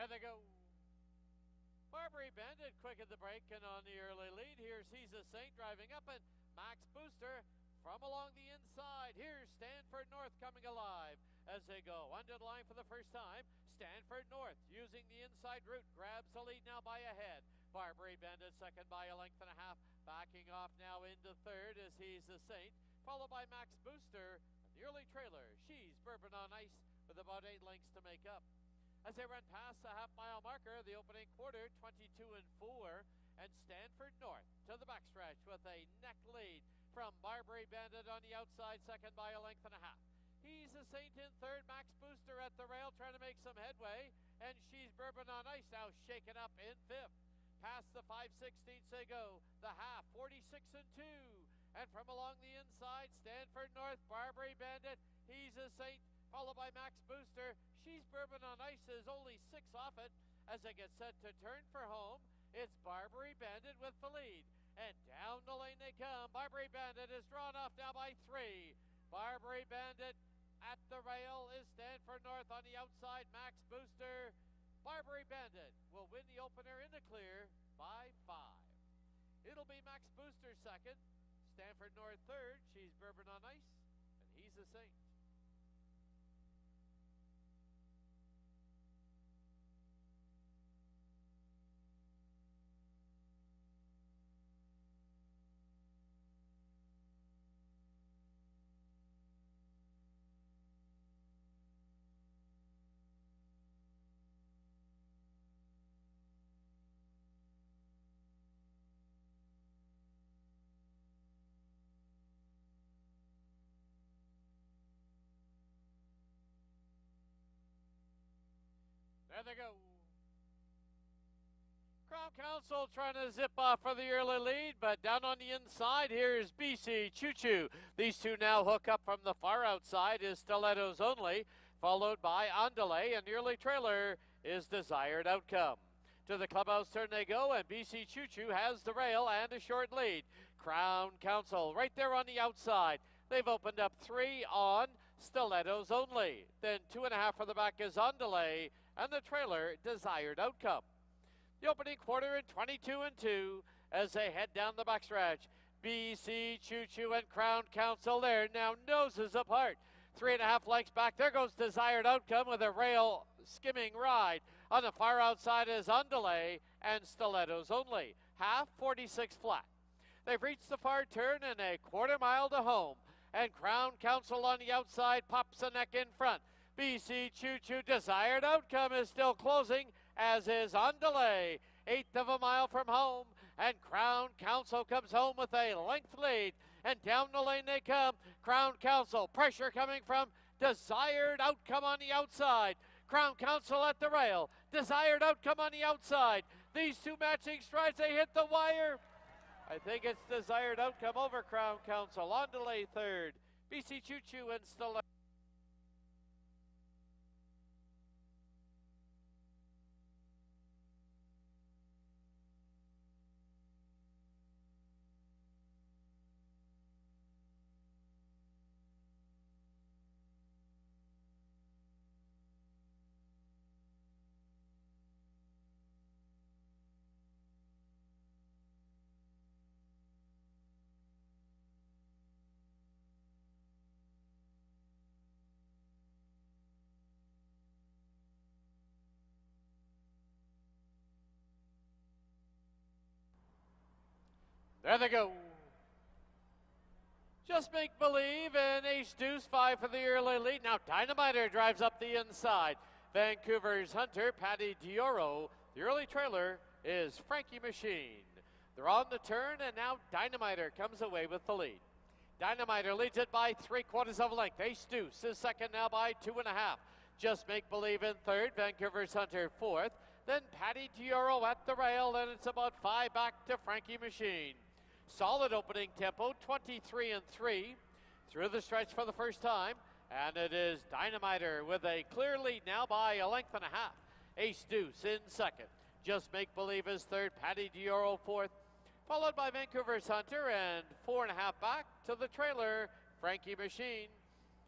There they go. Barbary Bandit quick at the break and on the early lead. Here's He's a Saint driving up, and Max Booster from along the inside. Here's Stanford North coming alive as they go under the line for the first time. Stanford North using the inside route grabs the lead now by a head. Barbary Bandit second by a length and a half. Backing off now into third as He's a Saint, followed by Max Booster and the early trailer. She's Bourbon on Ice with about 8 lengths to make up. As they run past the half-mile marker, the opening quarter, 22 and 4, and Stanford North to the backstretch with a neck lead from Barbary Bandit on the outside, second by a length and a half. He's a Saint in third, Max Booster at the rail trying to make some headway, and She's Bourbon on Ice now shaken up in fifth. Past the 5/16 they go, the half, 46 and 2, and from along the inside, Stanford North, Barbary Bandit, He's a Saint, followed by Max Booster. She's Bourbon on Ice is only 6 off it as they get set to turn for home. It's Barbary Bandit with the lead, and down the lane they come. Barbary Bandit is drawn off now by 3. Barbary Bandit at the rail is Stanford North on the outside. Max Booster. Barbary Bandit will win the opener in the clear by 5. It'll be Max Booster second, Stanford North third, She's Bourbon on Ice, and He's a Saint. There they go. Crown Council trying to zip off for the early lead, but down on the inside, here's BC Choo Choo. These two now hook up from the far outside is Stilettos Only, followed by Andale, and the early trailer is Desired Outcome. To the clubhouse turn they go, and BC Choo Choo has the rail and a short lead. Crown Council right there on the outside. They've opened up 3 on Stilettos Only. Then 2.5 for the back is Andale, and the trailer Desired Outcome. The opening quarter in 22 and 2 as they head down the backstretch. BC Choo Choo and Crown Council there now noses apart. 3.5 lengths back. There goes Desired Outcome with a rail skimming ride. On the far outside is Andale and Stilettos Only. Half 46 flat. They've reached the far turn and a quarter mile to home. And Crown Council on the outside pops a neck in front. BC Choo Choo Desired Outcome is still closing, as is Andale. 1/8 of a mile from home, and Crown Council comes home with a length lead. And down the lane they come. Crown Council, pressure coming from Desired Outcome on the outside. Crown Council at the rail. Desired Outcome on the outside. These two matching strides, they hit the wire. I think it's Desired Outcome over Crown Council. Andale third. BC Choo Choo and Stilettos. There they go. Just Make Believe and Ace Deuce 5 for the early lead. Now Dynamiter drives up the inside. Vancouver's Hunter, Patty Dioro. The early trailer is Frankie Machine. They're on the turn, and now Dynamiter comes away with the lead. Dynamiter leads it by 3/4 of a length. Ace Deuce is second now by 2.5. Just Make Believe in third. Vancouver's Hunter fourth. Then Patty Dioro at the rail, and it's about 5 back to Frankie Machine. Solid opening tempo, 23 and 3 through the stretch for the first time, and it is Dynamiter with a clear lead now by a length and a half. Ace Deuce in second. Just Make Believe is third. Patty Dioro fourth, followed by Vancouver's Hunter, and 4.5 back to the trailer, Frankie Machine.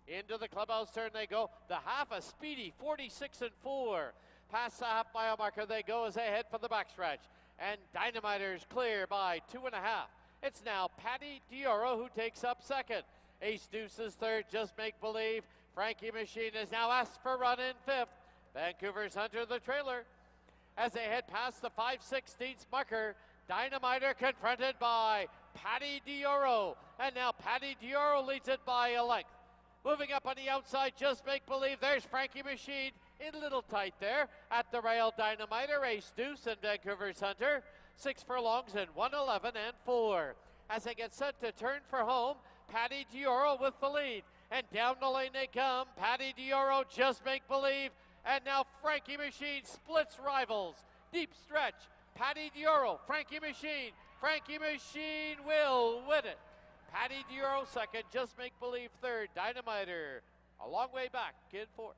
Into the clubhouse turn they go. The half a speedy 46 and 4. Past the half-mile marker they go as they head for the backstretch. And Dynamiter's clear by 2.5. It's now Patty Dioro who takes up second. Ace Deuce is third, Just Make Believe. Frankie Machine is now asked for run in fifth. Vancouver's Hunter the trailer. As they head past the 5/16 marker, Dynamiter confronted by Patty Dioro. And now Patty Dioro leads it by a length. Moving up on the outside, Just Make Believe. There's Frankie Machine in a little tight there. At the rail, Dynamiter, Ace Deuce, and Vancouver's Hunter. 6 furlongs in 1:11 and 4. As they get set to turn for home, Patty Dioro with the lead. And down the lane they come. Patty Dioro, Just Make Believe. And now Frankie Machine splits rivals. Deep stretch. Patty Dioro, Frankie Machine. Frankie Machine will win it. Patty Dioro second, Just Make Believe third. Dynamiter a long way back in fourth.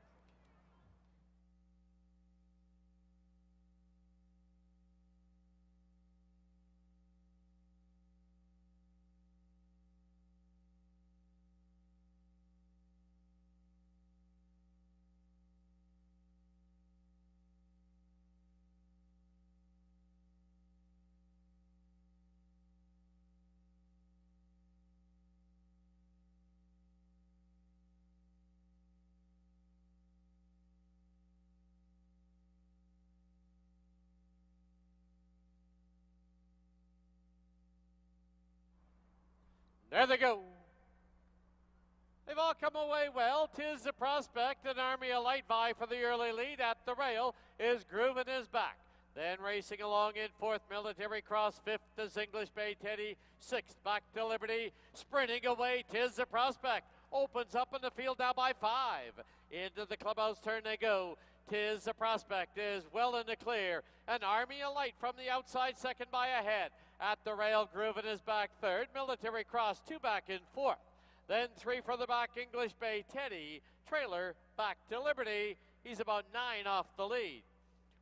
There they go. They've all come away well. 'Tis the Prospect and Army of Light vie for the early lead. At the rail is Groovin' His Back. Then racing along in fourth, Military Cross. Fifth is English Bay Teddy. Sixth, Back to Liberty. Sprinting away, 'Tis the Prospect. Opens up in the field now by 5. Into the clubhouse turn they go. 'Tis the Prospect is well in the clear. An Army of Light from the outside, second by a head. At the rail, Groovin' His Back third. Military Cross 2 back in fourth. Then 3 for the back, English Bay Teddy. Trailer, Back to Liberty. He's about 9 off the lead.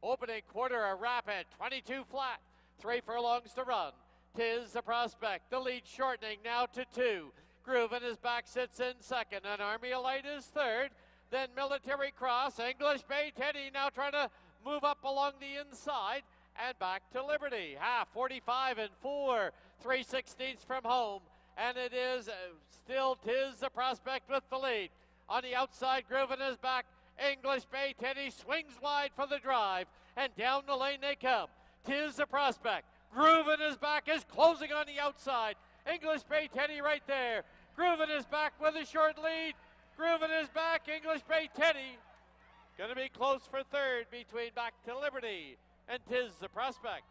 Opening quarter, a rapid 22 flat. 3 furlongs to run. 'Tis the Prospect. The lead shortening now to 2. Groovin' His Back sits in second. An Army of Light is third. Then Military Cross. English Bay Teddy now trying to move up along the inside. And Back to Liberty. 45 and 4. 3/16 from home. And it is still 'Tis the Prospect with the lead. On the outside, Groovin' His Back. English Bay Teddy swings wide for the drive. And down the lane they come. 'Tis the Prospect. Groovin' His Back is closing on the outside. English Bay Teddy right there. Groovin' His Back with a short lead. Groovin' His Back. English Bay Teddy. Going to be close for third between Back to Liberty and 'Tis the Prospect.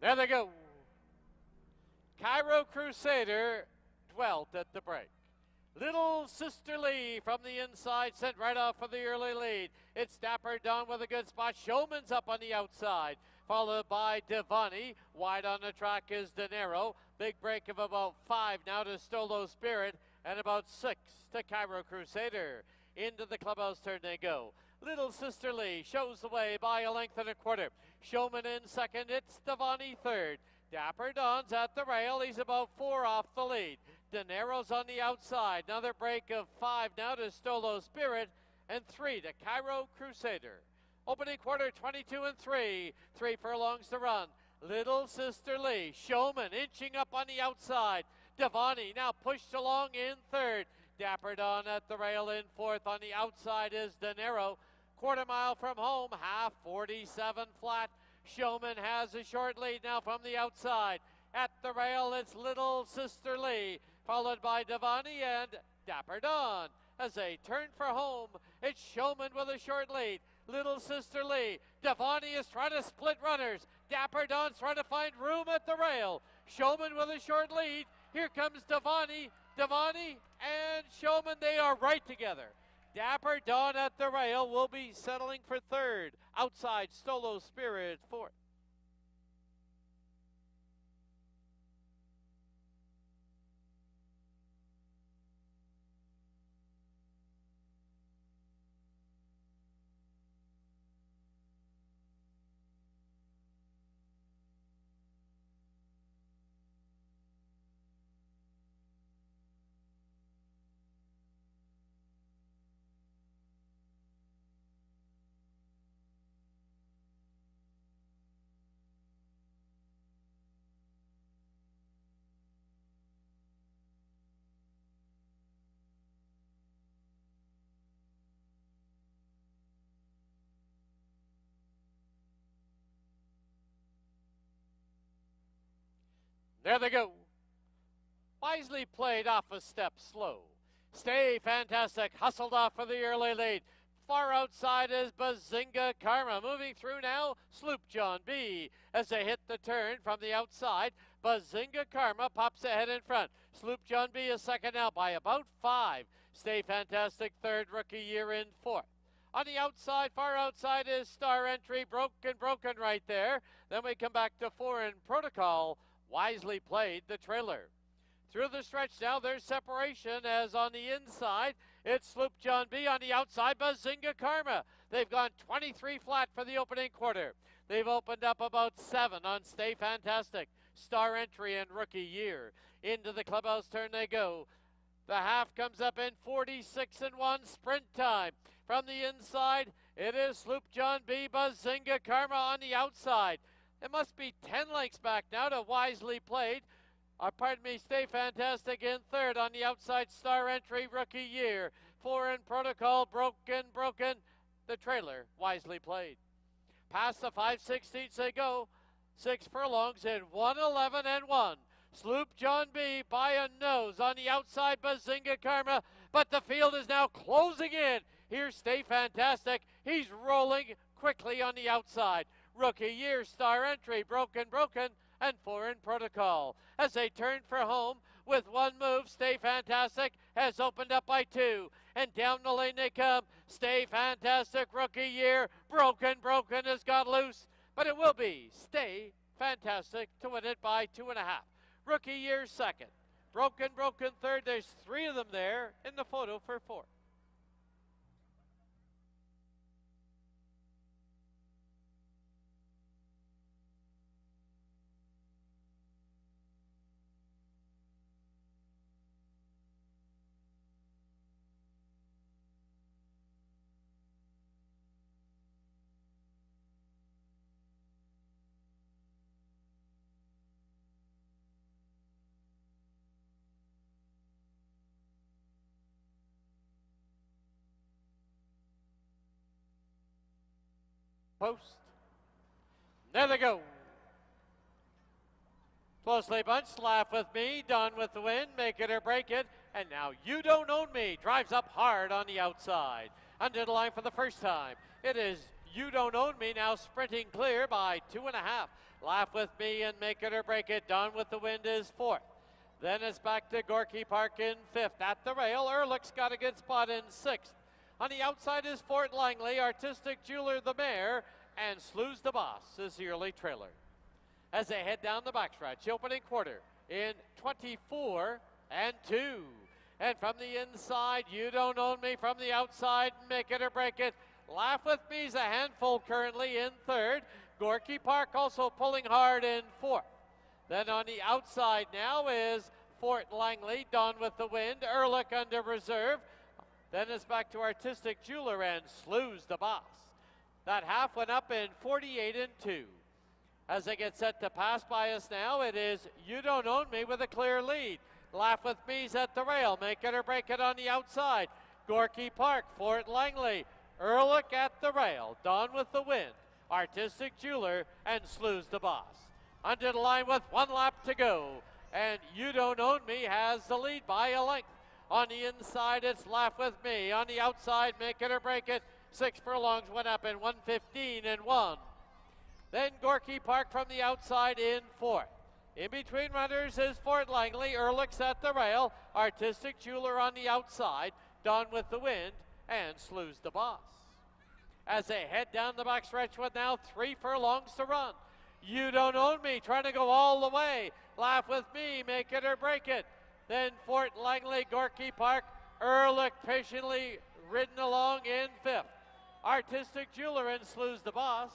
There they go. Cairo Crusader dwelt at the break. Little Sister Lee from the inside sent right off for the early lead. It's Dapper Dawn with a good spot. Showman's up on the outside, followed by Devani. Wide on the track is De Niro. Big break of about 5 now to Stolo Spirit and about 6 to Cairo Crusader. Into the clubhouse turn they go. Little Sister Lee shows the way by a length and a quarter. Showman in second, it's Devani third. Dapper Dawn's at the rail, he's about 4 off the lead. De Niro's on the outside, another break of 5 now to Stolo Spirit, and 3 to Cairo Crusader. Opening quarter, 22 and 3. 3 furlongs to run. Little Sister Lee, Showman inching up on the outside. Devani now pushed along in third. Dapper Dawn at the rail in fourth. On the outside is De Niro. Quarter mile from home, 47 flat. Showman has a short lead now from the outside. At the rail, it's Little Sister Lee, followed by Devani and Dapper Dawn. As they turn for home, it's Showman with a short lead. Little Sister Lee. Devani is trying to split runners. Dapper Dawn's trying to find room at the rail. Showman with a short lead. Here comes Devani. Devani and Showman, they are right together. Dapper Dawn at the rail will be settling for third. Outside, Stolo Spirit fourth. There they go. Wisely played off a step slow. Stay Fantastic hustled off for the early lead. Far outside is Bazinga Karma. Moving through now, Sloop John B. As they hit the turn from the outside, Bazinga Karma pops ahead in front. Sloop John B is second now by about 5. Stay Fantastic third, Rookie Year in fourth. On the outside, far outside is Star Entry, broken right there. Then we come back to Foreign Protocol. Wisely played the trailer. Through the stretch now, there's separation as on the inside, it's Sloop John B. On the outside, Bazinga Karma. They've gone 23 flat for the opening quarter. They've opened up about 7 on Stay Fantastic, Star Entry, and Rookie Year. Into the clubhouse turn they go. The half comes up in 46-1 sprint time. From the inside, it is Sloop John B. Bazinga Karma on the outside. It must be 10 lengths back now to Wisely Played. Stay Fantastic in third. On the outside, Star Entry, Rookie Year. Foreign Protocol, broken. The trailer, Wisely Played. Past the 5/16 they go. 6 furlongs in 1:11-1. Sloop John B. by a nose. On the outside, Bazinga Karma. But the field is now closing in. Here's Stay Fantastic. He's rolling quickly on the outside. Rookie Year, Star Entry, broken, and Foreign Protocol. As they turn for home with one move, Stay Fantastic has opened up by 2. And down the lane they come. Stay Fantastic, Rookie Year, broken has got loose. But it will be Stay Fantastic to win it by 2.5. Rookie Year second. Broken third. There's 3 of them there in the photo for 4. Post. There they go. Closely bunched, Laugh With Me, Done With the Wind, Make It or Break It, and now You Don't Own Me drives up hard on the outside. Under the line for the first time, it is You Don't Own Me now sprinting clear by 2.5. Laugh With Me and Make It or Break It, Done With the Wind is 4th. Then it's back to Gorky Park in 5th. At the rail, Ehrlich's got a good spot in 6th. On the outside is Fort Langley, Artistic Jeweler the Mare, and Slews the Boss is the early trailer. As they head down the backstretch, the opening quarter in 24-2. And from the inside, You Don't Own Me. From the outside, Make It or Break It. Laugh With Me's a handful currently in 3rd. Gorky Park also pulling hard in 4th. Then on the outside now is Fort Langley, Dawn With the Wind, Ehrlich under reserve. Then it's back to Artistic Jeweler and Slews the Boss. That half went up in 48-2. As they get set to pass by us now, it is You Don't Own Me with a clear lead. Laugh With Me's at the rail. Make It or Break It on the outside. Gorky Park, Fort Langley, Ehrlich at the rail. Dawn With the Wind, Artistic Jeweler, and Slews the Boss. Under the line with 1 lap to go. And You Don't Own Me has the lead by a length. On the inside, it's Laugh With Me. On the outside, Make It or Break It. 6 furlongs went up in 1:15-1. Then Gorky Park from the outside in 4th. In between runners is Fort Langley. Ehrlich's at the rail. Artistic Jeweler on the outside. Dawn With the Wind and Slews the Boss. As they head down the backstretch with now 3 furlongs to run. You Don't Own Me, trying to go all the way. Laugh With Me, Make It or Break It. Then Fort Langley, Gorky Park, Ehrlich patiently ridden along in 5th. Artistic Jeweler and Slews the Boss.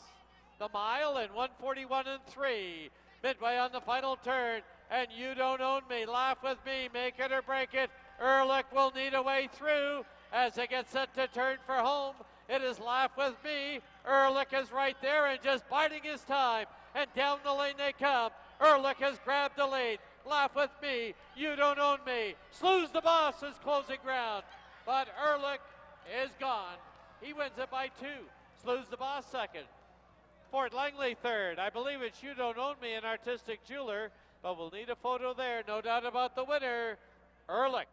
The mile in 1:41 and 3. Midway on the final turn, and You Don't Own Me, Laugh With Me, Make It or Break It. Ehrlich will need a way through as they get set to turn for home. It is Laugh With Me. Ehrlich is right there and just biding his time. And down the lane they come. Ehrlich has grabbed the lead. Laugh With Me, You Don't Own Me. Slews the Boss is closing ground. But Ehrlich is gone. He wins it by 2. Slews the Boss second. Fort Langley third. I believe it's You Don't Own Me, an Artistic Jeweler. But we'll need a photo there. No doubt about the winner, Ehrlich.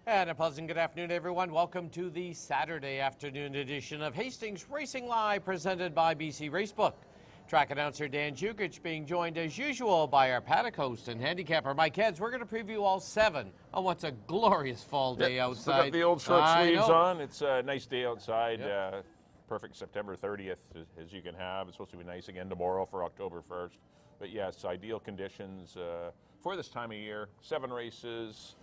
And a pleasant good afternoon, everyone. Welcome to the Saturday afternoon edition of Hastings Racing Live, presented by BC Racebook. Track announcer Dan Jukic being joined as usual by our paddock host and handicapper Mike Heads. We're going to preview all 7 on what's a glorious fall day outside. Still got the old short sleeves on. It's a nice day outside. Yep. Perfect September 30th as you can have. It's supposed to be nice again tomorrow for October 1st. But yes, ideal conditions for this time of year. 7 races.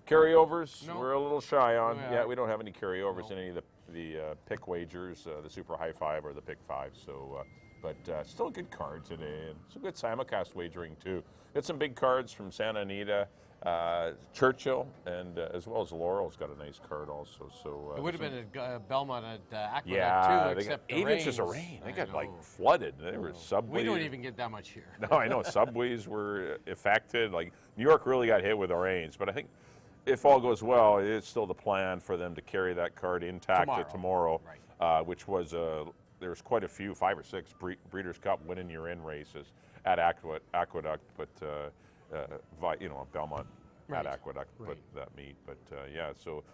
Carryovers, we're a little shy on. Yeah, we don't have any carryovers in any of the pick wagers, the Super High 5 or the Pick 5. So, but still a good card today, and some good simulcast wagering too. Got some big cards from Santa Anita, Churchill, and as well as Laurel's got a nice card also. So it would have been at Belmont at Aqueduct too, they except got 8 inches of rain. They got like flooded. They were subways. We don't even get that much here. No, I know subways were affected. Like New York really got hit with the rains, but I think, if all goes well, it's still the plan for them to carry that card intact tomorrow, right. Which was there's quite a few, 5 or 6 Breeders' Cup win-in-your-in races at Aqueduct, but Belmont at Aqueduct, but that meet. But yeah, so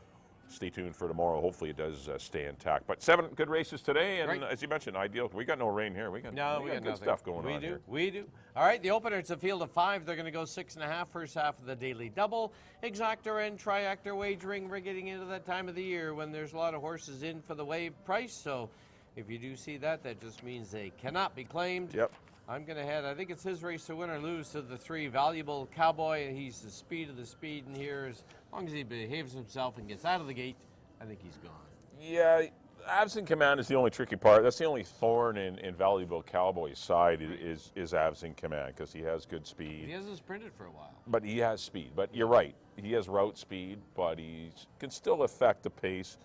stay tuned for tomorrow. Hopefully it does stay intact. But 7 good races today, and as you mentioned, ideal. We got no rain here. We got good stuff going on here. We do. All right, the opener, it's a field of 5. They're going to go 6.5 first half of the daily double. Exactor and triactor wagering. We're getting into that time of the year when there's a lot of horses in for the wave price. So if you do see that, that just means they cannot be claimed. Yep. I'm going to head, I think it's his race to win or lose, to the 3 Valuable Cowboy. He's the speed of the speed in here. As long as he behaves himself and gets out of the gate, I think he's gone. Yeah, Absent Command is the only tricky part. That's the only thorn in Valuable Cowboy's side is Absent Command, because he has good speed. He hasn't sprinted for a while. But he has speed. But you're right. He has route speed, but he can still affect the pace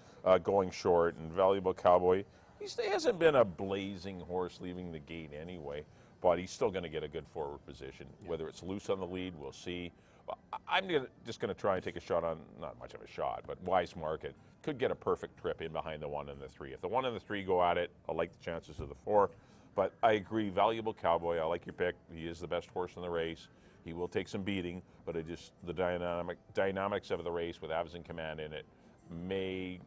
going short. And Valuable Cowboy, he hasn't been a blazing horse leaving the gate anyway, but he's still going to get a good forward position. Yeah. Whether it's loose on the lead, we'll see. I'm just going to try and take a shot on, not much of a shot, but Wise Market could get a perfect trip in behind the 1 and the 3. If the 1 and the 3 go at it, I like the chances of the 4. But I agree, Valuable Cowboy, I like your pick. He is the best horse in the race. He will take some beating, but the dynamics of the race with Absent Command in it may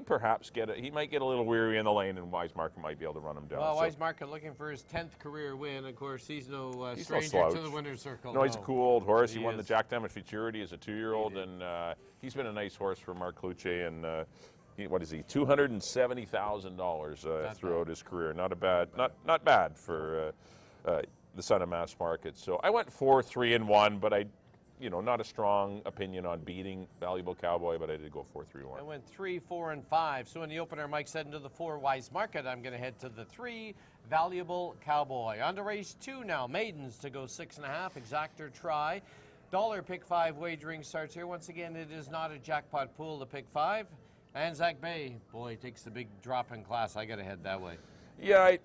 perhaps he might get a little weary in the lane, and Wise Market might be able to run him down. Well, Wise Market looking for his 10th career win. Of course, he's no stranger to the winner's circle. No, he's a cool old horse. He won the Jack Diamond Futurity as a 2-year-old, and he's been a nice horse for Mark Cluche, and what is he, $270,000 throughout his career. Not bad for the son of Mass Market. So I went 4, 3, and 1, but not a strong opinion on beating Valuable Cowboy, but I did go 4, 3, 1. I went 3, 4, and 5. So in the opener, Mike said into the 4 Wise Market. I'm going to head to the 3 Valuable Cowboy. On to race 2 now. Maidens to go 6.5. Exactor try. Dollar Pick 5 wagering starts here. Once again, it is not a jackpot pool to Pick 5. Anzac Bay, boy, takes the big drop in class. I got to head that way. Yeah,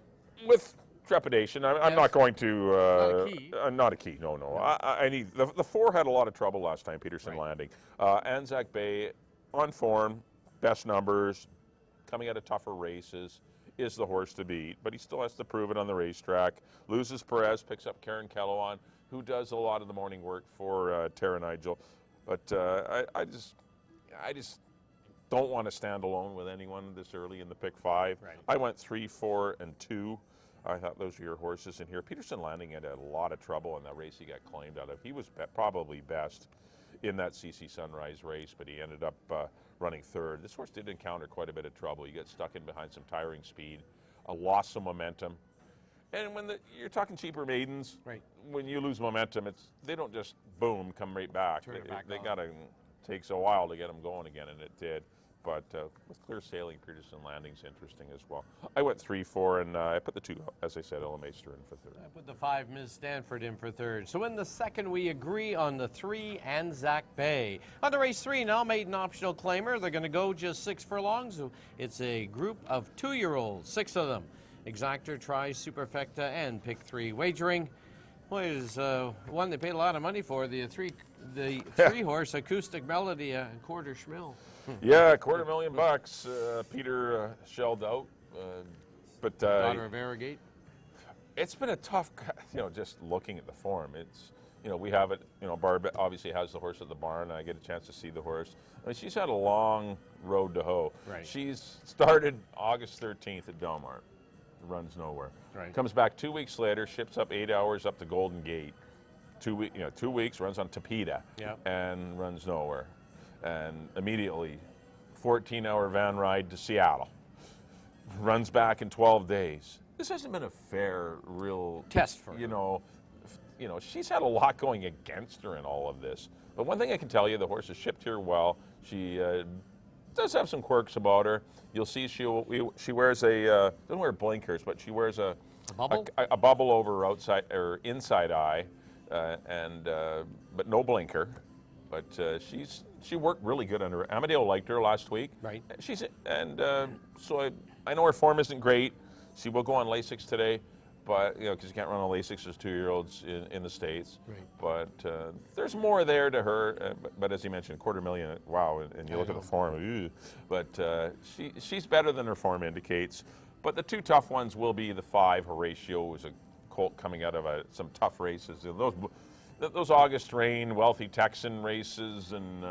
with trepidation. I'm not going to. Not a key. Not a key. No. I need the 4 had a lot of trouble last time. Peterson Landing. Anzac Bay on form, best numbers, coming out of tougher races, is the horse to beat. But he still has to prove it on the racetrack. Loses Perez, picks up Karen Kellowan, who does a lot of the morning work for Tara Nigel. But I just don't want to stand alone with anyone this early in the Pick 5. Right. I went 3, 4, and 2. I thought those are your horses in here. Peterson Landing had a lot of trouble in that race he got claimed out of. He was probably best in that CC Sunrise race, but he ended up running 3rd. This horse did encounter quite a bit of trouble. He got stuck in behind some tiring speed, lost some momentum. And when you're talking cheaper maidens, when you lose momentum, they don't just boom come right back. They got to takes a while to get them going again, and it did. but with clear sailing, Peterson Landing's interesting as well. I went 3, 4, and I put the 2, as I said, Elmeister in for third. I put the 5, Ms. Stanford, in for third. So in the second, we agree on the 3, Anzac Bay. On to race 3 now, maiden optional claimer. They're going to go just 6 furlongs. It's a group of 2-year-olds, 6 of them. Exactor, Tri, Superfecta, and Pick 3. Wagering was one they paid a lot of money for, the 3-horse Acoustic Melody, a quarter schmil. Yeah, $250,000 Peter shelled out. But daughter of Arrogate. It's been a tough, just looking at the form. It's, we have it, Barb obviously has the horse at the barn. I get a chance to see the horse. I mean, she's had a long road to hoe. Right. She's started August 13th at Belmar. Runs nowhere. Right. Comes back 2 weeks later, ships up 8 hours up to Golden Gate. 2 weeks, runs on Tapeta, and runs nowhere. And immediately, 14-hour van ride to Seattle. Runs back in 12 days. This hasn't been a fair, real test for her. She's had a lot going against her in all of this. But one thing I can tell you, the horse is shipped here well. She does have some quirks about her. You'll see she wears a doesn't wear blinkers, but she wears a bubble, a bubble over her outside or inside eye, but no blinker. But she worked really good under her. Amadeo liked her last week. Right. So I know her form isn't great. She will go on Lasix today, but because you can't run on Lasix as 2-year-olds in the States. Right. But there's more there to her. But as you mentioned, $250,000. Wow, and you look at the form. Ew. But she's better than her form indicates. But the 2 tough ones will be the 5 Horatio, who's a colt coming out of some tough races. Those August Rain, Wealthy Texan races, and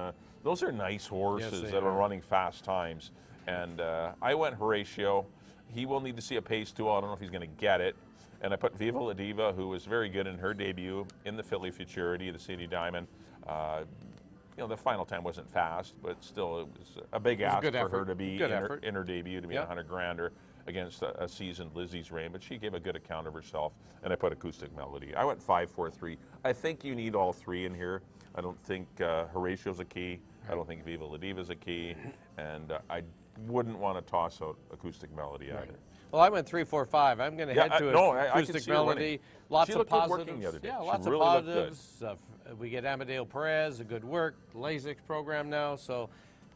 those are nice horses that are running fast times. And I went Horatio. He will need to see a pace too. I don't know if he's going to get it. And I put Viva La Diva, who was very good in her debut in the Philly Futurity, the City Diamond. The final time wasn't fast, but still it was a big ask for her to be in her debut to be $100,000 against a seasoned Lizzie's Reign. But she gave a good account of herself, and I put Acoustic Melody. I went 5, 4, 3. I think you need all 3 in here. I don't think Horatio's a key. I don't think Viva La Diva's a key, and I wouldn't want to toss out Acoustic Melody either. Well, I went 3, 4, 5. I'm going to head to Acoustic Melody. Lots of positives. The other day. Yeah, lots of positives. We get Amadeo Perez, a good work, Lasix program now. So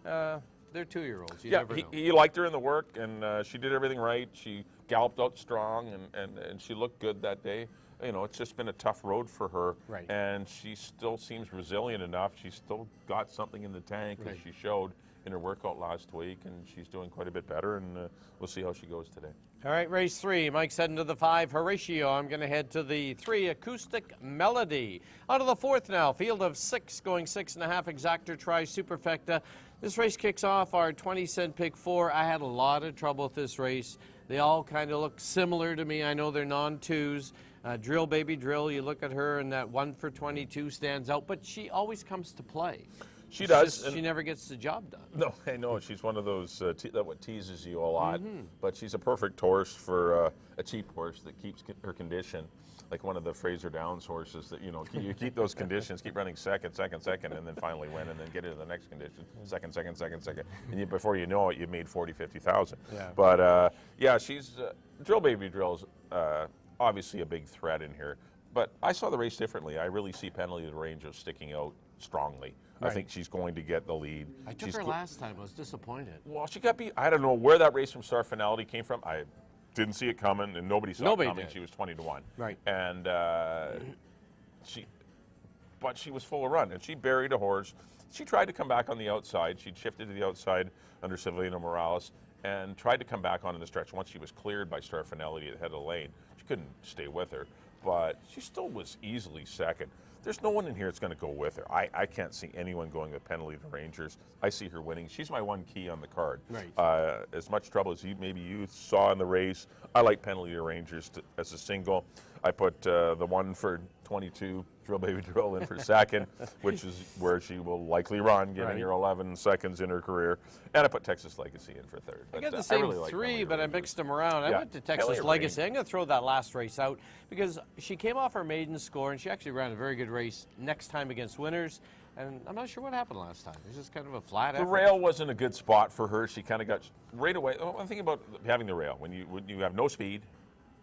they're 2-year-olds. You never know. He liked her in the work, and she did everything right. She galloped out strong, and she looked good that day. It's just been a tough road for her, and she still seems resilient enough. She's still got something in the tank, as she showed in her workout last week, and she's doing quite a bit better, and we'll see how she goes today. All right, race 3. Mike's heading to the 5, Horatio. I'm going to head to the 3, Acoustic Melody. On to the 4th now, field of 6, going 6.5, Exactor, Tri, Superfecta. This race kicks off our 20-cent pick 4. I had a lot of trouble with this race. They all kind of look similar to me. I know they're non-2s. Drill Baby Drill, you look at her, and that 1 for 22 stands out, but she always comes to play. She does. She never gets the job done. No, I know. She's one of those that teases you a lot, but she's a perfect horse for a cheap horse that keeps her condition. Like one of the Fraser Downs horses that, you keep those conditions, keep running second, and then finally win, and then get into the next condition, second. And before you know it, you've made 40, 50,000. Yeah. But, she's, Drill Baby Drill's obviously a big threat in here. But I saw the race differently. I really see Penalty of the Rangers sticking out strongly. I think she's going to get the lead. I took her last time. I was disappointed. Well, she got beat. I don't know where that race from Star Finality came from. I didn't see it coming, and nobody saw it coming. Did. She was 20-1. Right. And she was full of run, and she buried a horse. She tried to come back on the outside. She'd shifted to the outside under Severino Morales and tried to come back on in the stretch. Once she was cleared by Star Finality at the head of the lane, she couldn't stay with her, but she still was easily second. There's no one in here that's going to go with her. I can't see anyone going with Penalty of the Rangers. I see her winning. She's my one key on the card. Right. As much trouble as maybe you saw in the race, I like Penalty of the Rangers as a single. I put the 1 for 22, Drill Baby Drill, in for second, which is where she will likely run, getting her 11 seconds in her career. And I put Texas Legacy in for third. I got the same really 3, but I mixed them around. I went to Texas Legacy. I'm going to throw that last race out because she came off her maiden score, and she actually ran a very good race next time against winners. And I'm not sure what happened last time. It was just kind of a flat The effort. rail wasn't a good spot for her. She kind of got right away. One thing about having the rail, when you have no speed,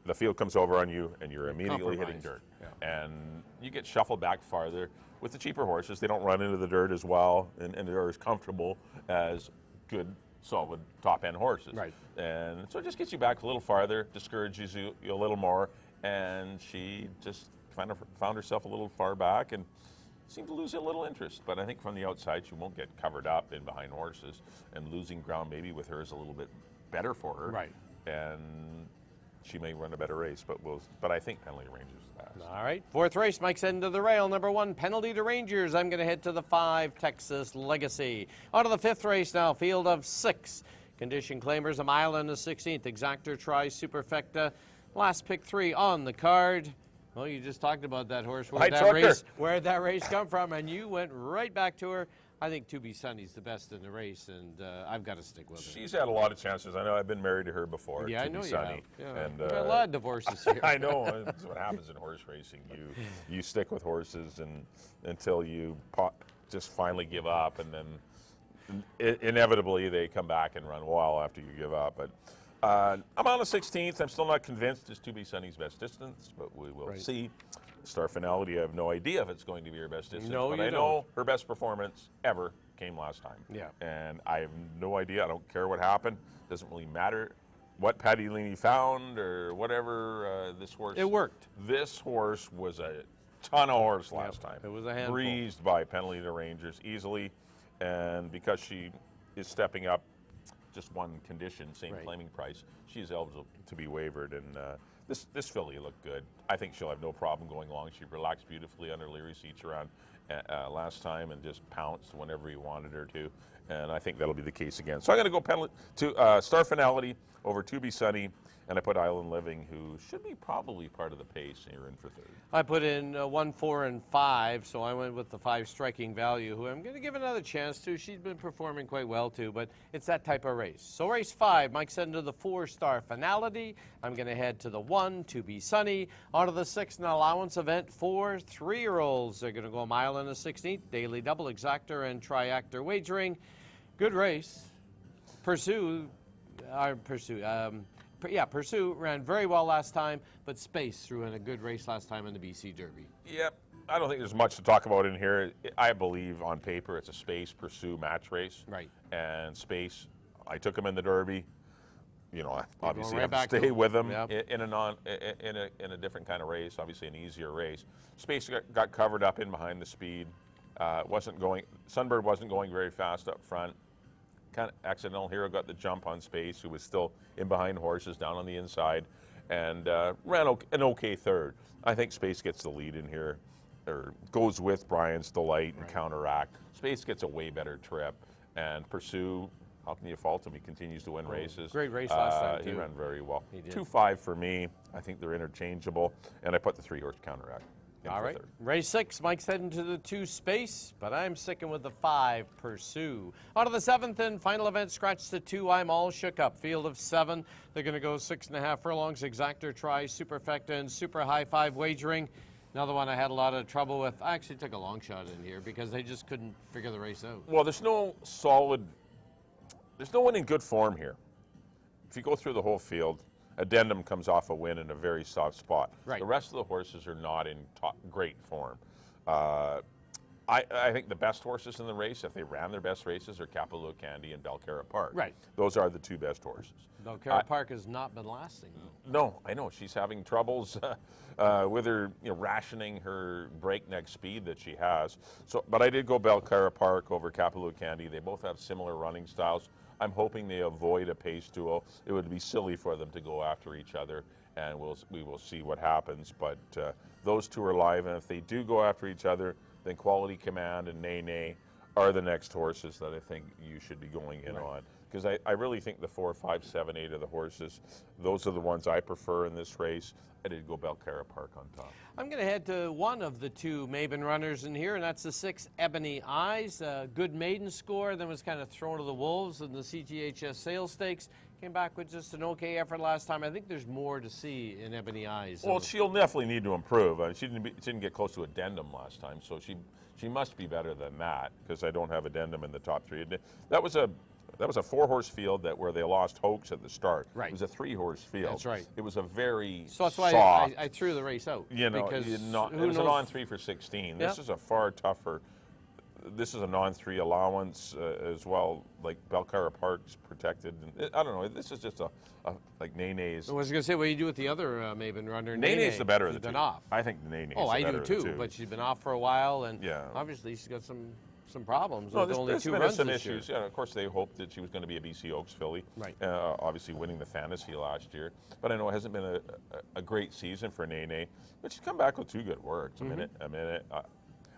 the field comes over on you and you're immediately hitting dirt. Yeah. And you get shuffled back farther. With the cheaper horses, they don't run into the dirt as well, and they're as comfortable as good, solid top-end horses. Right. And so it just gets you back a little farther, discourages you a little more, and she just kind of found herself a little far back and seemed to lose a little interest. But I think from the outside, she won't get covered up in behind horses, and losing ground maybe with her is a little bit better for her. Right. And she may run a better race, but I think Penalty to Rangers is fast. All right, 4th race, Mike's end of the rail. Number 1, Penalty to Rangers. I'm going to head to the 5, Texas Legacy. On to the 5th race now, field of 6. Condition claimers, a mile and a 16th. Exactor tries Superfecta. Last pick 3 on the card. Well, you just talked about that horse. Where'd that race come from? And you went right back to her. I think To Be Sunny's the best in the race, and I've got to stick with her. She's had a lot of chances. I know I've been married to her before. Yeah, I know you have. Yeah. And, We've got a lot of divorces here. I know. That's what happens in horse racing. You stick with horses until you just finally give up, and then inevitably they come back and run well after you give up. But I'm on the 16th. I'm still not convinced it's To Be Sunny's best distance, but we will see. Star Finality, I have no idea if it's going to be her best distance, but I know her best performance ever came last time. Yeah. And I have no idea. I don't care what happened. Doesn't really matter what Paddy Leaney found or whatever this horse. It worked. This horse was a ton of horse last time. It was a handful. Breezed by Penalty to Rangers easily, and because she is stepping up just one condition, same claiming price, she's eligible to be wavered. And this filly looked good. I think she'll have no problem going long. She relaxed beautifully under Leary seats around last time and just pounced whenever he wanted her to. And I think that'll be the case again. So I'm going to go to Star Finality over To Be Sunny, and I put Island Living, who should be probably part of the pace, and you're in for 3rd. I put in 1, 4, and 5, so I went with the 5 Striking Value, who I'm going to give another chance to. She's been performing quite well, too, but it's that type of race. So race 5, Mike's heading to the 4 Star Finality. I'm going to head to the 1, To Be Sunny. On to the 6, an allowance event for 3-year-olds. They're going to go a mile and a 16th, daily double, exactor, and triactor wagering. Good race. Pursuit ran very well last time, but Space threw in a good race last time in the BC Derby. Yep. I don't think there's much to talk about in here. I believe on paper it's a Space Pursue match race. Right. And Space, I took him in the Derby. You know, obviously I right have to stay with him Yep. in a different kind of race, obviously an easier race. Space got covered up in behind the speed. Sunbird wasn't going very fast up front. Kind of accidental. Hero got the jump on Space, who was still in behind horses down on the inside, and ran an okay 3rd. I think Space gets the lead in here, or goes with Brian's Delight and Counteract. Space gets a way better trip, and Pursue, how can you fault him? He continues to win races. Great race last time, too. He ran very well. He did. 2-5 for me. I think they're interchangeable, and I put the 3-horse Counteract. All right. Race 6, Mike's heading to the 2 Space, but I'm sticking with the 5 Pursue. On to the 7th and final event, scratch the 2. I'm all shook up. Field of 7. They're going to go 6.5 furlongs. Exactor tries Superfecta and Super High 5 wagering. Another one I had a lot of trouble with. I actually took a long shot in here because they just couldn't figure the race out. Well, there's no one in good form here. If you go through the whole field, Addendum comes off a win in a very soft spot. Right. The rest of the horses are not in great form. I think the best horses in the race, if they ran their best races, are Capillo Candy and Belcarra Park. Right. Those are the 2 best horses. Belcarra Park has not been lasting, though. No, I know. She's having troubles with her rationing her breakneck speed that she has. But I did go Belcarra Park over Capillo Candy. They both have similar running styles. I'm hoping they avoid a pace duel. It would be silly for them to go after each other, and we will see what happens. But those 2 are live, and if they do go after each other, then Quality Command and Nay are the next horses that I think you should be going in on. Because I really think the 4, 5, 7, 8 of the horses, those are the ones I prefer in this race. I did go Belcarra Park on top. I'm going to head to one of the 2 Maiden runners in here, and that's the 6 Ebony Eyes. Good maiden score, then was kind of thrown to the wolves in the CTHS Sales Stakes. Came back with just an okay effort last time. I think there's more to see in Ebony Eyes. Well, she'll definitely need to improve. She didn't get close to Addendum last time, so She must be better than that because I don't have addendum in the top 3. That was a 4-horse field where they lost Hoax at the start. Right. It was a 3-horse field. That's right. It was a very So that's why soft. I threw the race out. You know, because it who was a knows? non-3 for 16. This is a far tougher. This is a non-3 allowance as well. Like Belcara Park's protected. And I don't know. This is just a like Nene's. I was going to say, what do you do with the other Maven runner? Nene's the better of the She's been two. off. I think Nene's Oh, the I better do of the too. two. But she's been off for a while, and Yeah. obviously she's got some problems No, with only there's 2 been runs some this issues. year. Yeah, of course, they hoped that she was going to be a BC Oaks filly. Right. Obviously, winning the fantasy last year, but I know it hasn't been a great season for Nene. But she's come back with 2 good works. Mm-hmm. A minute.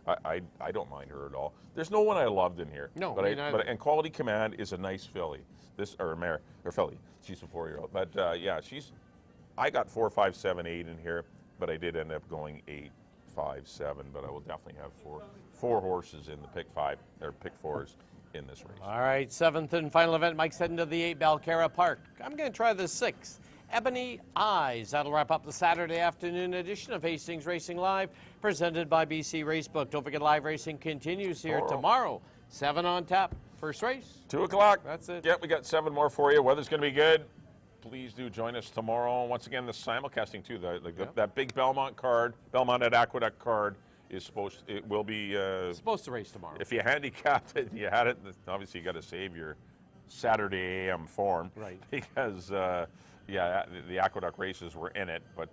I don't mind her at all. There's no one I loved in here. No, but me neither. and Quality Command is a nice filly. Mare or filly. She's a 4-year-old. But yeah, I got 4, 5, 7, 8 in here, but I did end up going 8, 5, 7. But I will definitely have four horses in the pick 5 or pick 4s in this race. All right, 7th and final event. Mike's heading to the 8 Belcara Park. I'm going to try the 6th. Ebony Eyes. That'll wrap up the Saturday afternoon edition of Hastings Racing Live, presented by BC Racebook. Don't forget, live racing continues here tomorrow. 7 on tap. First race. 2 o'clock. That's it. Yep, we got 7 more for you. Weather's going to be good. Please do join us tomorrow. Once again, the simulcasting too. That big Belmont at Aqueduct card is it will be Supposed to race tomorrow. If you handicapped it and you had it, obviously you got to save your Saturday AM form. Right. Because, the Aqueduct races were in it. But,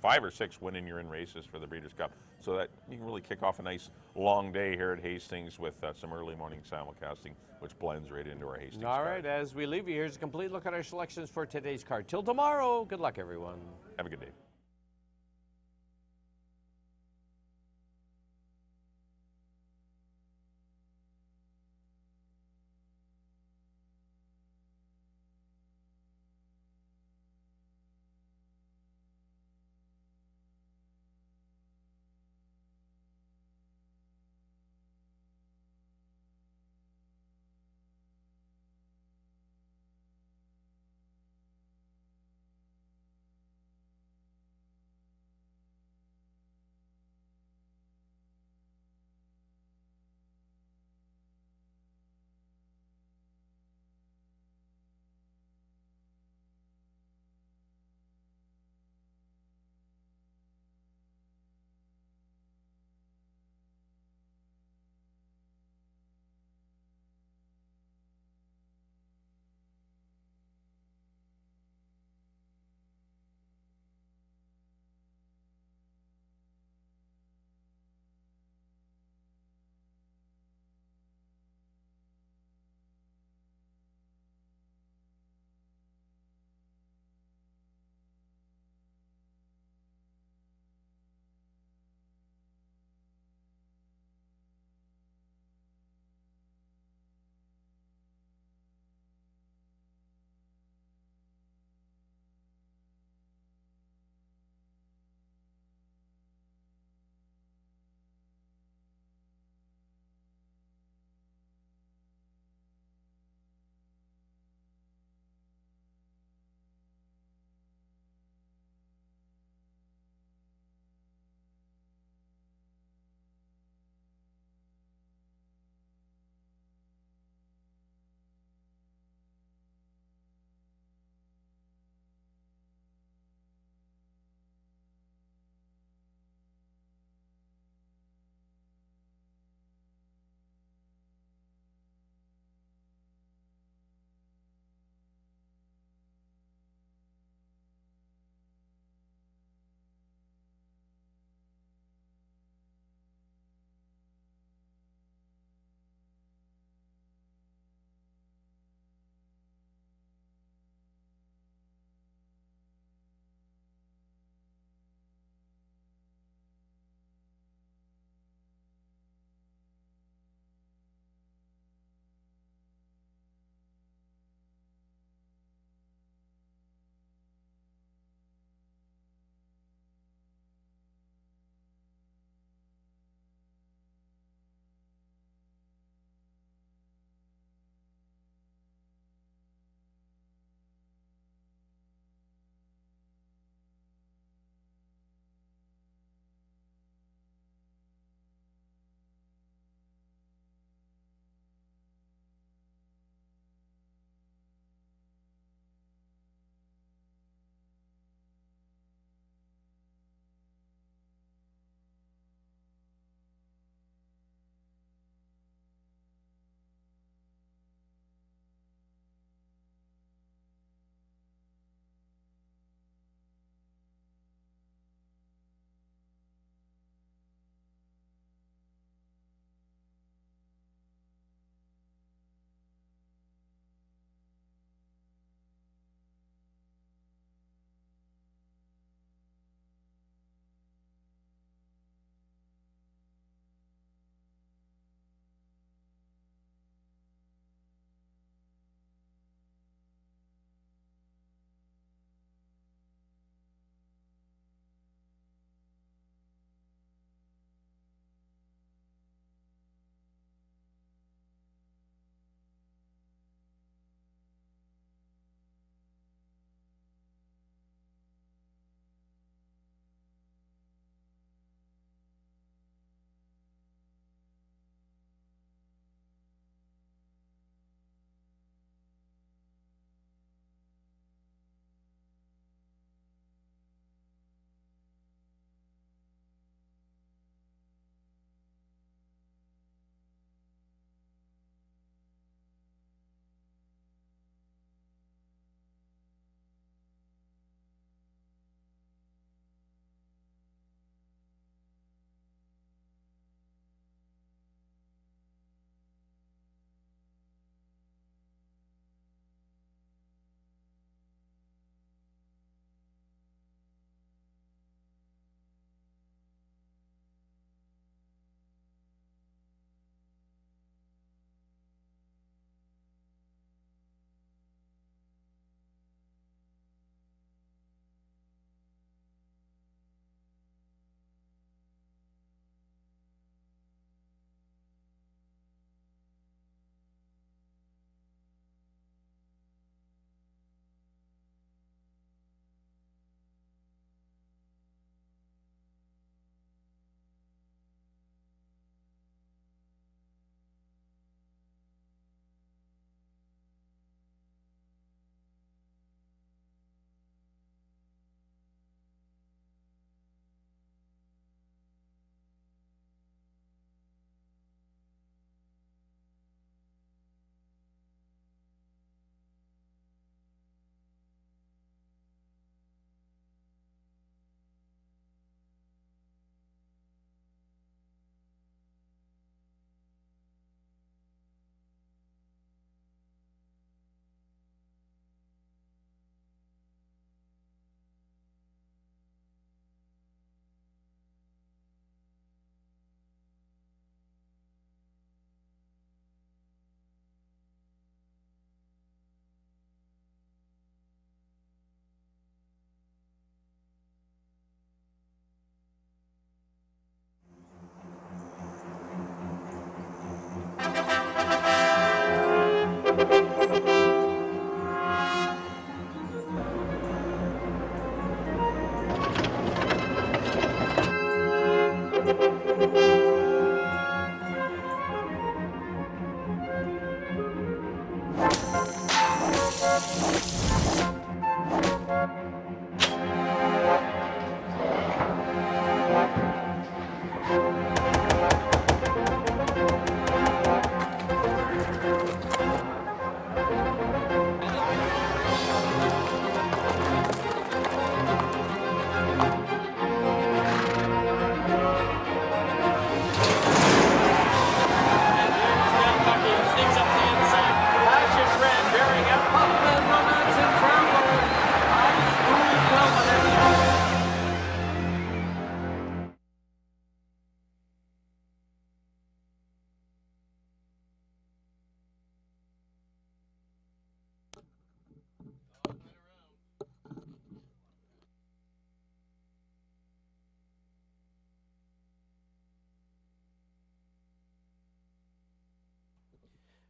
5 or 6 winning you're in races for the Breeders' Cup. So that you can really kick off a nice long day here at Hastings with some early morning simulcasting, which blends right into our Hastings All card. right, as we leave you, here's a complete look at our selections for today's card. Till tomorrow, good luck, everyone. Have a good day.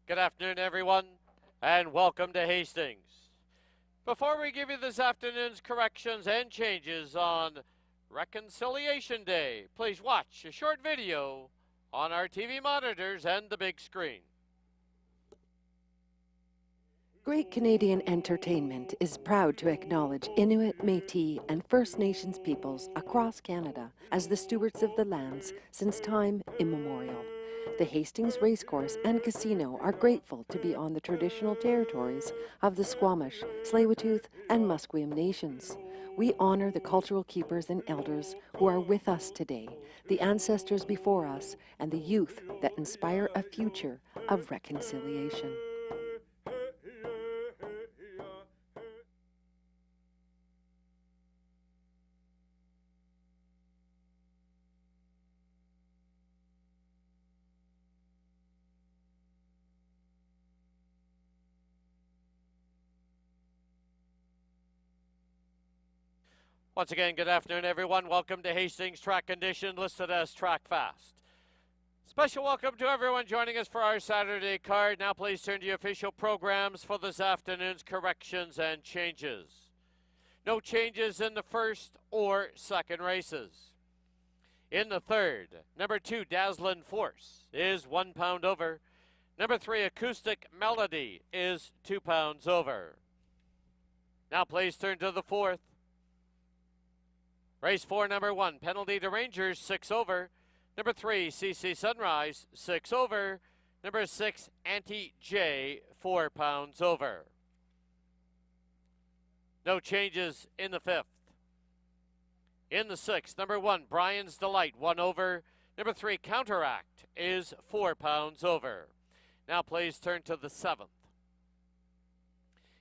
Good afternoon, everyone, and welcome to Hastings. Before we give you this afternoon's corrections and changes on Reconciliation Day, please watch a short video on our TV monitors and the big screen. Great Canadian Entertainment is proud to acknowledge Inuit, Métis, and First Nations peoples across Canada as the stewards of the lands since time immemorial. The Hastings Racecourse and Casino are grateful to be on the traditional territories of the Squamish, Tsleil-Waututh, and Musqueam nations. We honor the cultural keepers and elders who are with us today, the ancestors before us, and the youth that inspire a future of reconciliation. Once again, good afternoon, everyone. Welcome to Hastings Track Condition, listed as Track Fast. Special welcome to everyone joining us for our Saturday card. Now please turn to your official programs for this afternoon's corrections and changes. No changes in the first or second races. In the third, number 2, Dazzlin' Force, is 1 pound over. Number 3, Acoustic Melody, is 2 pounds over. Now please turn to the fourth. Race 4, number 1, Penalty to Rangers, 6 over. Number 3, CC Sunrise, 6 over. Number 6, Anti-J, 4 pounds over. No changes in the fifth. In the sixth, number 1, Brian's Delight, 1 over. Number 3, Counteract, is 4 pounds over. Now please turn to the seventh.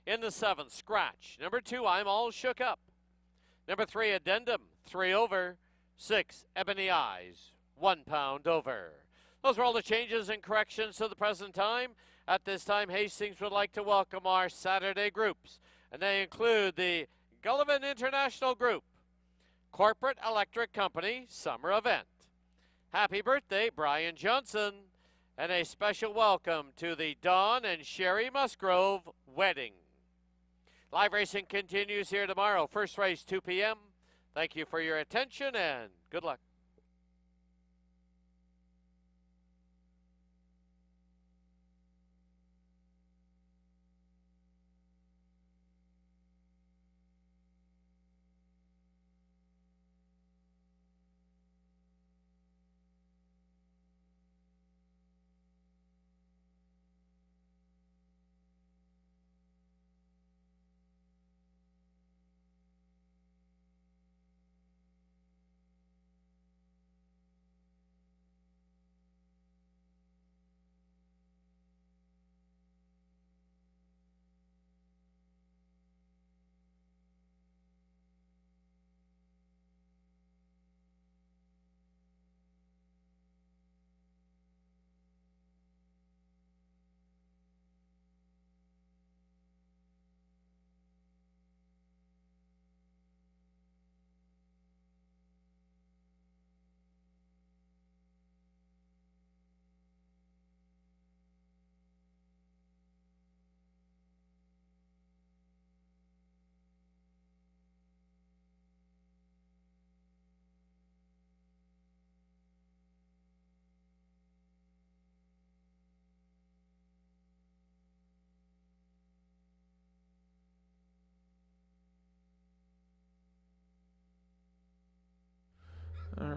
In the seventh, Scratch. Number 2, I'm All Shook Up. Number 3, Addendum, 3 over. 6, Ebony Eyes, 1 pound over. Those are all the changes and corrections to the present time. At this time, Hastings would like to welcome our Saturday groups, and they include the Gullivan International Group, Corporate Electric Company Summer Event. Happy birthday, Brian Johnson, and a special welcome to the Dawn and Sherry Musgrove wedding. Live racing continues here tomorrow. First race, 2 p.m. Thank you for your attention and good luck.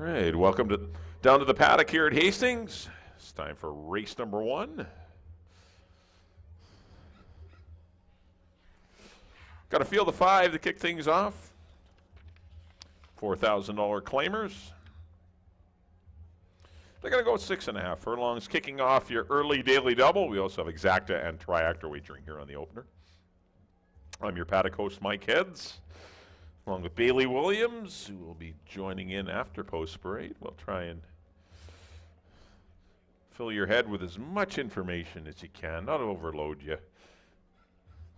right, welcome down to the paddock here at Hastings. It's time for race number 1. Got a field of 5 to kick things off. $4,000 claimers. They're going to go 6.5 furlongs, kicking off your early daily double. We also have exacta and triactor wagering here on the opener. I'm your paddock host, Mike Heads, along with Bailey Williams, who will be joining in after post parade. We'll try and fill your head with as much information as you can, not overload you.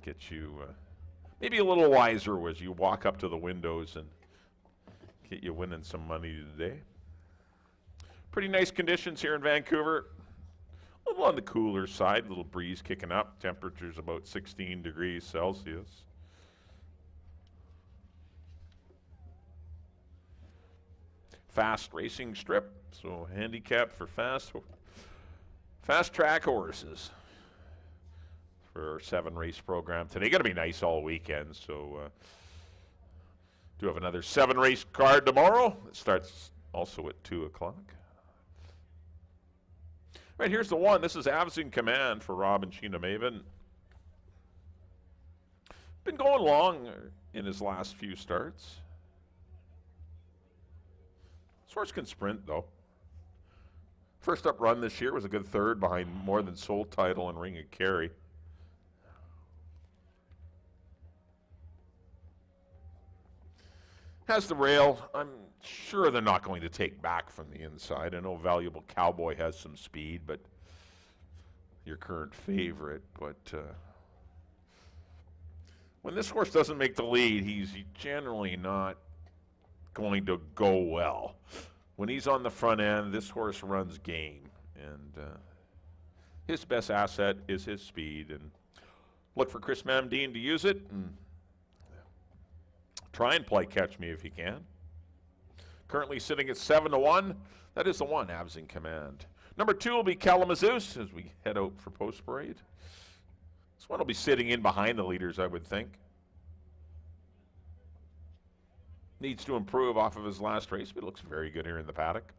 Get you maybe a little wiser as you walk up to the windows and get you winning some money today. Pretty nice conditions here in Vancouver. A little on the cooler side, a little breeze kicking up. Temperature's about 16 degrees Celsius. Fast racing strip, so handicapped for fast track horses for our 7 race program today. Going to be nice all weekend, so do have another 7 race card tomorrow. It starts also at 2 o'clock. Right, here's the one. This is Avs in Command for Rob and Sheena Maven. Been going long in his last few starts. This horse can sprint, though. First up run this year was a good 3rd behind More Than Sold Title and Ring of Kerry. Has the rail. I'm sure they're not going to take back from the inside. I know Valuable Cowboy has some speed, but your current favorite. But when this horse doesn't make the lead, he's generally not going to go well. When he's on the front end, this horse runs game. And his best asset is his speed. And look for Chris Mamdine to use it. And try and play catch me if you can. Currently sitting at 7-1. That is the one, Avs in Command. Number 2 will be Kalamazoo as we head out for post parade. This one will be sitting in behind the leaders, I would think. Needs to improve off of his last race, but looks very good here in the paddock.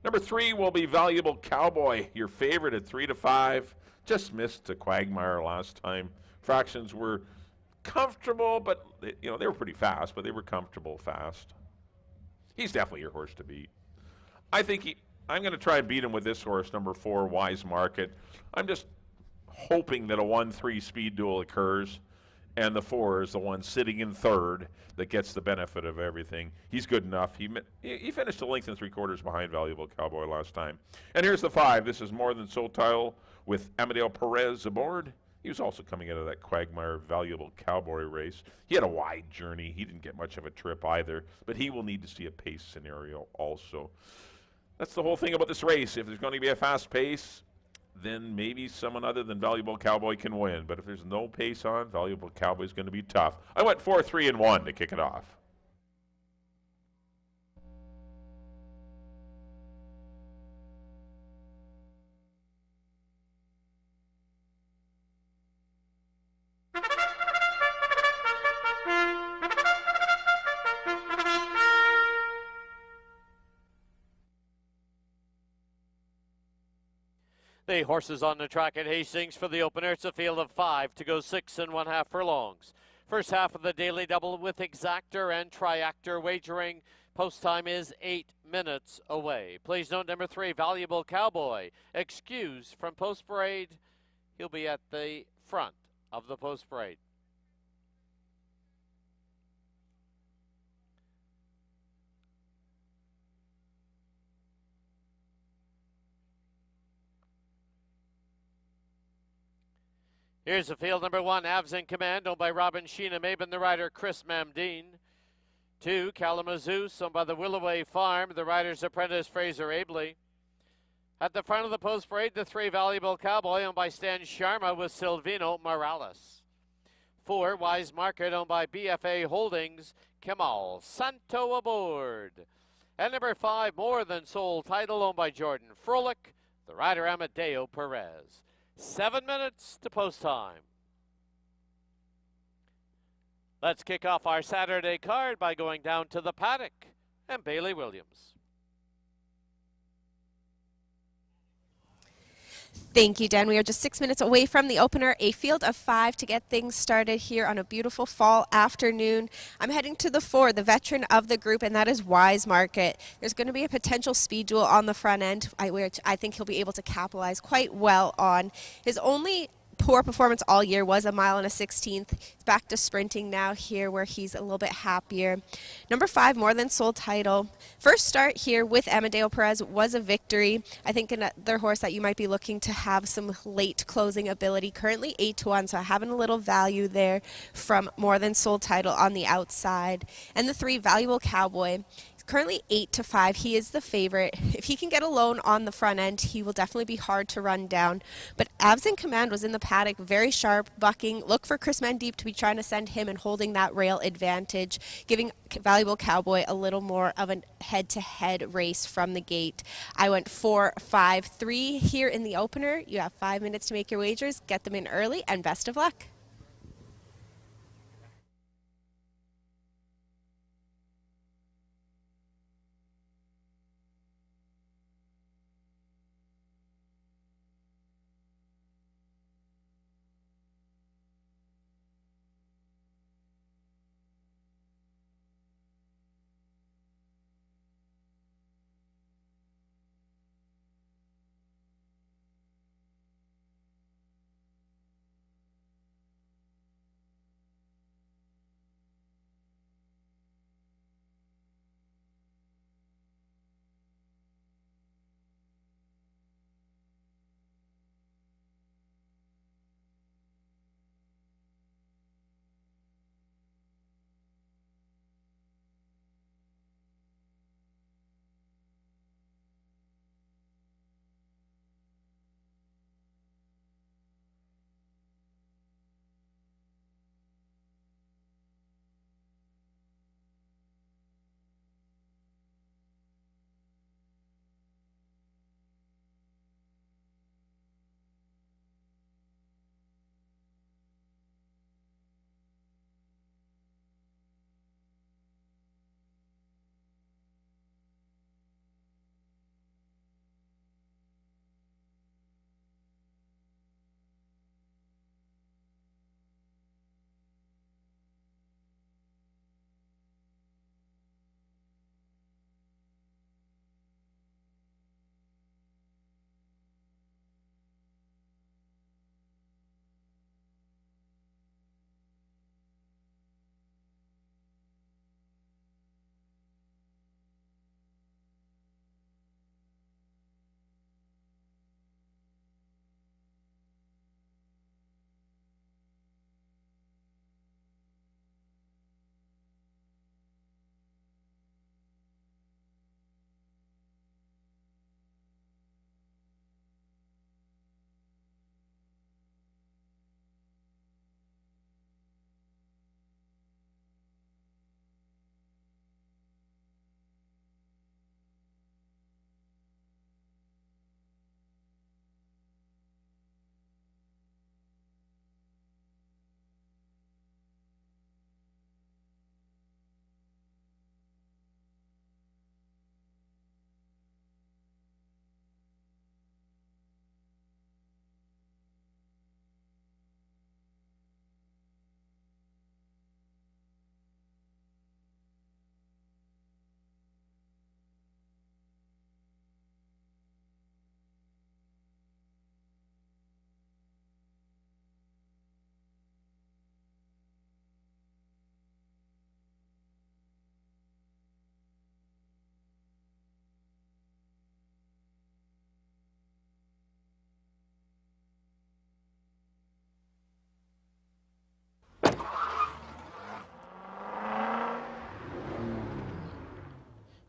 Number 3 will be Valuable Cowboy, your favorite at 3-5. Just missed a quagmire last time. Fractions were comfortable, but they were pretty fast, but they were comfortable fast. He's definitely your horse to beat. I think I'm going to try and beat him with this horse, number 4, Wise Market. I'm just hoping that a 1-3 speed duel occurs, and the 4 is the one sitting in 3rd that gets the benefit of everything. He's good enough. He finished a length and 3/4 behind Valuable Cowboy last time. And here's the 5. This is More Than Sold Title with Amadeo Perez aboard. He was also coming out of that quagmire Valuable Cowboy race. He had a wide journey. He didn't get much of a trip either, but he will need to see a pace scenario also. That's the whole thing about this race. If there's going to be a fast pace, then maybe someone other than Valuable Cowboy can win. But if there's no pace on, Valuable Cowboy is going to be tough. I went 4-3-1 to kick it off. The horses on the track at Hastings for the opener. It's a field of 5 to go 6.5 furlongs. First half of the daily double with exactor and triactor wagering. Post time is 8 minutes away. Please note number 3, Valuable Cowboy. Excused from post parade. He'll be at the front of the post parade. Here's the field number 1, Avs in Command, owned by Robin Sheena Maben, the rider Chris Mamdine. 2, Kalamazoo, owned by the Willoway Farm, the rider's apprentice Fraser Abley. At the front of the post parade, the 3, Valuable Cowboy, owned by Stan Sharma with Silvino Morales. 4, Wise Market, owned by BFA Holdings, Kemal Santo aboard. And number 5, More Than Sold Title, owned by Jordan Froelich, the rider Amadeo Perez. 7 minutes to post time. Let's kick off our Saturday card by going down to the paddock and Bailey Williams. Thank you, Dan. We are just 6 minutes away from the opener, a field of 5 to get things started here on a beautiful fall afternoon. I'm heading to the 4, the veteran of the group, and that is Wise Market. There's going to be a potential speed duel on the front end, which I think he'll be able to capitalize quite well on. His only poor performance all year was a mile and a 16th. He's back to sprinting now here where he's a little bit happier. Number 5, More Than Soul Title. First start here with Amadeo Perez was a victory. I think another horse that you might be looking to have some late closing ability. Currently 8-1, so having a little value there from More Than Soul Title on the outside. And the 3, Valuable Cowboy. Currently 8-5. He is the favorite. If he can get alone on the front end, he will definitely be hard to run down. But Abs in Command was in the paddock, very sharp, bucking. Look for Chris Mandeep to be trying to send him and holding that rail advantage, giving Valuable Cowboy a little more of a head-to-head race from the gate. I went 4-5-3 here in the opener. You have 5 minutes to make your wagers. Get them in early, and best of luck.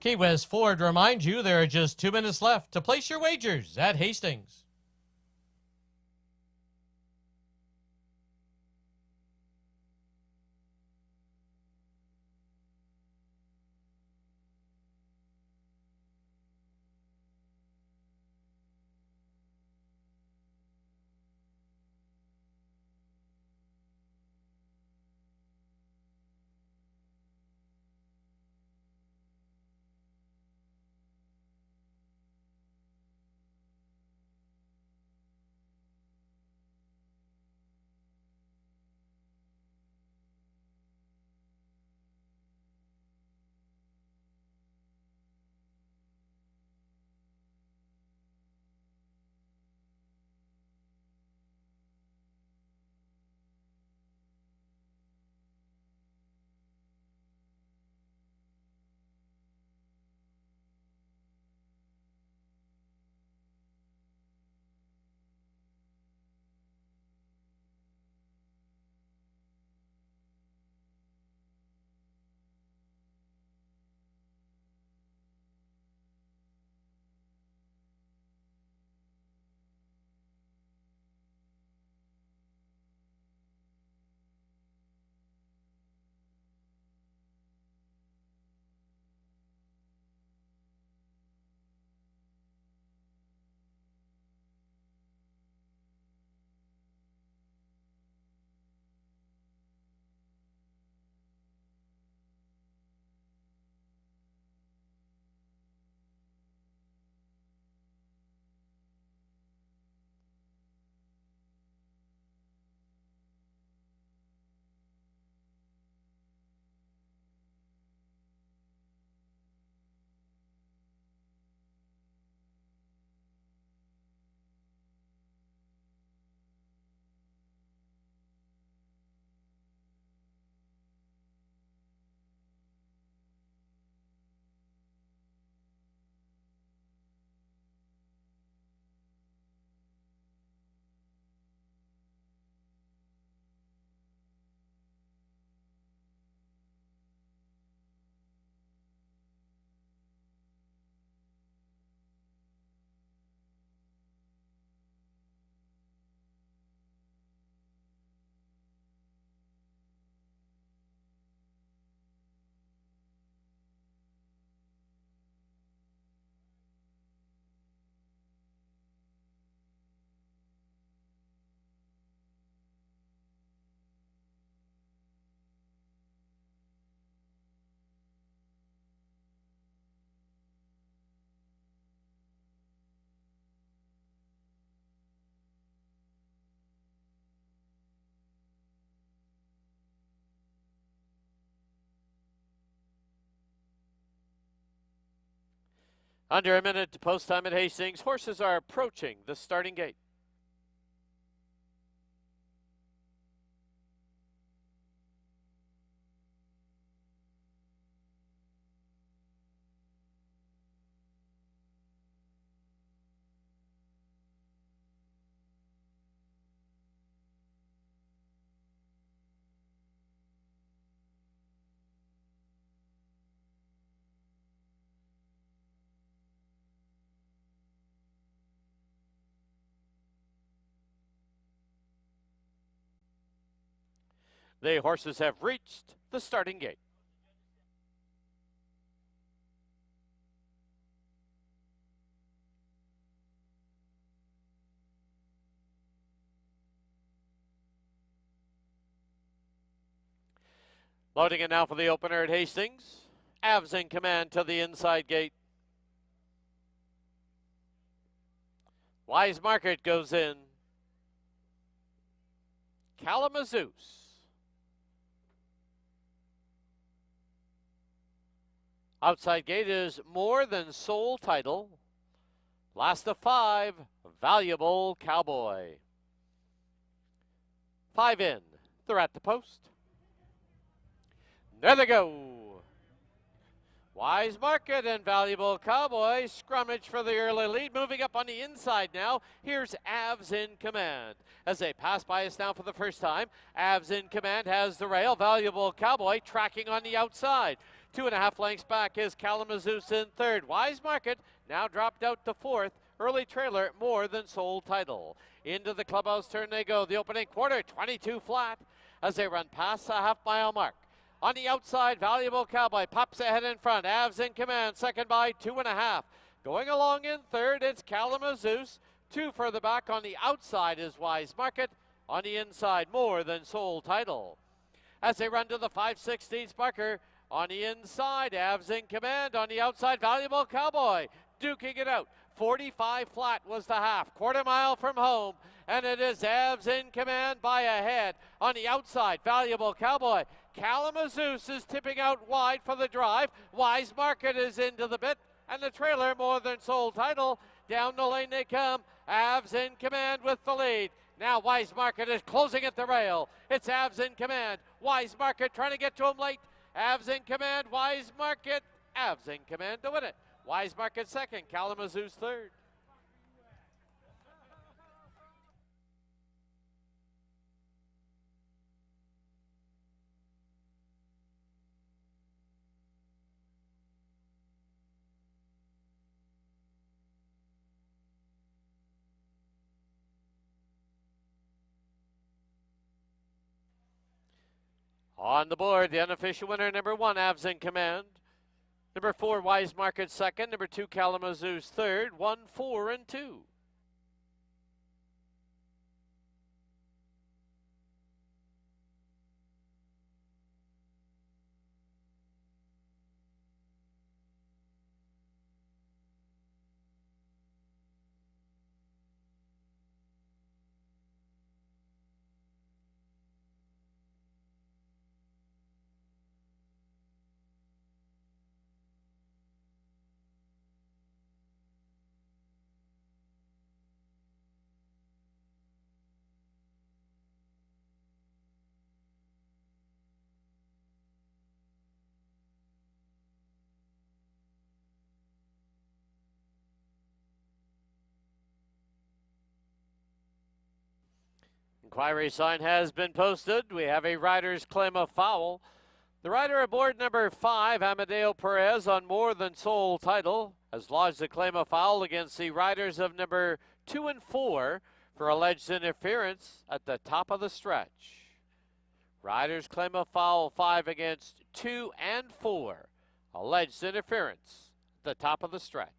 Key West Ford reminds you there are just 2 minutes left to place your wagers at Hastings. Under a minute to post time at Hastings. Horses are approaching the starting gate. The horses have reached the starting gate. Loading it now for the opener at Hastings. Avs in command to the inside gate. Wise Market goes in. Kalamazoo's. Outside gate is More Than Soul Title. Last of 5, Valuable Cowboy. 5 in. They're at the post. There they go. Wise Market and Valuable Cowboy scrummage for the early lead. Moving up on the inside now. Here's Avs in command. As they pass by us now for the first time, Avs in command has the rail. Valuable Cowboy tracking on the outside. 2.5 lengths back is Kalamazoo's in third. Wise Market now dropped out to fourth. Early trailer, More Than Soul Title. Into the clubhouse turn they go. The opening quarter, 22 flat as they run past the half-mile mark. On the outside, Valuable Cowboy pops ahead in front. Avs in command, second by 2.5. Going along in third, it's Kalamazoo's. 2 further back on the outside is Wise Market. On the inside, More Than Soul Title. As they run to the 5/16 marker, on the inside, Avs in command. On the outside, Valuable Cowboy duking it out. 45 flat was the half. Quarter mile from home. And it is Avs in command by a head. On the outside, Valuable Cowboy. Kalamazoo's is tipping out wide for the drive. Wise Market is into the bit. And the trailer, More Than Soul Title. Down the lane they come. Avs in command with the lead. Now Wise Market is closing at the rail. It's Avs in command. Wise Market trying to get to him late. Avs in command, Wise Market. Avs in command to win it. Wise Market second, Kalamazoo's third. On the board, the unofficial winner, number 1, Avs in command. Number 4, Wise Market second. Number 2, Kalamazoo's third. 1, 4, and 2. Inquiry sign has been posted. We have a rider's claim of foul. The rider aboard number 5, Amadeo Perez, on More Than Soul Title, has lodged a claim of foul against the riders of number 2 and 4 for alleged interference at the top of the stretch. Riders claim of foul 5 against 2 and 4. Alleged interference at the top of the stretch.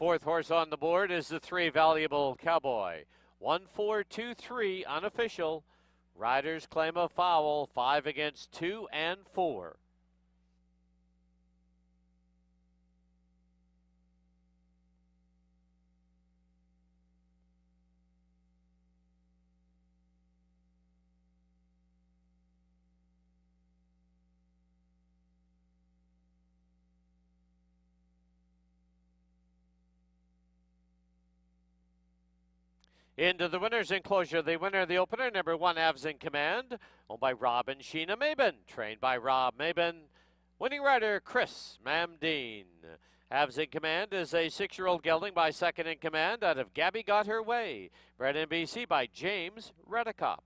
Fourth horse on the board is the 3 Valuable Cowboy. 1-4-2-3 unofficial. Riders claim a foul. 5 against 2 and 4. Into the winner's enclosure, the winner of the opener, number 1, Avs in Command, owned by Rob and Sheena Mabin, trained by Rob Mabin. Winning rider, Chris Mamdeen. Avs in Command is a 6-year-old gelding by Second in Command out of Gabby Got Her Way, bred in BC by James Redekop.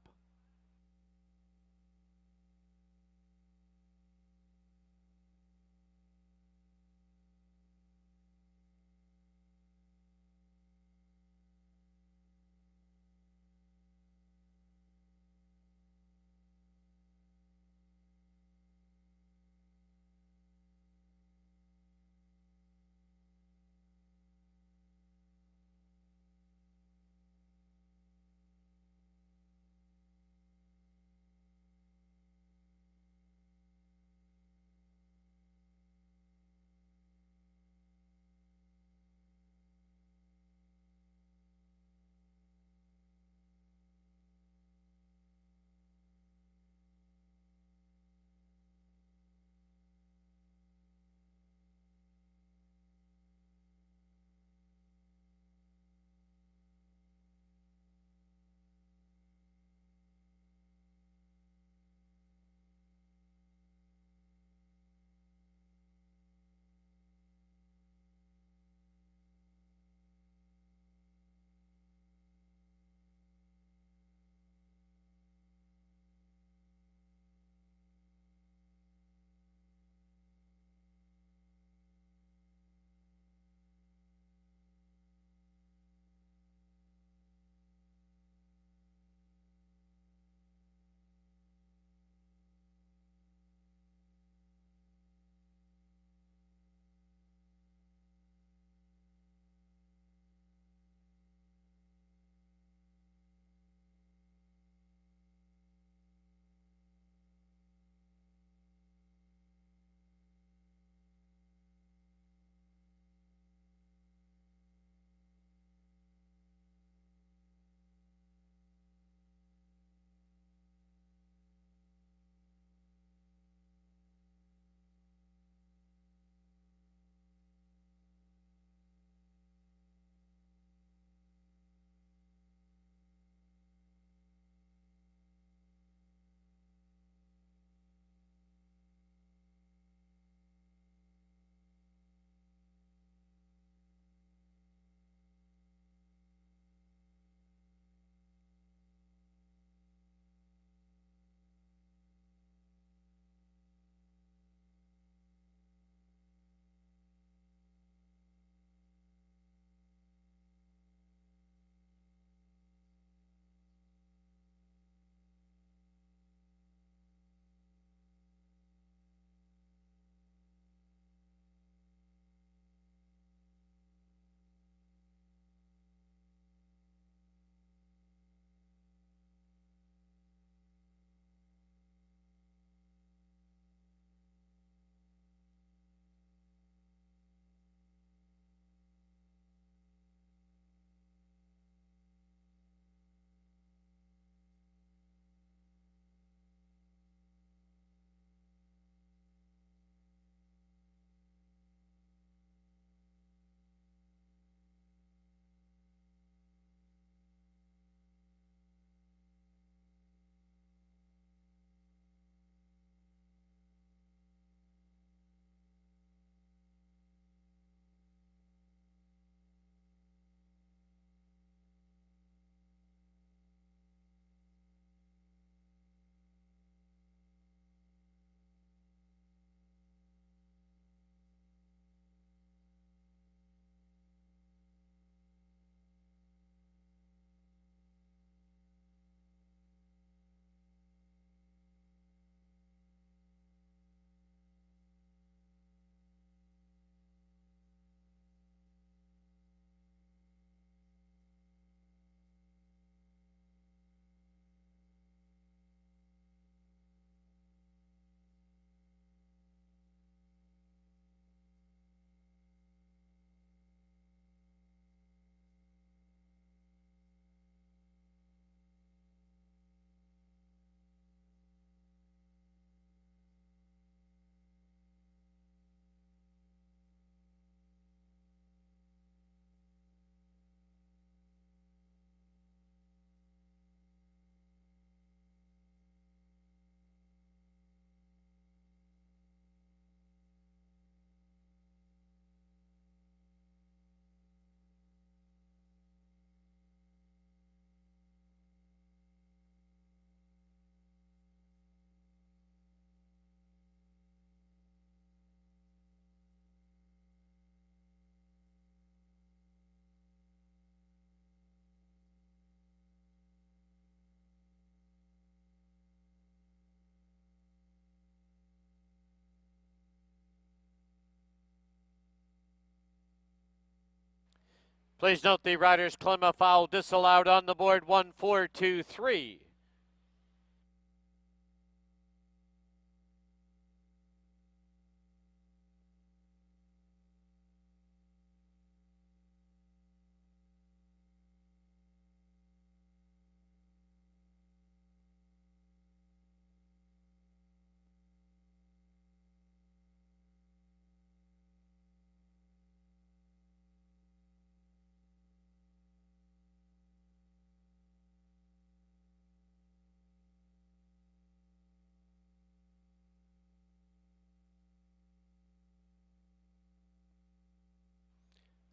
Please note the rider's claim a foul disallowed on the board. 1-4-2-3.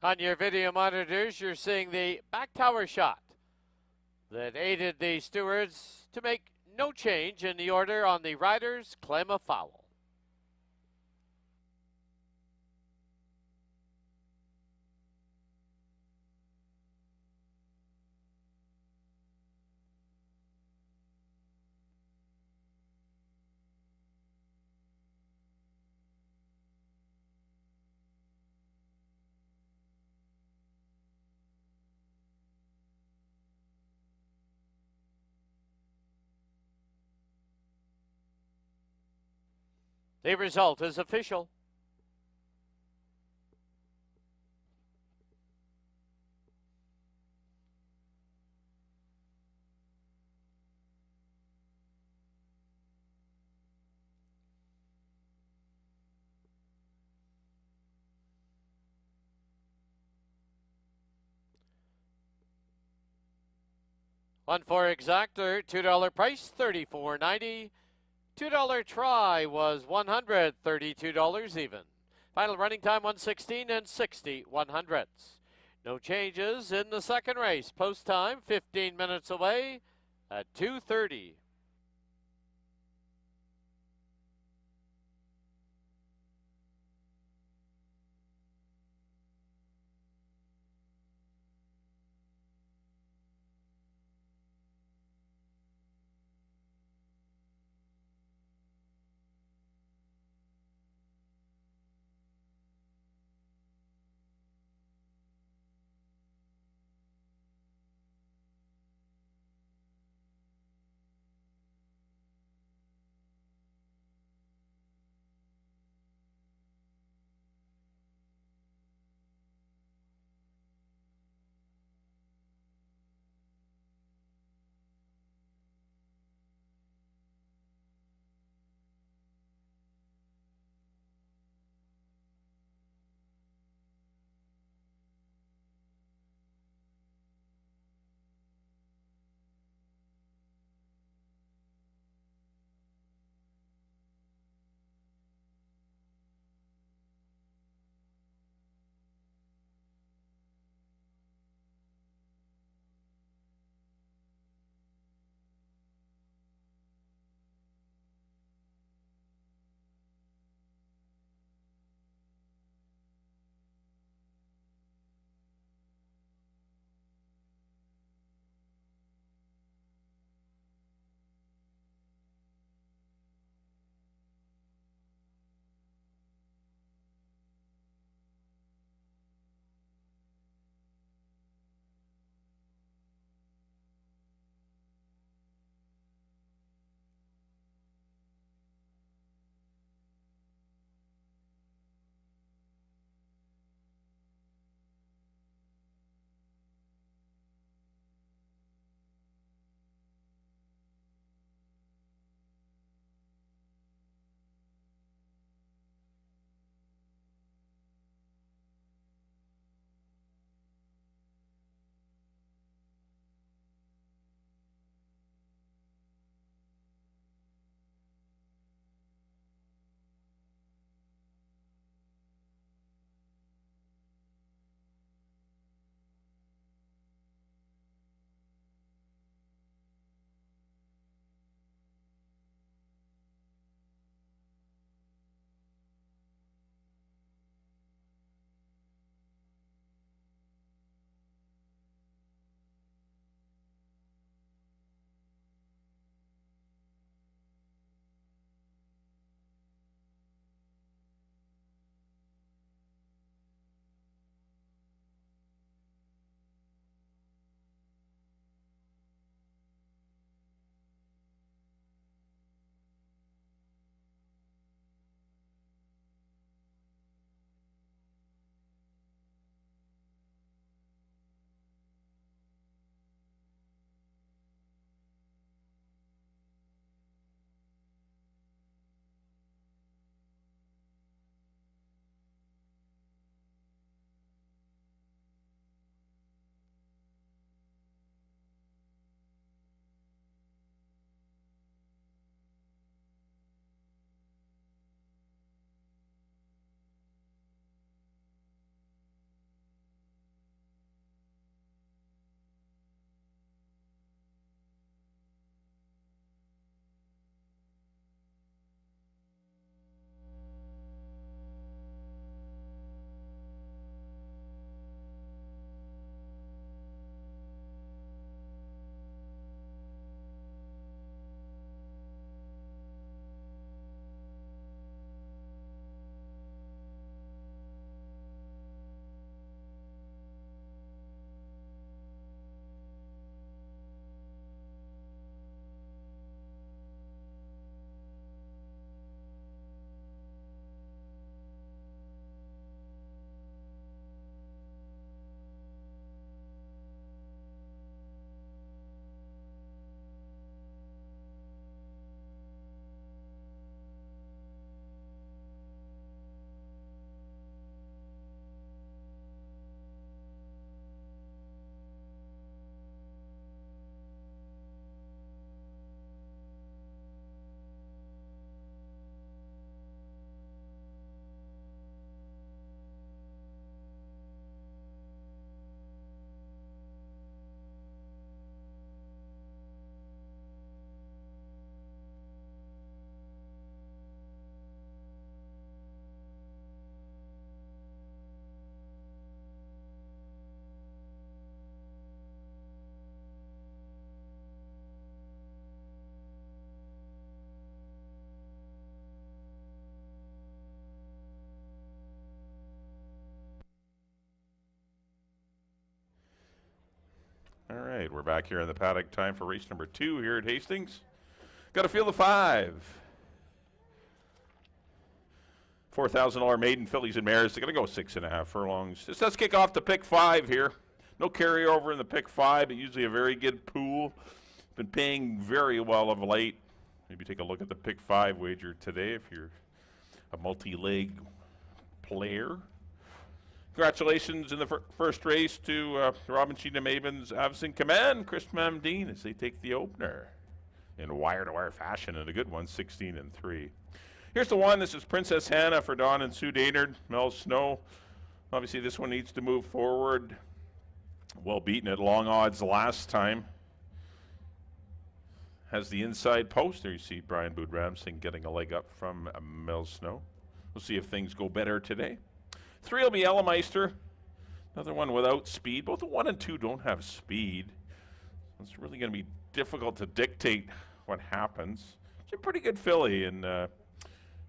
On your video monitors, you're seeing the back tower shot that aided the stewards to make no change in the order on the rider's claim of foul. The result is official. One for exactor, $2 price, $34.90. $2 try was $132 even. Final running time 1:16 and 60/100. No changes in the second race. Post time 15 minutes away at 2:30. right, we're back here in the paddock. Time for race number 2 here at Hastings. Got a field of 5. $4,000 maiden fillies and mares. They're going to go 6.5 furlongs. This does kick off the pick 5 here. No carryover in the pick 5, but usually a very good pool. Been paying very well of late. Maybe take a look at the pick 5 wager today if you're a multi-leg player. Congratulations in the first race to Robin Sheena Maven's Avs Command, Chris Mamdine, as they take the opener in wire-to-wire fashion, and a good one, 16-3. Here's the one. This is Princess Hannah for Don and Sue Daynard, Mel Snow. Obviously, this one needs to move forward. Well beaten at long odds last time. Has the inside post. There you see Brian Bood-Ramsing getting a leg up from Mel Snow. We'll see if things go better today. 3 will be Ellemeister. Another one without speed. Both the 1 and 2 don't have speed. It's really going to be difficult to dictate what happens. She's a pretty good filly, and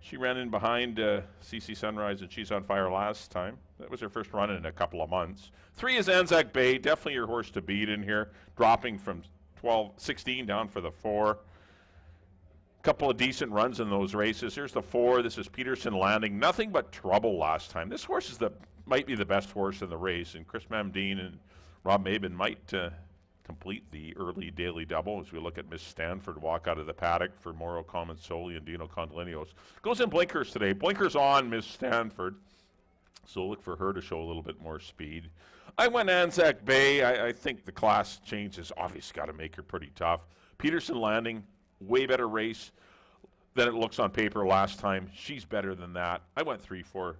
she ran in behind CC Sunrise and She's on Fire last time. That was her first run in a couple of months. 3 is Anzac Bay. Definitely your horse to beat in here. Dropping from 16 down for the 4. Couple of decent runs in those races. Here's the 4. This is Peterson Landing. Nothing but trouble last time. This horse is might be the best horse in the race, and Chris Mamdine and Rob Maben might complete the early daily double as we look at Miss Stanford walk out of the paddock for Mauro Comensoli and Dino Condolinos. Goes in blinkers today. Blinkers on Miss Stanford. So look for her to show a little bit more speed. I went Anzac Bay. I think the class change has obviously got to make her pretty tough. Peterson Landing. Way better race than it looks on paper last time. She's better than that. I went 3, 4,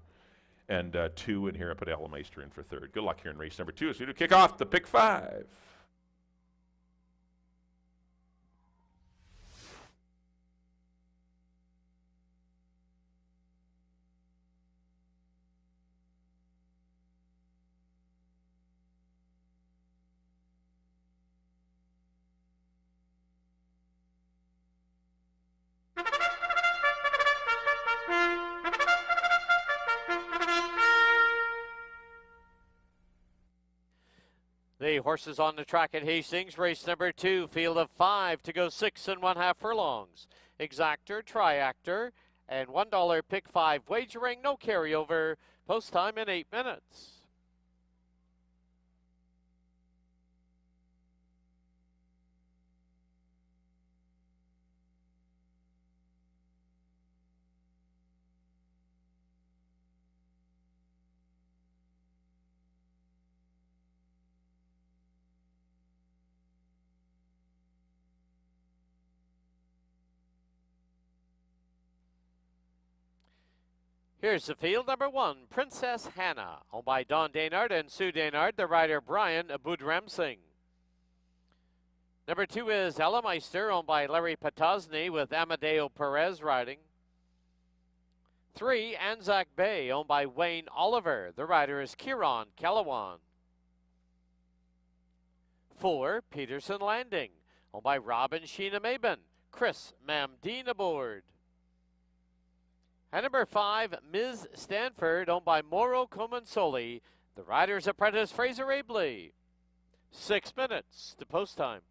and 2, and here I put Ellemeister in for 3rd. Good luck here in race number 2 as we do kick off the pick 5. The horses on the track at Hastings, race number 2, field of 5 to go 6.5 furlongs. Exactor, Triactor, and $1 pick 5 wagering, no carryover. Post time in 8 minutes. Here's the field. Number 1, Princess Hannah, owned by Don Daynard and Sue Daynard, the rider Brian Bood-Ramsing. Number 2 is Ellemeister, owned by Larry Patosny with Amadeo Perez riding. 3, Anzac Bay, owned by Wayne Oliver. The rider is Kieran Calawan. 4, Peterson Landing, owned by Robin Sheena Maben. Chris Mamdine aboard. And number 5, Ms. Stanford, owned by Mauro Comensoli. The rider's apprentice, Fraser Abley. 6 minutes to post time.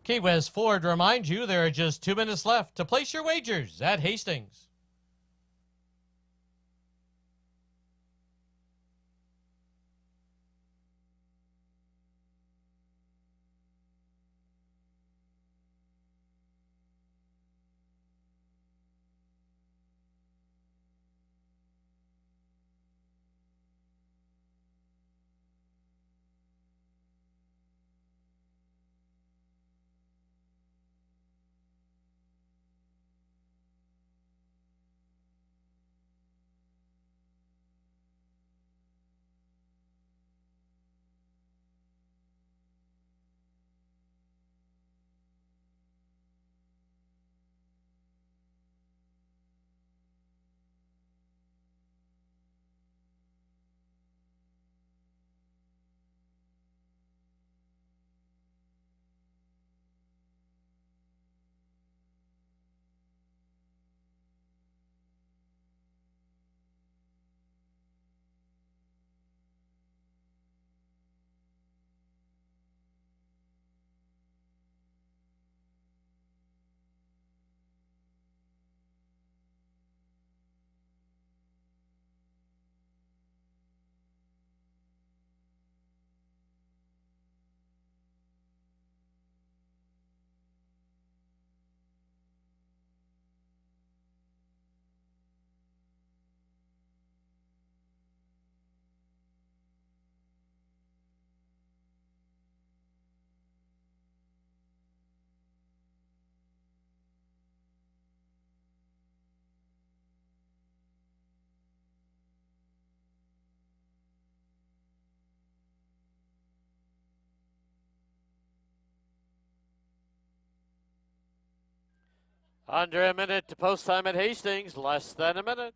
Key West Ford reminds you there are just 2 minutes left to place your wagers at Hastings. Under a minute to post time at Hastings, less than a minute.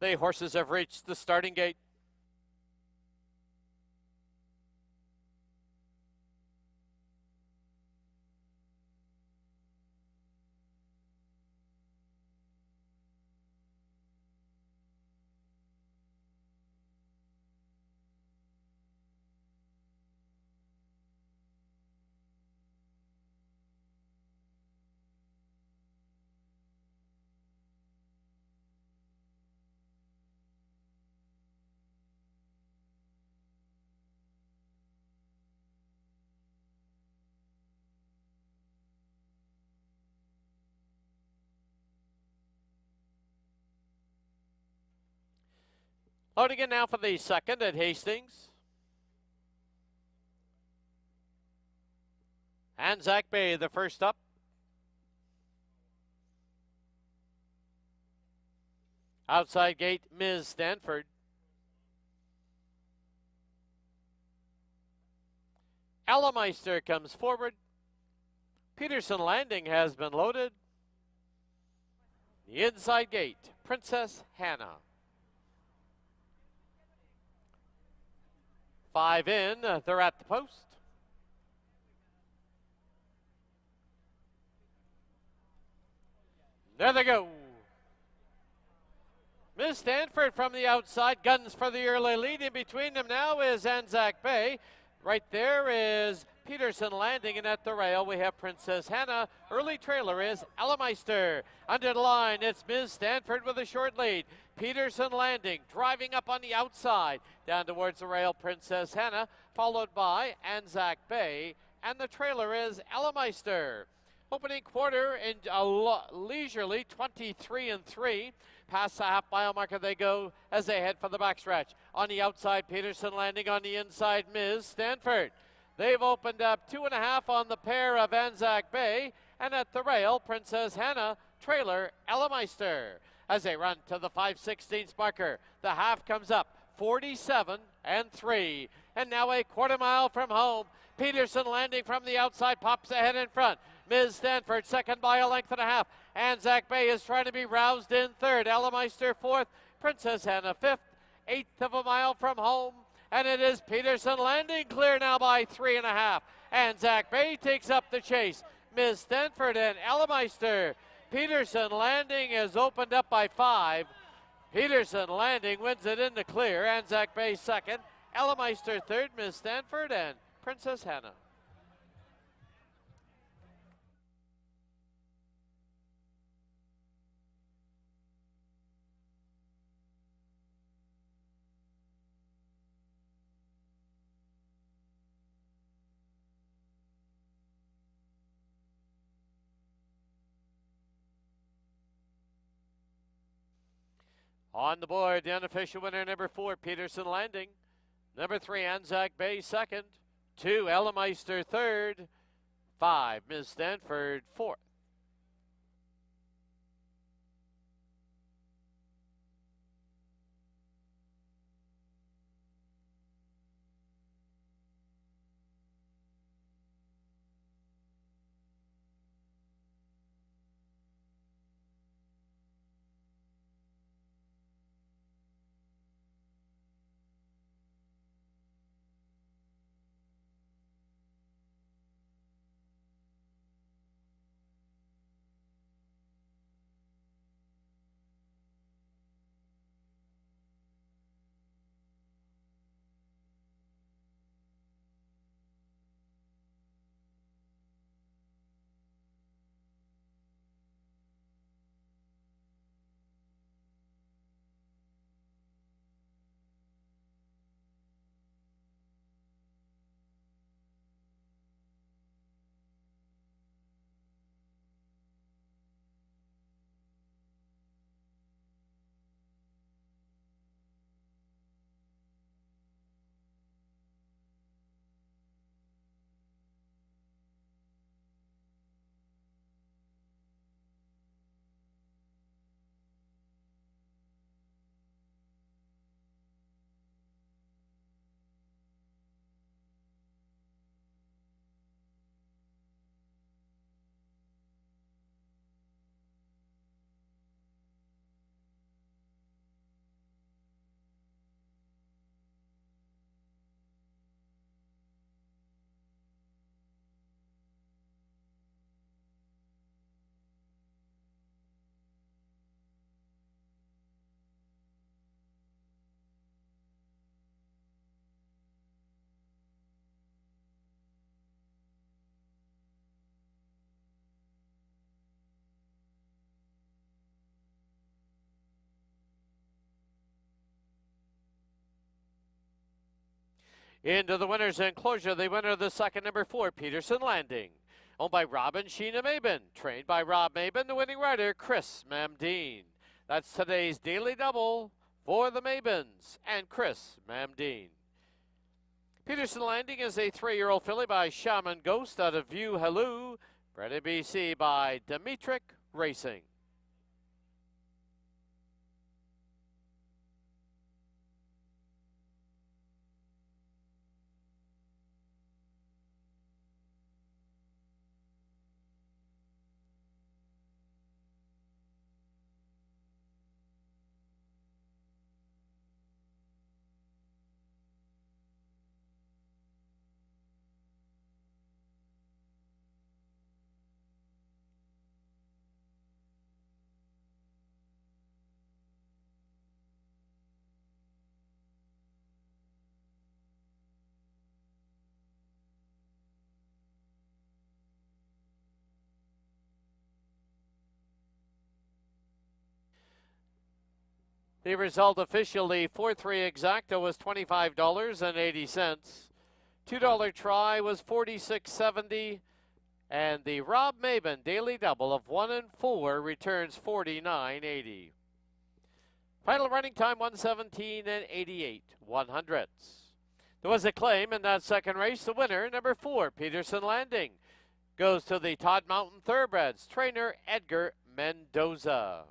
The horses have reached the starting gate. Loading in now for the second at Hastings. Anzac Bay, the first up. Outside gate, Ms. Stanford. Allemeister comes forward. Peterson Landing has been loaded. The inside gate, Princess Hannah. 5 in, they're at the post. There they go. Miss Stanford from the outside, guns for the early lead. In between them now is Anzac Bay. Right there is Peterson Landing, and at the rail we have Princess Hannah. Early trailer is Allemeister. Under the line, it's Ms. Stanford with a short lead. Peterson Landing driving up on the outside. Down towards the rail, Princess Hannah, followed by Anzac Bay, and the trailer is Allemeister. Opening quarter in a leisurely 23-3. Past the half-mile marker they go as they head for the backstretch. On the outside, Peterson Landing. On the inside, Ms. Stanford. They've opened up 2.5 on the pair of Anzac Bay. And at the rail, Princess Hannah, trailer, Allemeister. As they run to the 5/16 marker, the half comes up 47-3. And now a quarter mile from home. Peterson Landing from the outside pops ahead in front. Ms. Stanford second by a length and a half. Anzac Bay is trying to be roused in third. Allemeister fourth. Princess Hannah fifth. 1/8 of a mile from home. And it is Peterson Landing clear now by 3.5. Anzac Bay takes up the chase. Ms. Stanford and Allemeister. Peterson Landing is opened up by 5. Peterson Landing wins it in the clear. Anzac Bay second. Allemeister third. Ms. Stanford and Princess Hannah. On the board, the unofficial winner, number 4, Peterson Landing. Number 3, Anzac Bay second. 2, Allemeister third. 5, Ms. Stanford fourth. Into the winner's enclosure, the winner of the second, number 4, Peterson Landing. Owned by Rob and Sheena Mabin. Trained by Rob Mabin, the winning rider, Chris Mamdeen. That's today's daily double for the Mabins and Chris Mamdeen. Peterson Landing is a 3-year-old filly by Shaman Ghost out of View Halloo. Bred in BC by Dimitrik Racing. The result officially 4-3 exacta was $25.80. $2 try was $46.70. And the Rob Maben daily double of 1 and 4 returns $49.80. Final running time 1:17 and 88/100ths. There was a claim in that second race. The winner, number 4, Peterson Landing, goes to the Todd Mountain Thoroughbreds trainer Edgar Mendoza.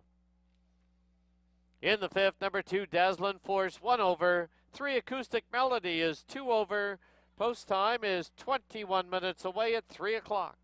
In the fifth, number 2, Dazzlin' Force, 1 over. 3, Acoustic Melody is 2 over. Post time is 21 minutes away at 3 o'clock.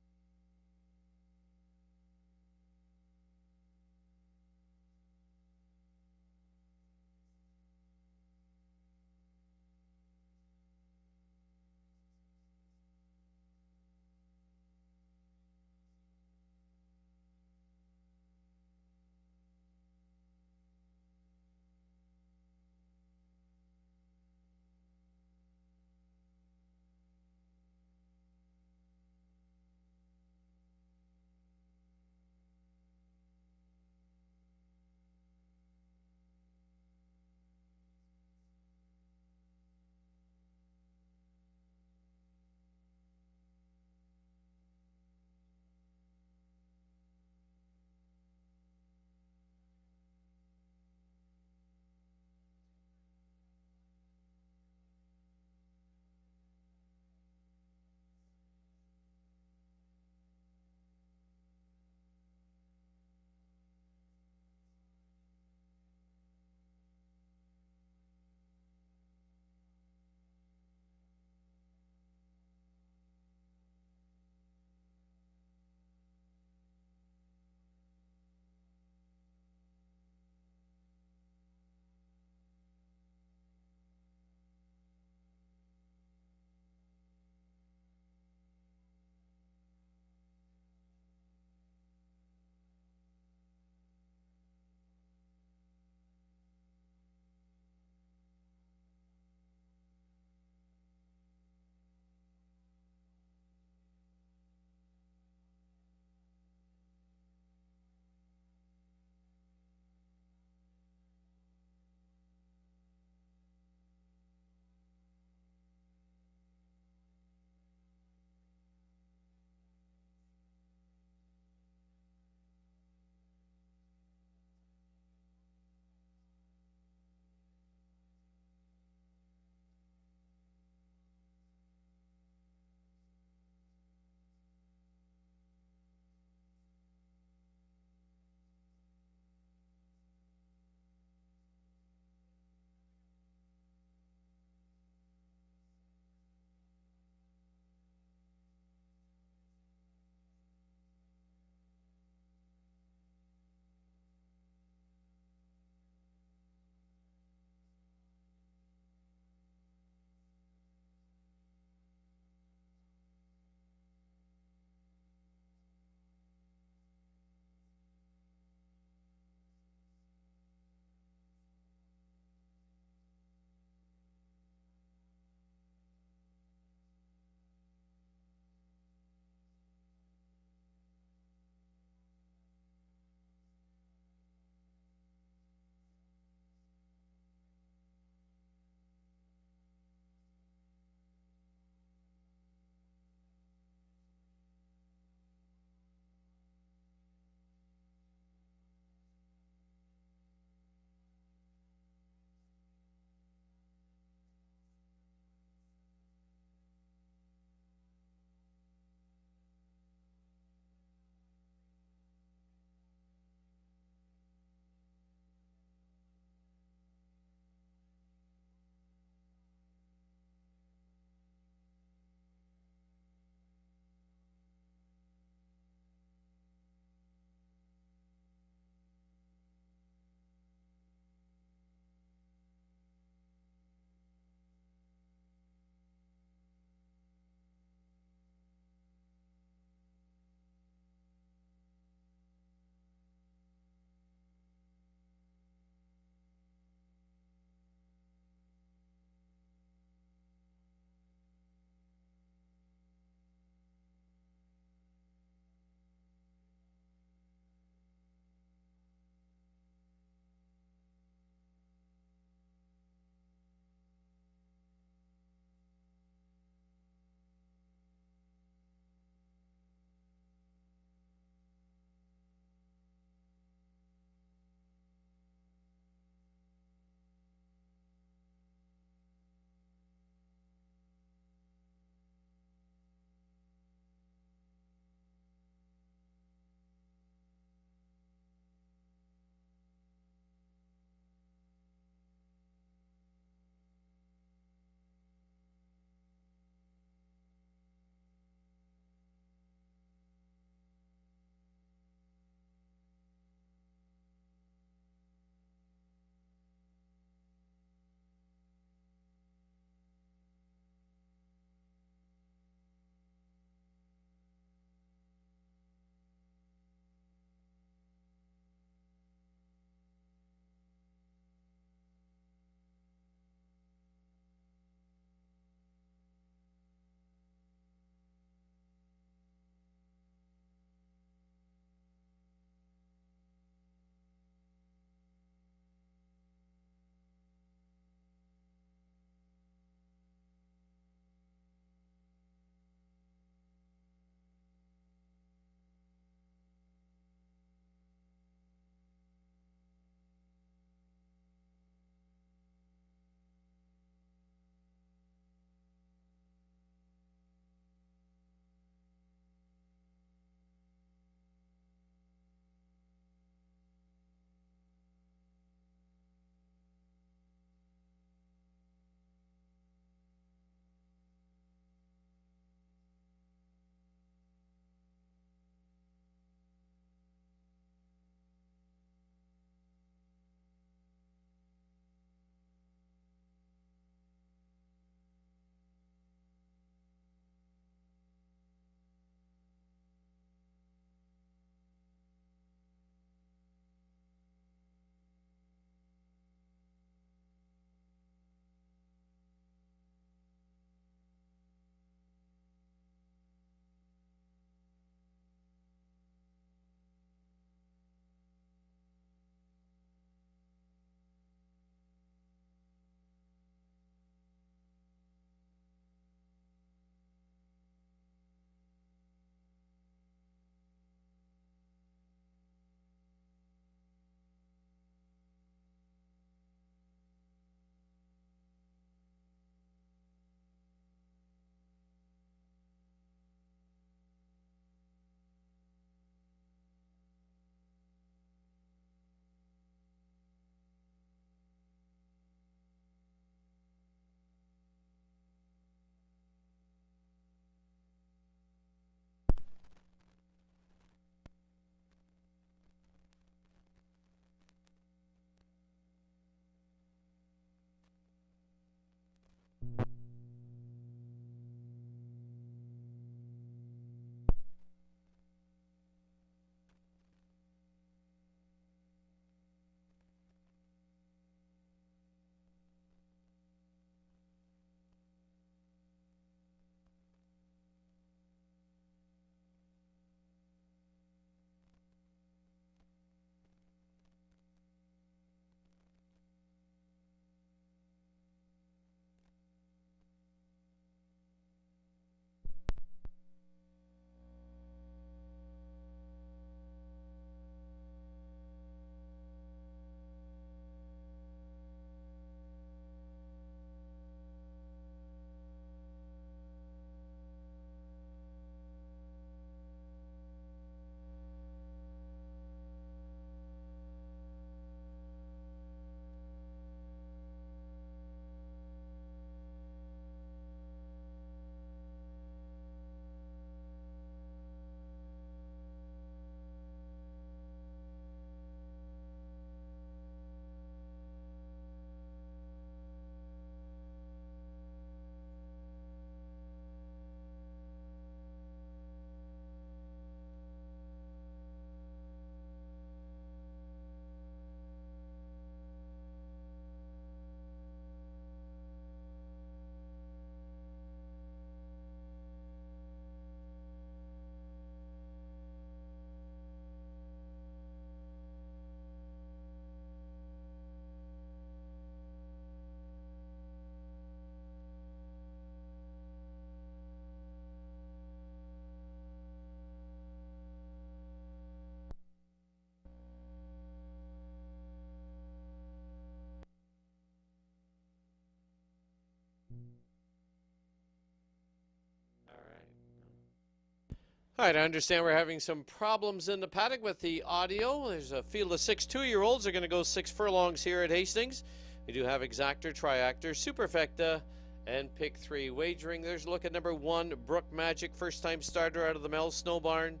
All right, I understand we're having some problems in the paddock with the audio. There's a field of 6 2-year-olds. They're going to go 6 furlongs here at Hastings. We do have Exactor, Triactor, Superfecta, and Pick 3 wagering. There's a look at number 1, Brook Magic, first-time starter out of the Mel Snow Barn.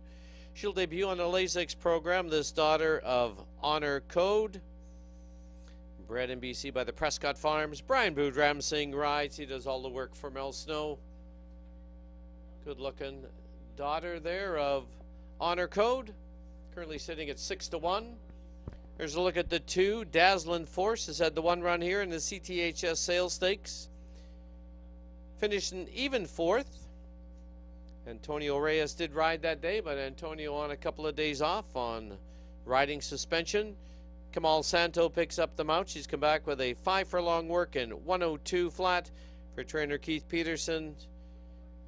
She'll debut on the Lasix program, this daughter of Honor Code. Bred in BC by the Prescott Farms. Brian Boudramsing rides. He does all the work for Mel Snow. Good-looking daughter there of Honor Code, currently sitting at 6-1. Here's a look at the 2. Dazzling Force has had the 1 run here in the CTHS Sales Stakes. Finished an even 4th. Antonio Reyes did ride that day, but Antonio on a couple of days off on riding suspension. Kamal Santo picks up the mount. She's come back with a 5 furlong work in 102 flat for trainer Keith Peterson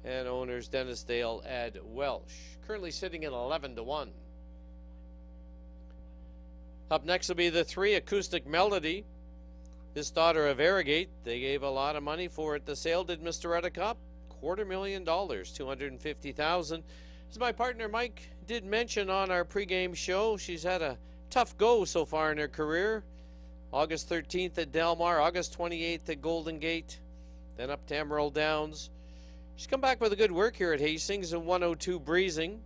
and owners Dennis Dale, Ed Welsh. Currently sitting at 11-1. Up next will be the 3, Acoustic Melody. This daughter of Arrogate, they gave a lot of money for it. The sale did Mr. Redicop, $250,000, $250,000. As my partner Mike did mention on our pregame show, she's had a tough go so far in her career. August 13th at Del Mar, August 28th at Golden Gate, then up to Emerald Downs. She's come back with a good work here at Hastings in 102 breezing.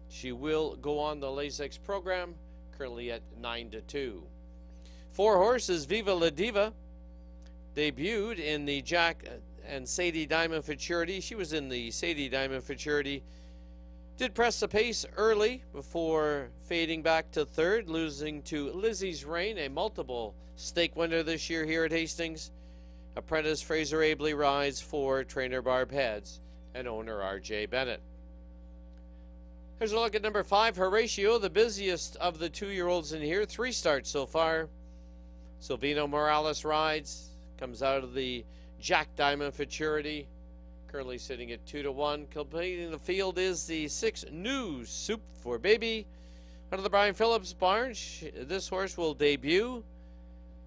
She will go on the Lasix program, currently at 9-2. 4 horses, Viva La Diva, debuted in the Jack and Sadie Diamond Futurity. She was in the Sadie Diamond Futurity. Did press the pace early before fading back to 3rd, losing to Lizzie's Reign, a multiple stake winner this year here at Hastings. Apprentice Fraser Abley rides for trainer Barb Heads and owner R.J. Bennett. Here's a look at number 5, Horatio, the busiest of the 2-year-olds in here. 3 starts so far. Silvino Morales rides, comes out of the Jack Diamond Futurity, currently sitting at 2-1. Completing the field is the 6, New Soup for Baby. Out of the Brian Phillips barn, this horse will debut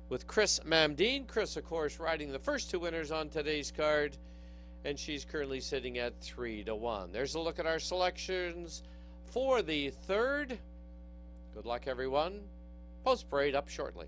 with Chris Mamdine. Chris, of course, riding the first 2 winners on today's card, and she's currently sitting at 3-1. There's a look at our selections for the 3rd. Good luck, everyone. Post parade up shortly.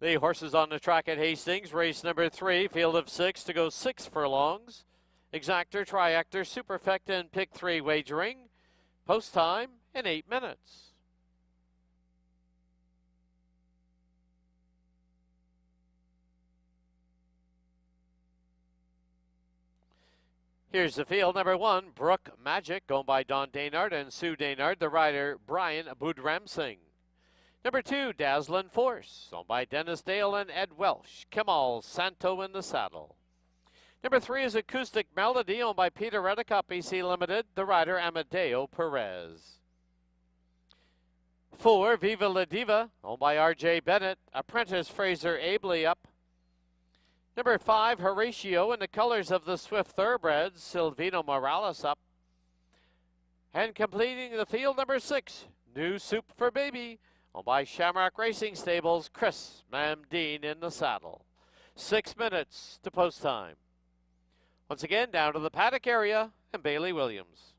The horses on the track at Hastings, race number 3, field of 6 to go 6 furlongs. Exactor, Triactor, Superfecta, and Pick 3 wagering. Post time in 8 minutes. Here's the field. Number 1, Brook Magic, going by Don Daynard and Sue Daynard. The rider, Brian Boudramsing. Number 2, Dazzling Force, owned by Dennis Dale and Ed Welsh. Kamal Santo in the saddle. Number 3 is Acoustic Melody, owned by Peter Redicott, BC Limited. The rider, Amadeo Perez. 4, Viva La Diva, owned by R.J. Bennett. Apprentice Fraser Abley up. Number 5, Horatio, in the colors of the Swift Thoroughbreds. Silvino Morales up. And completing the field, number 6, New Soup for Baby, owned by Shamrock Racing Stables. Chris Mamdine in the saddle. 6 minutes to post time. Once again, down to the paddock area and Bailey Williams.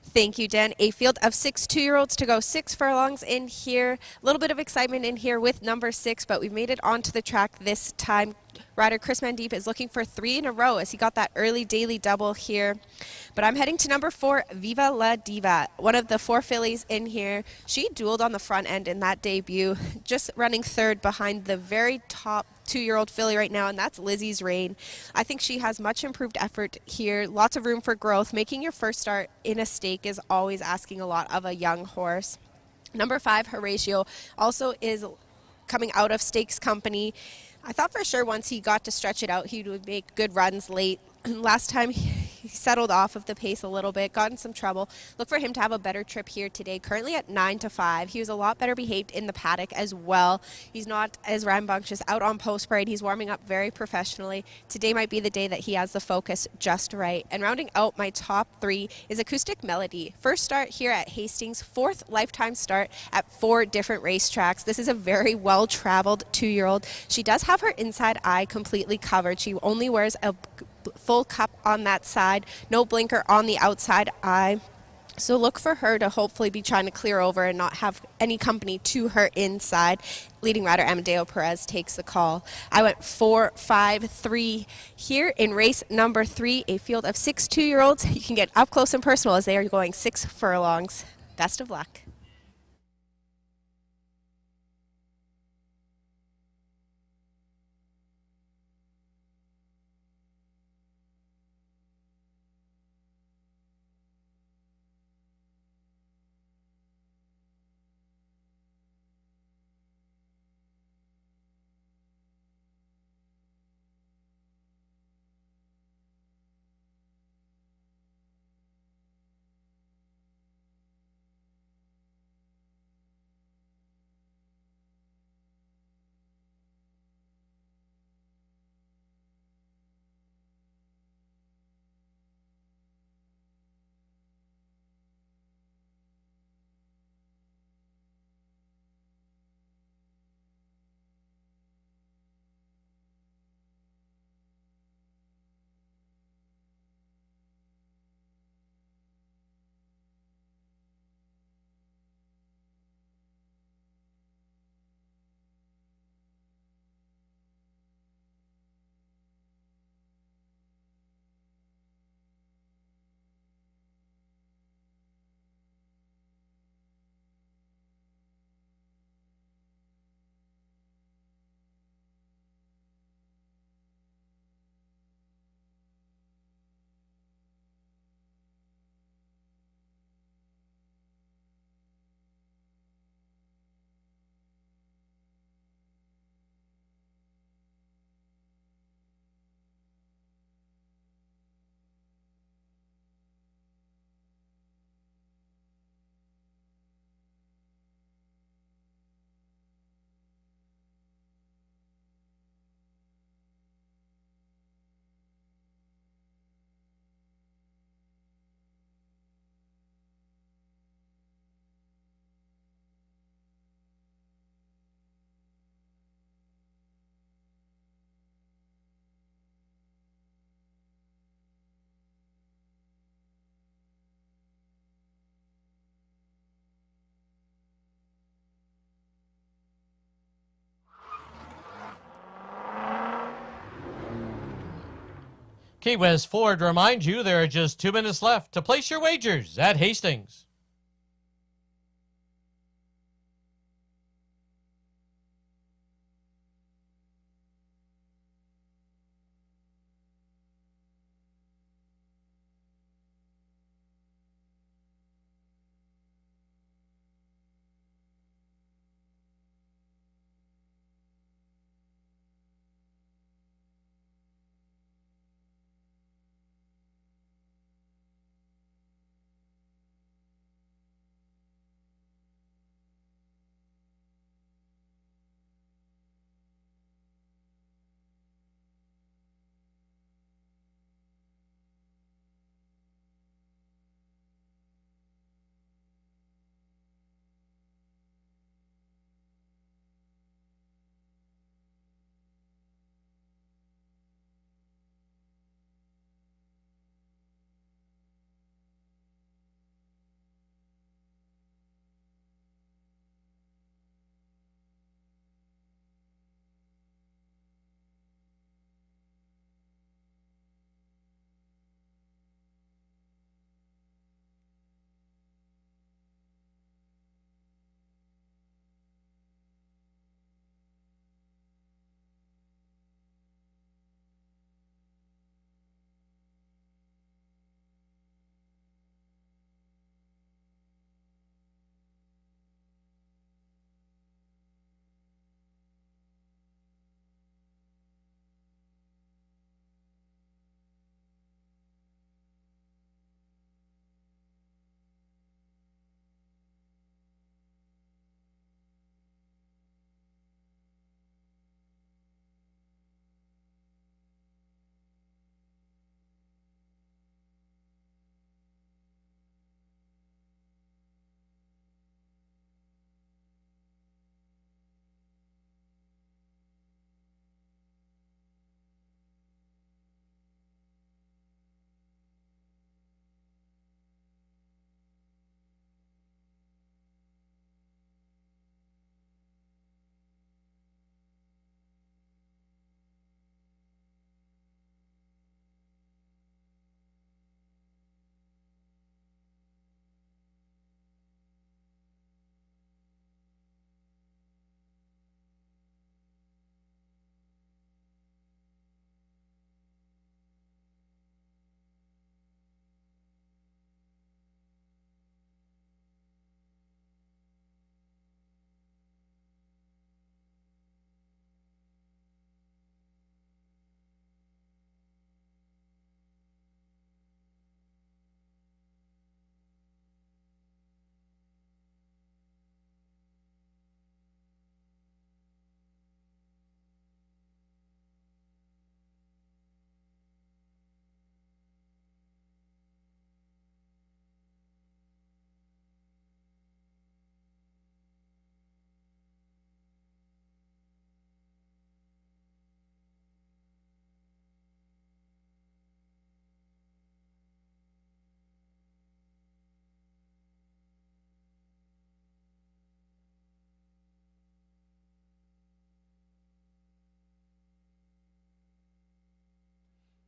Thank you, Dan. A field of 6 2-year-olds to go 6 furlongs in here. A little bit of excitement in here with number 6, but we've made it onto the track this time. Rider Chris Mandeep is looking for 3 in a row as he got that early daily double here. But I'm heading to number 4, Viva La Diva, one of the 4 fillies in here. She dueled on the front end in that debut, just running third behind the very top 2-year-old filly right now, and that's Lizzie's Reign. I think she has much improved effort here, lots of room for growth. Making your first start in a stake is always asking a lot of a young horse. Number 5, Horatio, also is coming out of stakes company. I thought for sure once he got to stretch it out, he would make good runs late. Last time he settled off of the pace a little bit, got in some trouble. Look for him to have a better trip here today. Currently at 9-5. He was a lot better behaved in the paddock as well. He's not as rambunctious out on post parade. He's warming up very professionally. Today might be the day that he has the focus just right. And rounding out my top 3 is Acoustic Melody. First start here at Hastings, 4th lifetime start at 4 different racetracks. This is a very well-traveled 2-year-old. She does have her inside eye completely covered. She only wears a full cup on that side, no blinker on the outside eye. So look for her to hopefully be trying to clear over and not have any company to her inside. Leading rider Amadeo Perez takes the call. I went 4, 5, 3 here in race number 3, a field of 6 2-year-olds. You can get up close and personal as they are going 6 furlongs. Best of luck. Key West Ford reminds you there are just 2 minutes left to place your wagers at Hastings.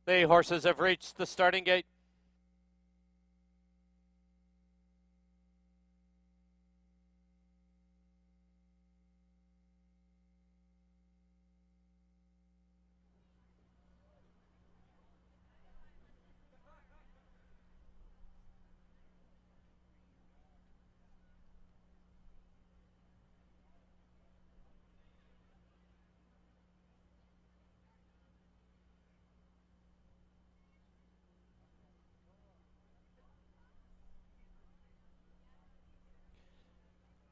The horses have reached the starting gate.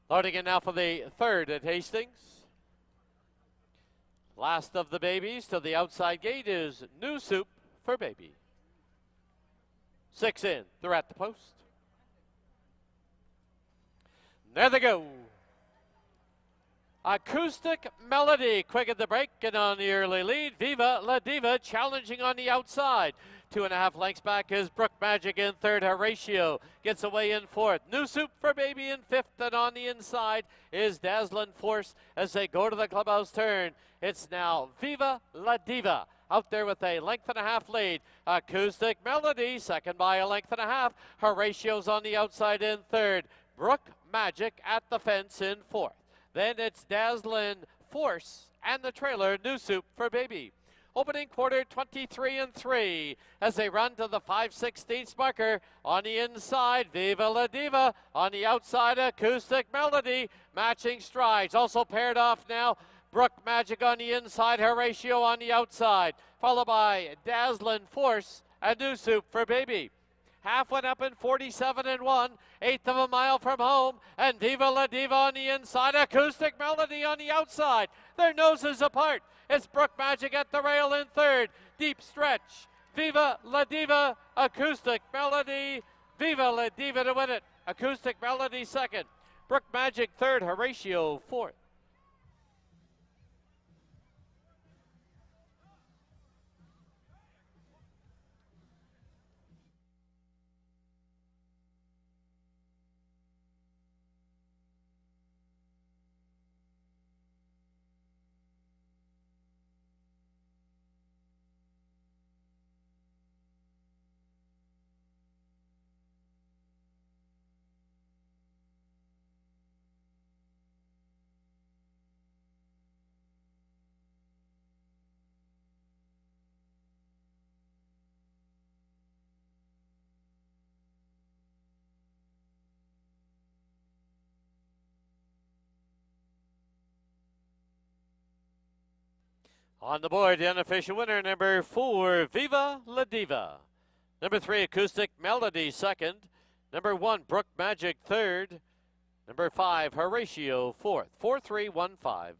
Loading in now for the third at Hastings. Last of the babies to the outside gate is New Soup for Baby. 6 in. They're at the post. There they go. Acoustic Melody quick at the break and on the early lead. Viva La Diva challenging on the outside. 2.5 lengths back is Brook Magic in third. Horatio gets away in fourth. New Soup for Baby in fifth, and on the inside is Dazzlin' Force as they go to the clubhouse turn. It's now Viva La Diva out there with a 1.5 length lead. Acoustic Melody second by a 1.5 lengths. Horatio's on the outside in third. Brook Magic at the fence in fourth. Then it's Dazzlin' Force and the trailer New Soup for Baby. Opening quarter 23 and 3 as they run to the 5/16 marker. On the inside, Viva La Diva. On the outside, Acoustic Melody. Matching strides. Also paired off now. Brook Magic on the inside, Horatio on the outside. Followed by Dazzlin' Force and New Soup for Baby. Half went up in 47 and 1, 1/8 of a mile from home, and Viva La Diva on the inside, Acoustic Melody on the outside. Their noses apart. It's Brook Magic at the rail in third. Deep stretch. Viva La Diva, Acoustic Melody. Viva La Diva to win it. Acoustic Melody second. Brook Magic third. Horatio fourth. On the board, the unofficial winner, number 4, Viva La Diva. Number 3, Acoustic Melody, second. Number 1, Brook Magic, third. Number 5, Horatio, fourth. 4-3-1-5.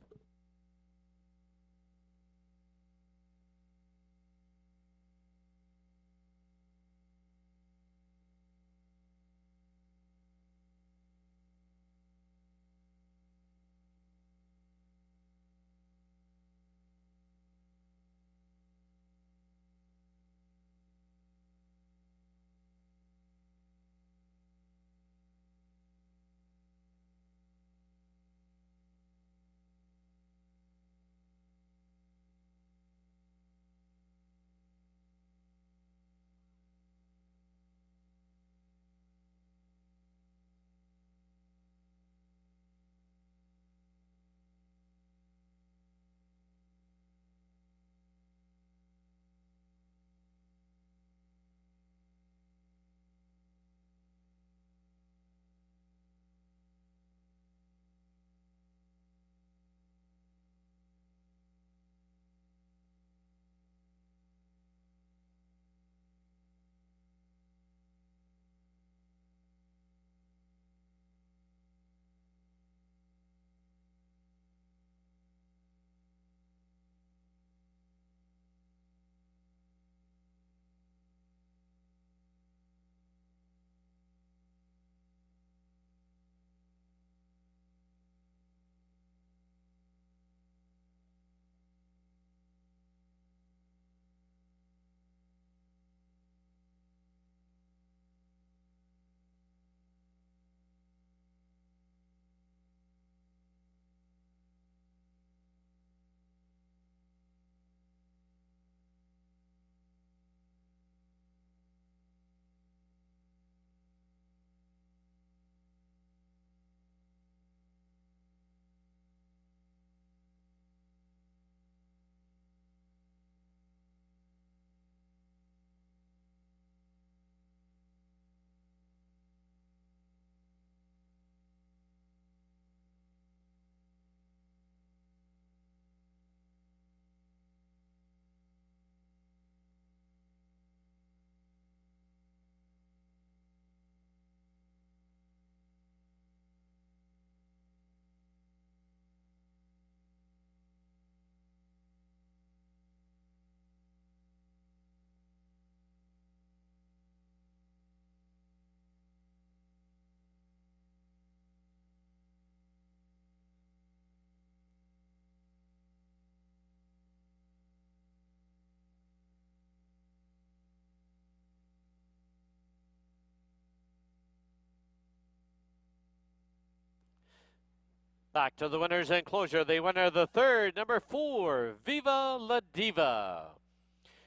Back to the winner's enclosure. The winner of the third, number 4, Viva La Diva.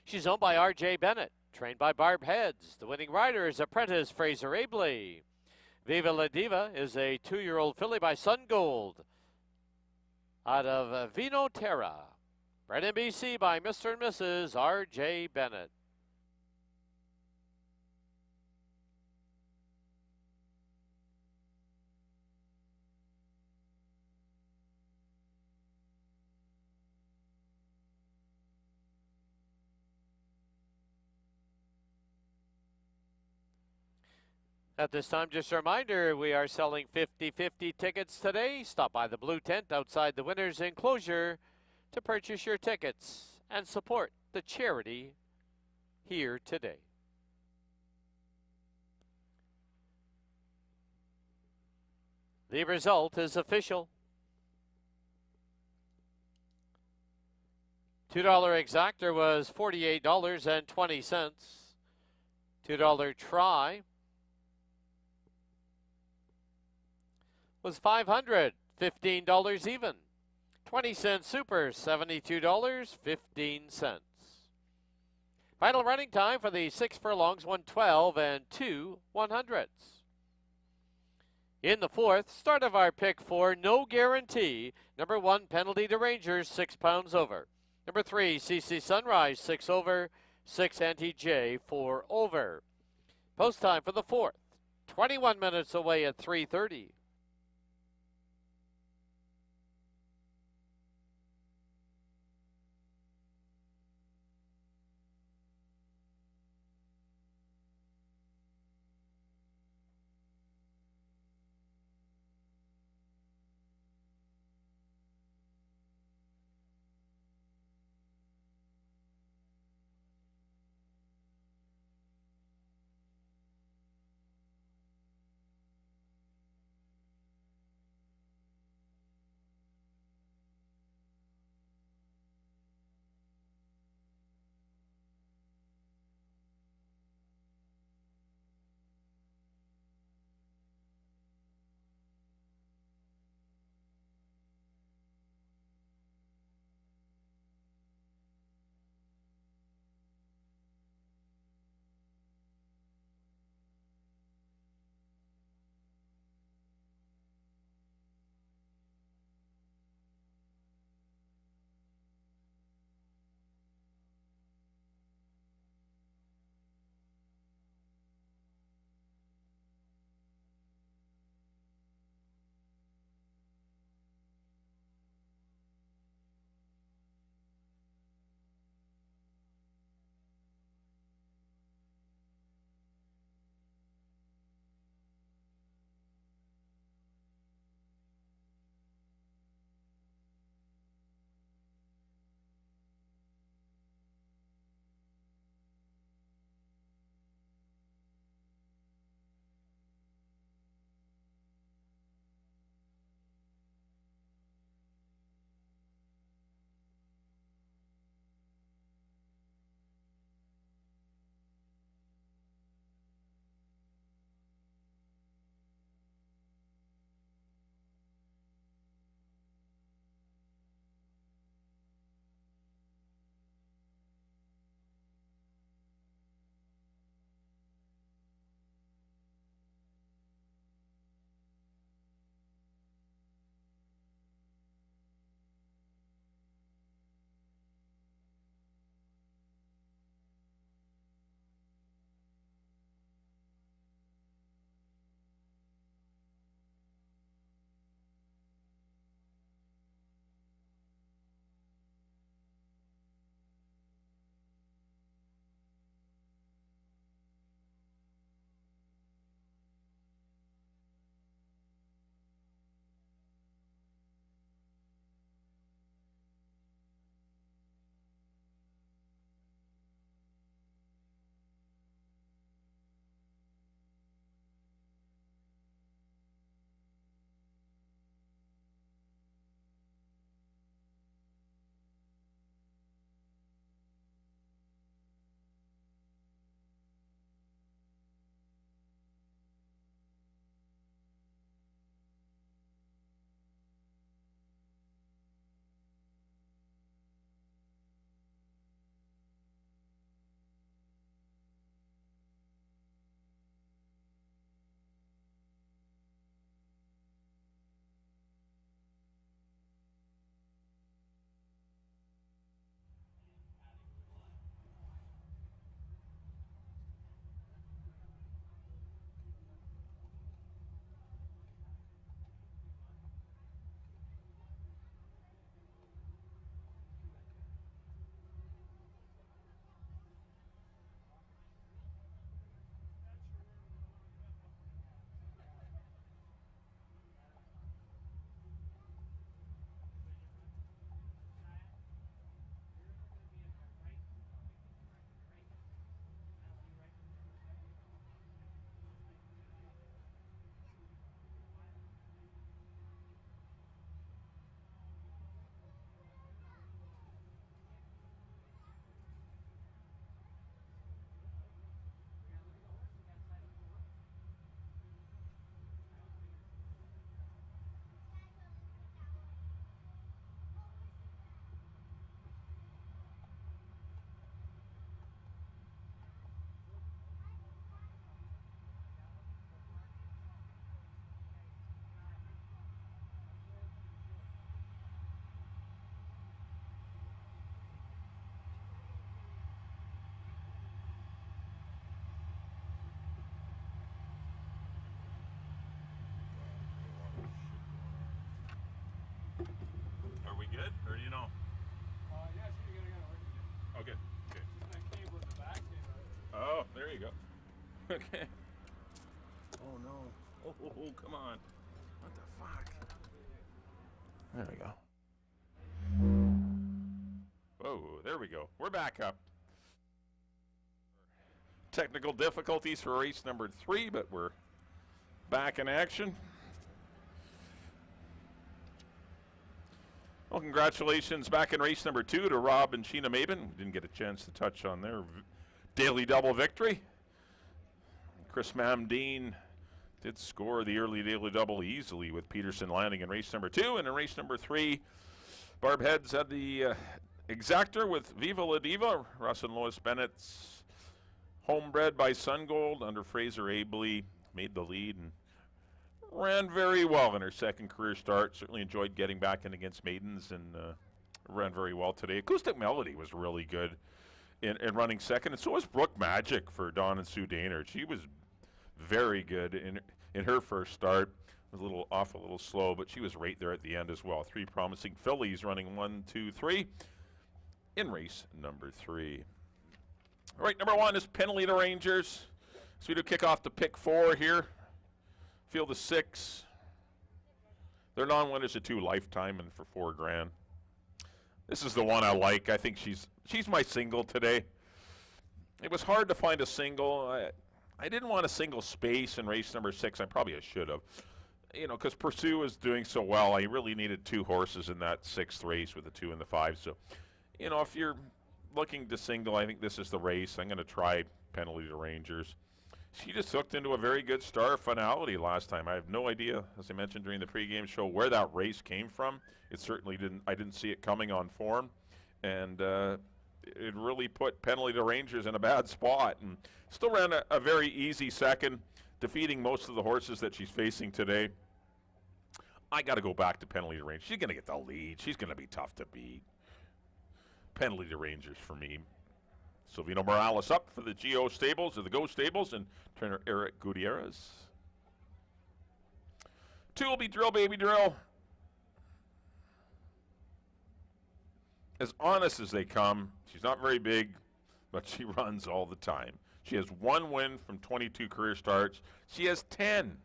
She's owned by R.J. Bennett, trained by Barb Heads. The winning rider is apprentice Fraser Abley. Viva La Diva is a 2-year-old filly by Sun Gold out of Vino Terra. Bred in BC by Mr. and Mrs. R.J. Bennett. At this time, just a reminder, we are selling 50/50 tickets today. Stop by the blue tent outside the winner's enclosure to purchase your tickets and support the charity here today. The result is official. $2 exactor was $48.20. $2 try was $515 even. 20-cent super, $72.15. Final running time for the 6 furlongs, 112 and 2 100s. In the fourth, start of our pick 4, No Guarantee. Number 1, Penalty to Rangers, 6 pounds over. Number 3, CC Sunrise, 6 over. 6, Anti-J, 4 over. Post time for the fourth, 21 minutes away at 3:30. Okay. Oh, no. Oh, come on. What the fuck? There we go. Whoa, there we go. We're back up. Technical difficulties for race number 3, but we're back in action. Well, congratulations back in race number 2 to Rob and Sheena Maben. We didn't get a chance to touch on their daily double victory. Chris Mamdeen did score the early daily double easily with Peterson landing in race number 2. And in race number 3, Barb Heads had the exactor with Viva La Diva. Russ and Lois Bennett's homebred by Sungold under Fraser Abley made the lead and ran very well in her second career start. Certainly enjoyed getting back in against maidens and ran very well today. Acoustic Melody was really good in running second, and so was Brooke Magic for Dawn and Sue Daynard. She was very good in her first start. Was a little slow, but she was right there at the end as well. 3 promising fillies running 1, 2, 3 in race number 3. All right, number 1 is Penalita Rangers. So we do kick off the pick 4 here. Field of 6. Their non-winners are 2 lifetime and for $4,000. This is the one I like. I think she's my single today. It was hard to find a single. I didn't want a single space in race number 6. I should have. You know, because Pursue is doing so well. I really needed 2 horses in that 6th race with the 2 and the 5. So, you know, if you're looking to single, I think this is the race. I'm going to try Penalita Rangers. She just hooked into a very good star finality last time. I have no idea, as I mentioned during the pregame show, where that race came from. It certainly didn't. I didn't see it coming on form, and it really put Penalita Rangers in a bad spot. And still ran a very easy second, defeating most of the horses that she's facing today. I got to go back to Penalita Rangers. She's going to get the lead. She's going to be tough to beat. Penalita Rangers for me. Silvino Morales up for the Geo Stables, or the Go Stables, and trainer Eric Gutierrez. 2 will be Drill Baby Drill. As honest as they come, she's not very big, but she runs all the time. She has 1 win from 22 career starts. She has 10,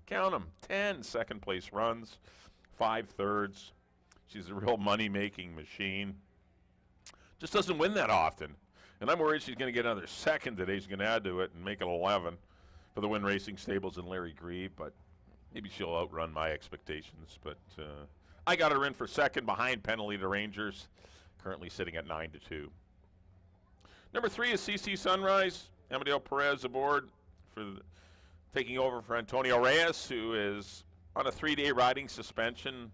count them, 10 second place runs, 5 thirds. She's a real money-making machine. Just doesn't win that often. And I'm worried she's going to get another second today. She's going to add to it and make it 11 for the Win Racing Stables and Larry Grieve, but maybe she'll outrun my expectations. But I got her in for second behind Penalita Rangers, currently sitting at 9-2. Number 3 is CC Sunrise. Amadeo Perez aboard for taking over for Antonio Reyes, who is on a 3-day riding suspension.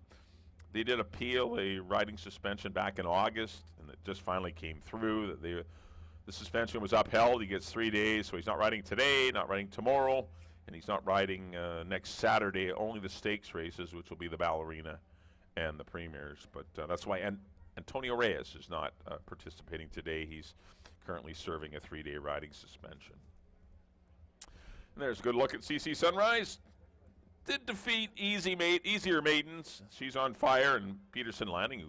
They did appeal a riding suspension back in August, and it just finally came through that the suspension was upheld. He gets 3 days, so he's not riding today, not riding tomorrow, and he's not riding next Saturday, only the stakes races, which will be the Ballerina and the Premiers. But that's why Antonio Reyes is not participating today. He's currently serving a 3-day riding suspension. And there's a good look at CC Sunrise. Did defeat easier maidens. She's on fire, and Peterson Landing,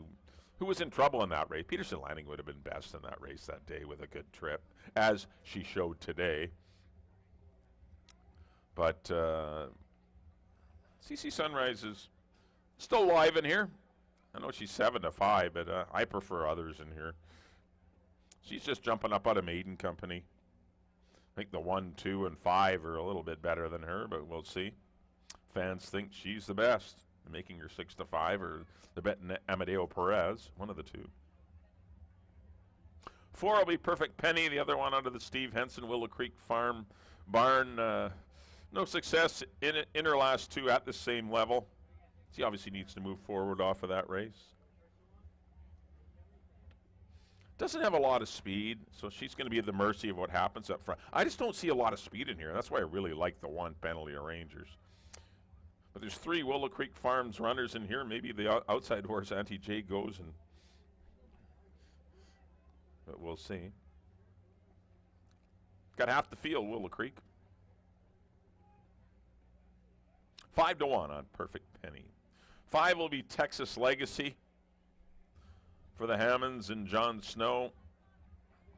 who was in trouble in that race. Peterson Landing would have been best in that race that day with a good trip, as she showed today. But CC Sunrise is still alive in here. I know she's 7-5, but I prefer others in here. She's just jumping up out of maiden company. I think the 1, 2, and 5 are a little bit better than her, but we'll see. Fans think she's the best, making her 6-5, or the betting Amadeo Perez, one of the 2. 4 will be Perfect Penny, the other one under the Steve Henson Willow Creek Farm barn. No success in her last 2 at the same level. She obviously needs to move forward off of that race. Doesn't have a lot of speed, so she's going to be at the mercy of what happens up front. I just don't see a lot of speed in here. That's why I really like the 1 Penalita Rangers. But there's 3 Willow Creek Farms runners in here. Maybe the outside horse, Auntie J, goes, and but we'll see. Got half the field, Willow Creek. 5-1 on Perfect Penny. 5 will be Texas Legacy for the Hammonds and John Snow.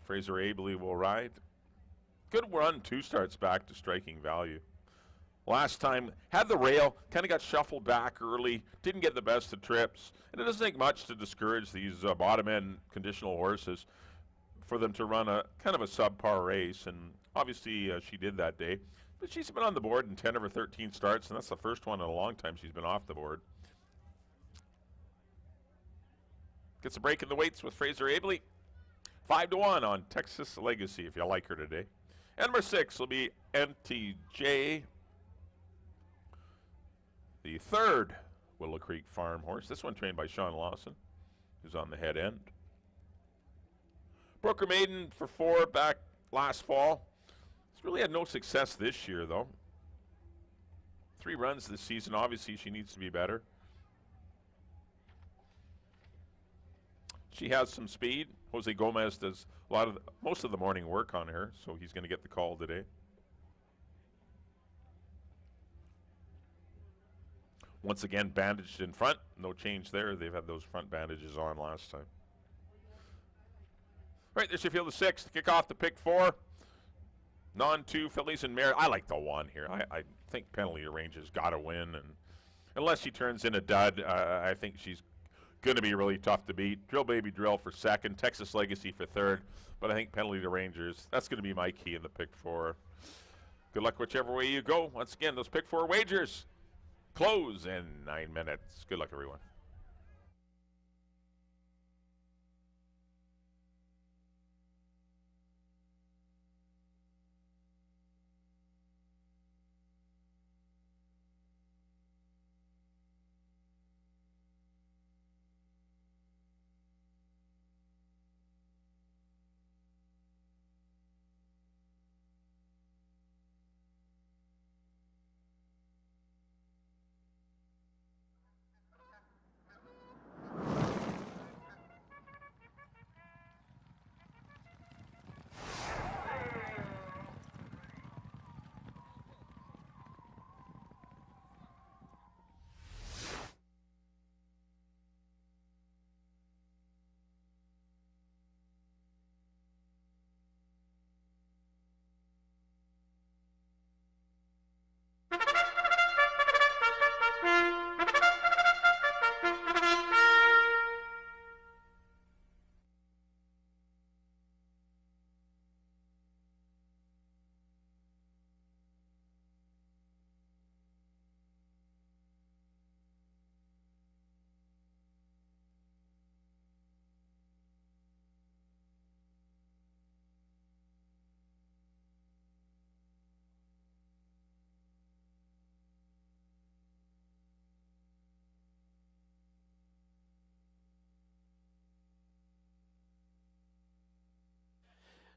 Fraser Abley will ride. Good run, 2 starts back to striking value. Last time, had the rail, kind of got shuffled back early, didn't get the best of trips, and it doesn't take much to discourage these bottom-end conditional horses for them to run a kind of a subpar race, and obviously she did that day. But she's been on the board in 10 of her 13 starts, and that's the first one in a long time she's been off the board. Gets a break in the weights with Fraser Abley. 5-1 on Texas Legacy if you like her today. And number 6 will be NTJ. The third Willow Creek Farm horse. This one trained by Sean Lawson, who's on the head end. Brooker Maiden for 4 back last fall. He's really had no success this year, though. 3 runs this season. Obviously, she needs to be better. She has some speed. Jose Gomez does most of the morning work on her, so he's going to get the call today. Once again, bandaged in front. No change there. They've had those front bandages on last time. Right, there's your field of 6 to kick off the pick 4. Non-2 fillies and mare. I like the 1 here. I think Penalty Ranger's got to win, and unless she turns in a dud, I think she's going to be really tough to beat. Drill Baby Drill for 2nd, Texas Legacy for 3rd, but I think Penalty Rangers, that's going to be my key in the pick 4. Good luck whichever way you go. Once again, those pick 4 wagers close in 9 minutes. Good luck, everyone.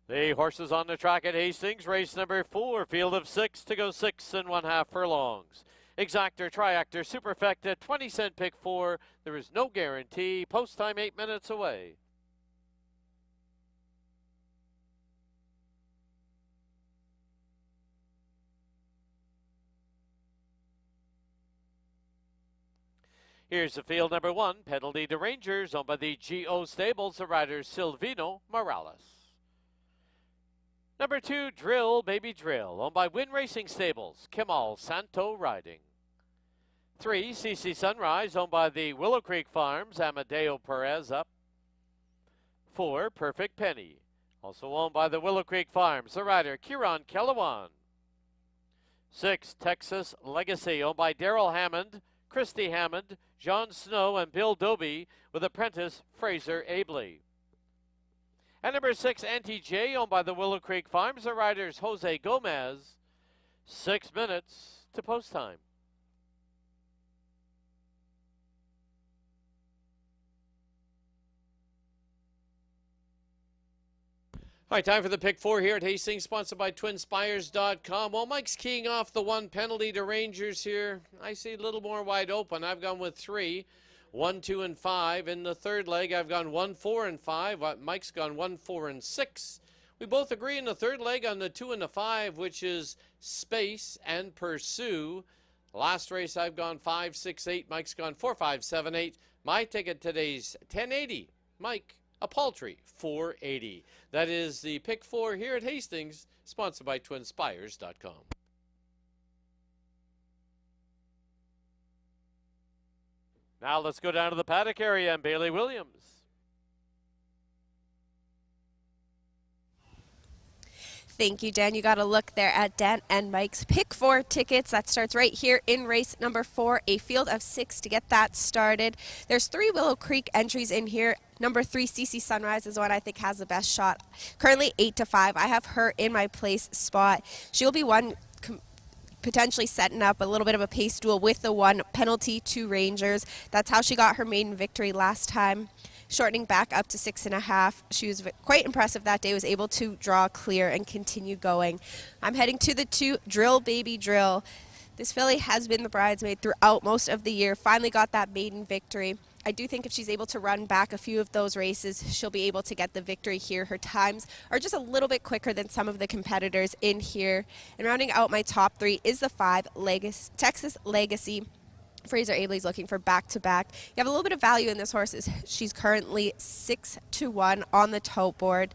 The horses on the track at Hastings, race number 4, field of 6 to go 6 1/2 furlongs. Exactor, Triactor, Superfecta, 20-cent pick 4. There is no guarantee. Post time 8 minutes away. Here's the field number 1, Penalty to Rangers, owned by the G.O. Stables, the rider Silvino Morales. Number 2, Drill Baby Drill, owned by Win Racing Stables, Kemal Santo riding. 3, CC Sunrise, owned by the Willow Creek Farms, Amadeo Perez up. 4, Perfect Penny, also owned by the Willow Creek Farms, the rider Kieran Kellewan. 6, Texas Legacy, owned by Daryl Hammond, Christy Hammond, John Snow, and Bill Doby, with apprentice Fraser Abley. And number 6, NTJ, owned by the Willow Creek Farms, the riders Jose Gomez. 6 minutes to post time. All right, time for the pick 4 here at Hastings, sponsored by TwinSpires.com. Well, Mike's keying off the 1, Penalty to Rangers here. I see a little more wide open. I've gone with 3, 1, 2, and 5. In the third leg, I've gone 1, 4, and 5. Mike's gone 1, 4, and 6. We both agree in the third leg on the 2 and the 5, which is Space and Pursue. Last race, I've gone 5, 6, 8. Mike's gone 4, 5, 7, 8. My ticket today's 1080. Mike a paltry $4.80. That is the pick four here at Hastings, sponsored by TwinSpires.com. Now let's go down to the paddock area and Bailey Williams. Thank you, Dan. You got a look there at Dan and Mike's Pick 4 tickets. That starts right here in race number 4, a field of 6 to get that started. There's 3 Willow Creek entries in here. Number 3, CC Sunrise, is one I think has the best shot. Currently 8-5. I have her in my place spot. She'll be one potentially setting up a little bit of a pace duel with the 1 penalty to Rangers. That's how she got her maiden victory last time, shortening back up to 6.5. She was quite impressive that day, was able to draw clear and continue going. I'm heading to the 2, Drill Baby Drill. This filly has been the bridesmaid throughout most of the year, finally got that maiden victory. I do think if she's able to run back a few of those races, she'll be able to get the victory here. Her times are just a little bit quicker than some of the competitors in here. And rounding out my top 3 is the 5, Texas Legacy. Fraser Abley's looking for back-to-back. You have a little bit of value in this horse. She's currently 6-1 on the tote board.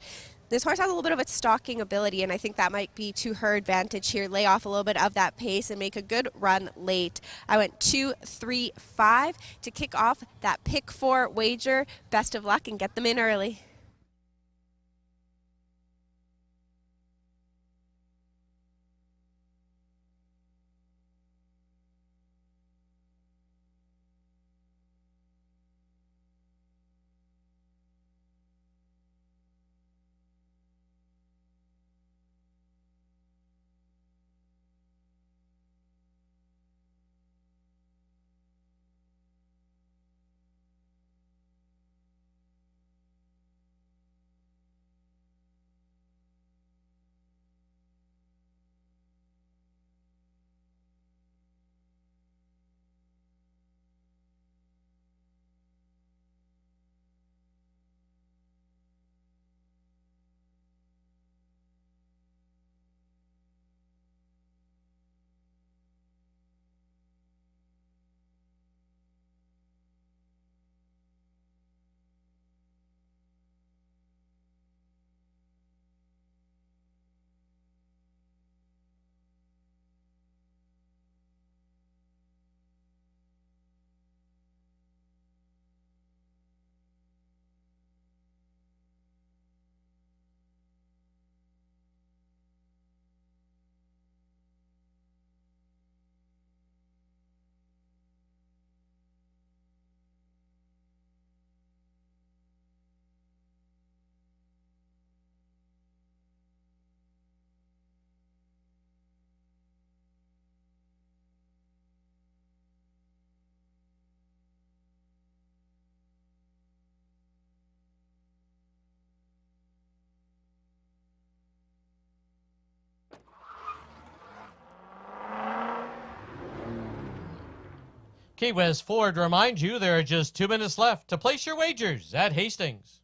This horse has a little bit of a stalking ability, and I think that might be to her advantage here. Lay off a little bit of that pace and make a good run late. I went 2, 3, 5 to kick off that pick 4 wager. Best of luck and get them in early. Key West Ford reminds you there are just 2 minutes left to place your wagers at Hastings.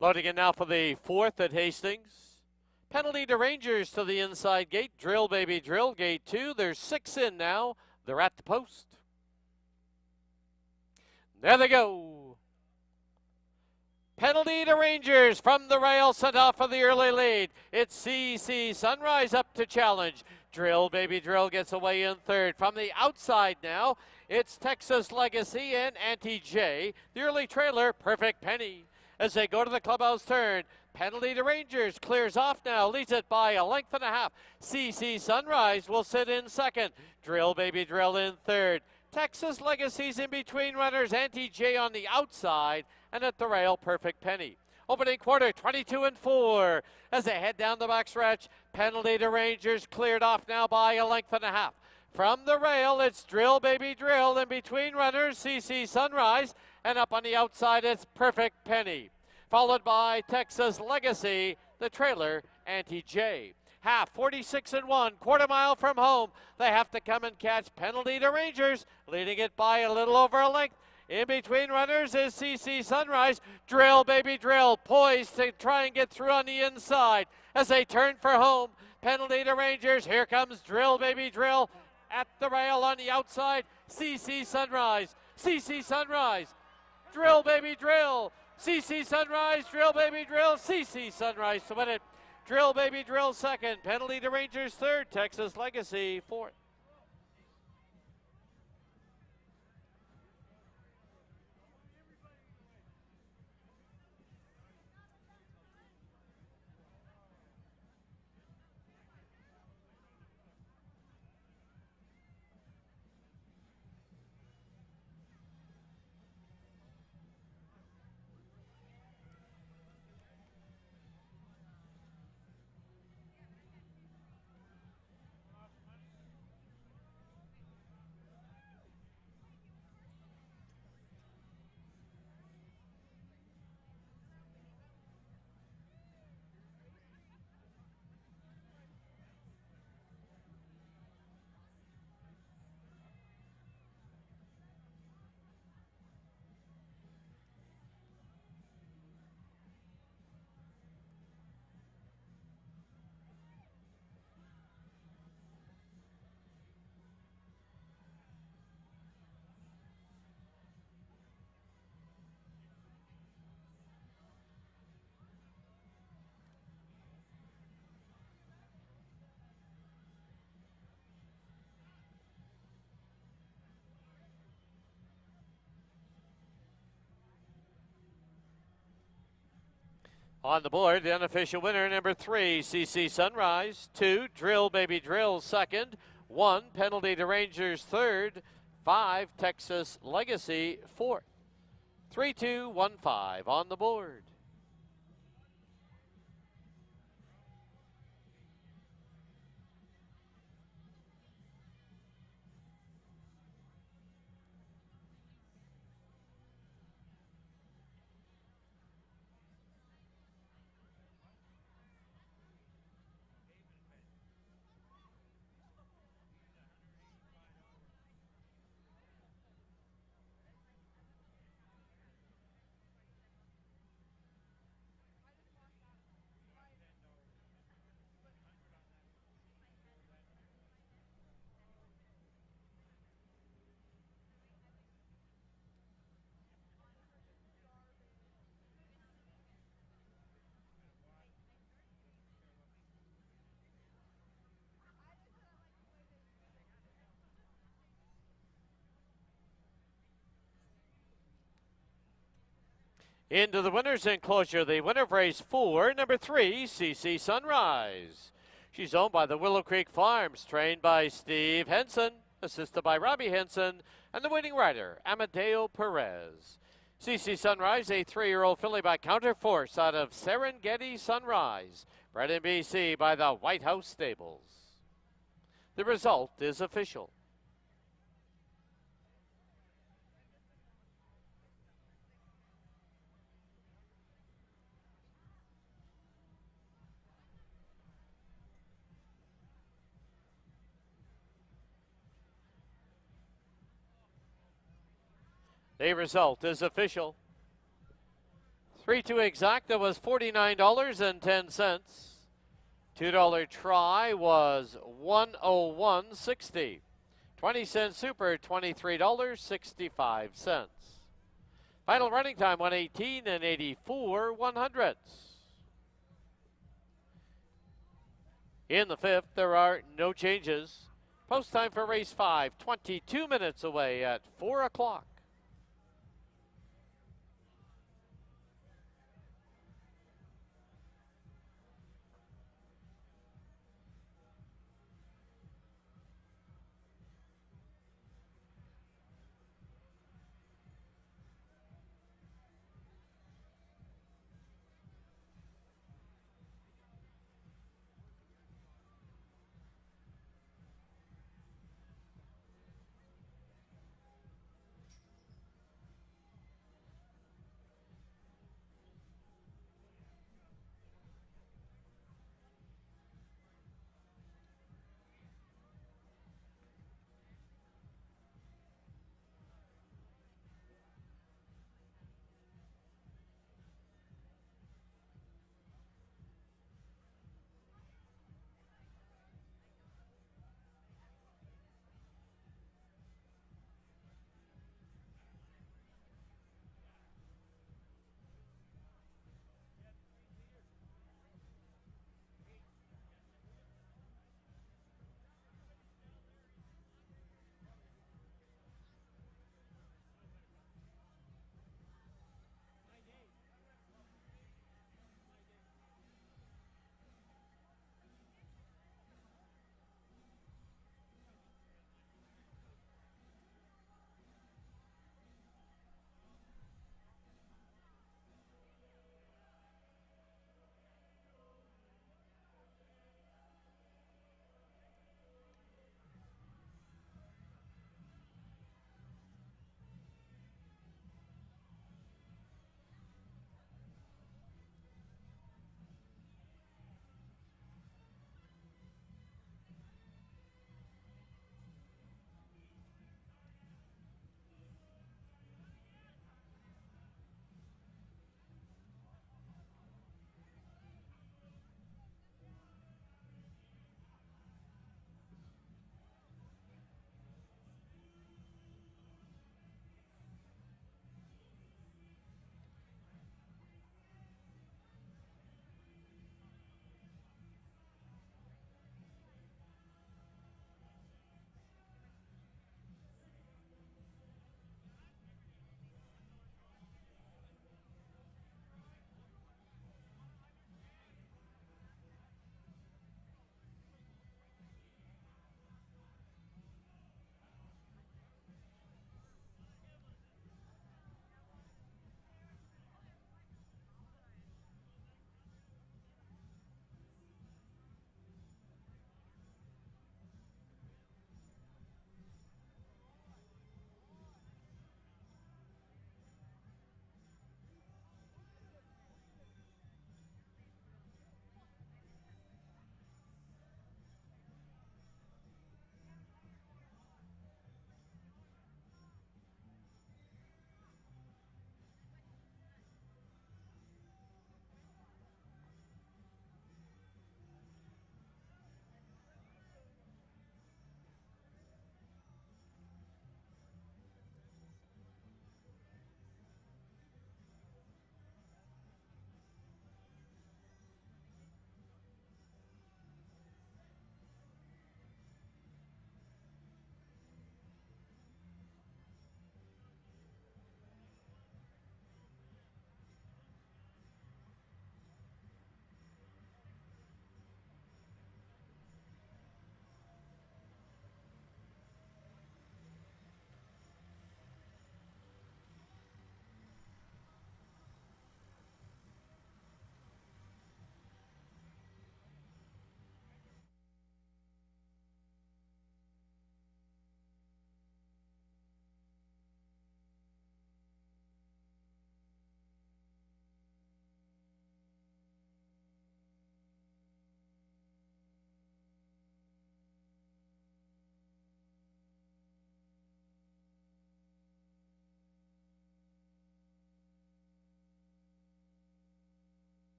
Loading in now for the 4th at Hastings. Penalty to Rangers to the inside gate. Drill, baby, drill. Gate 2. There's 6 in now. They're at the post. There they go. Penalty to Rangers from the rail, sent off for the early lead. It's CC Sunrise up to challenge. Drill, baby, drill gets away in 3rd. From the outside now, it's Texas Legacy and Auntie J. The early trailer, Perfect Penny. As they go to the clubhouse turn, penalty to Rangers, clears off now, leads it by a length and a half. CC Sunrise will sit in 2nd. Drill, baby, drill in 3rd. Texas Legacy's in between runners, Auntie J on the outside, and at the rail, Perfect Penny. Opening quarter, 22-4. As they head down the backstretch, penalty to Rangers, cleared off now by a length and a half. From the rail, it's Drill, baby, drill. In between runners, CC Sunrise, and up on the outside, it's Perfect Penny. Followed by Texas Legacy, the trailer, Auntie J. Half, 46-1, quarter mile from home. They have to come and catch penalty to Rangers, leading it by a little over a length. In between runners is CC Sunrise. Drill, baby, drill, poised to try and get through on the inside. As they turn for home, penalty to Rangers. Here comes Drill, baby, drill. At the rail on the outside, CC Sunrise. CC Sunrise. Drill, baby, drill. CC Sunrise, drill, baby, drill. CC Sunrise to win it. Drill, baby, drill 2nd. Penalty to Rangers 3rd. Texas Legacy 4th. On the board, the unofficial winner, number 3, CC Sunrise. 2, Drill, baby, drill 2nd. 1, penalty to Rangers 3rd. 5, Texas Legacy 4th. 3-2-1-5 on the board. Into the winner's enclosure, the winner of race 4, number 3, CC Sunrise. She's owned by the Willow Creek Farms, trained by Steve Henson, assisted by Robbie Henson, and the winning rider, Amadeo Perez. CC Sunrise, a 3-year-old filly by Counterforce out of Serengeti Sunrise, bred in BC by the White House Stables. The result is official. The result is official. 3-2 exacta was $49.10. $2 try was $101.60. 20-cent super, $23.65. Final running time, 1:18 and 84/100ths. In the fifth, there are no changes. Post time for race 5, 22 minutes away at 4 o'clock.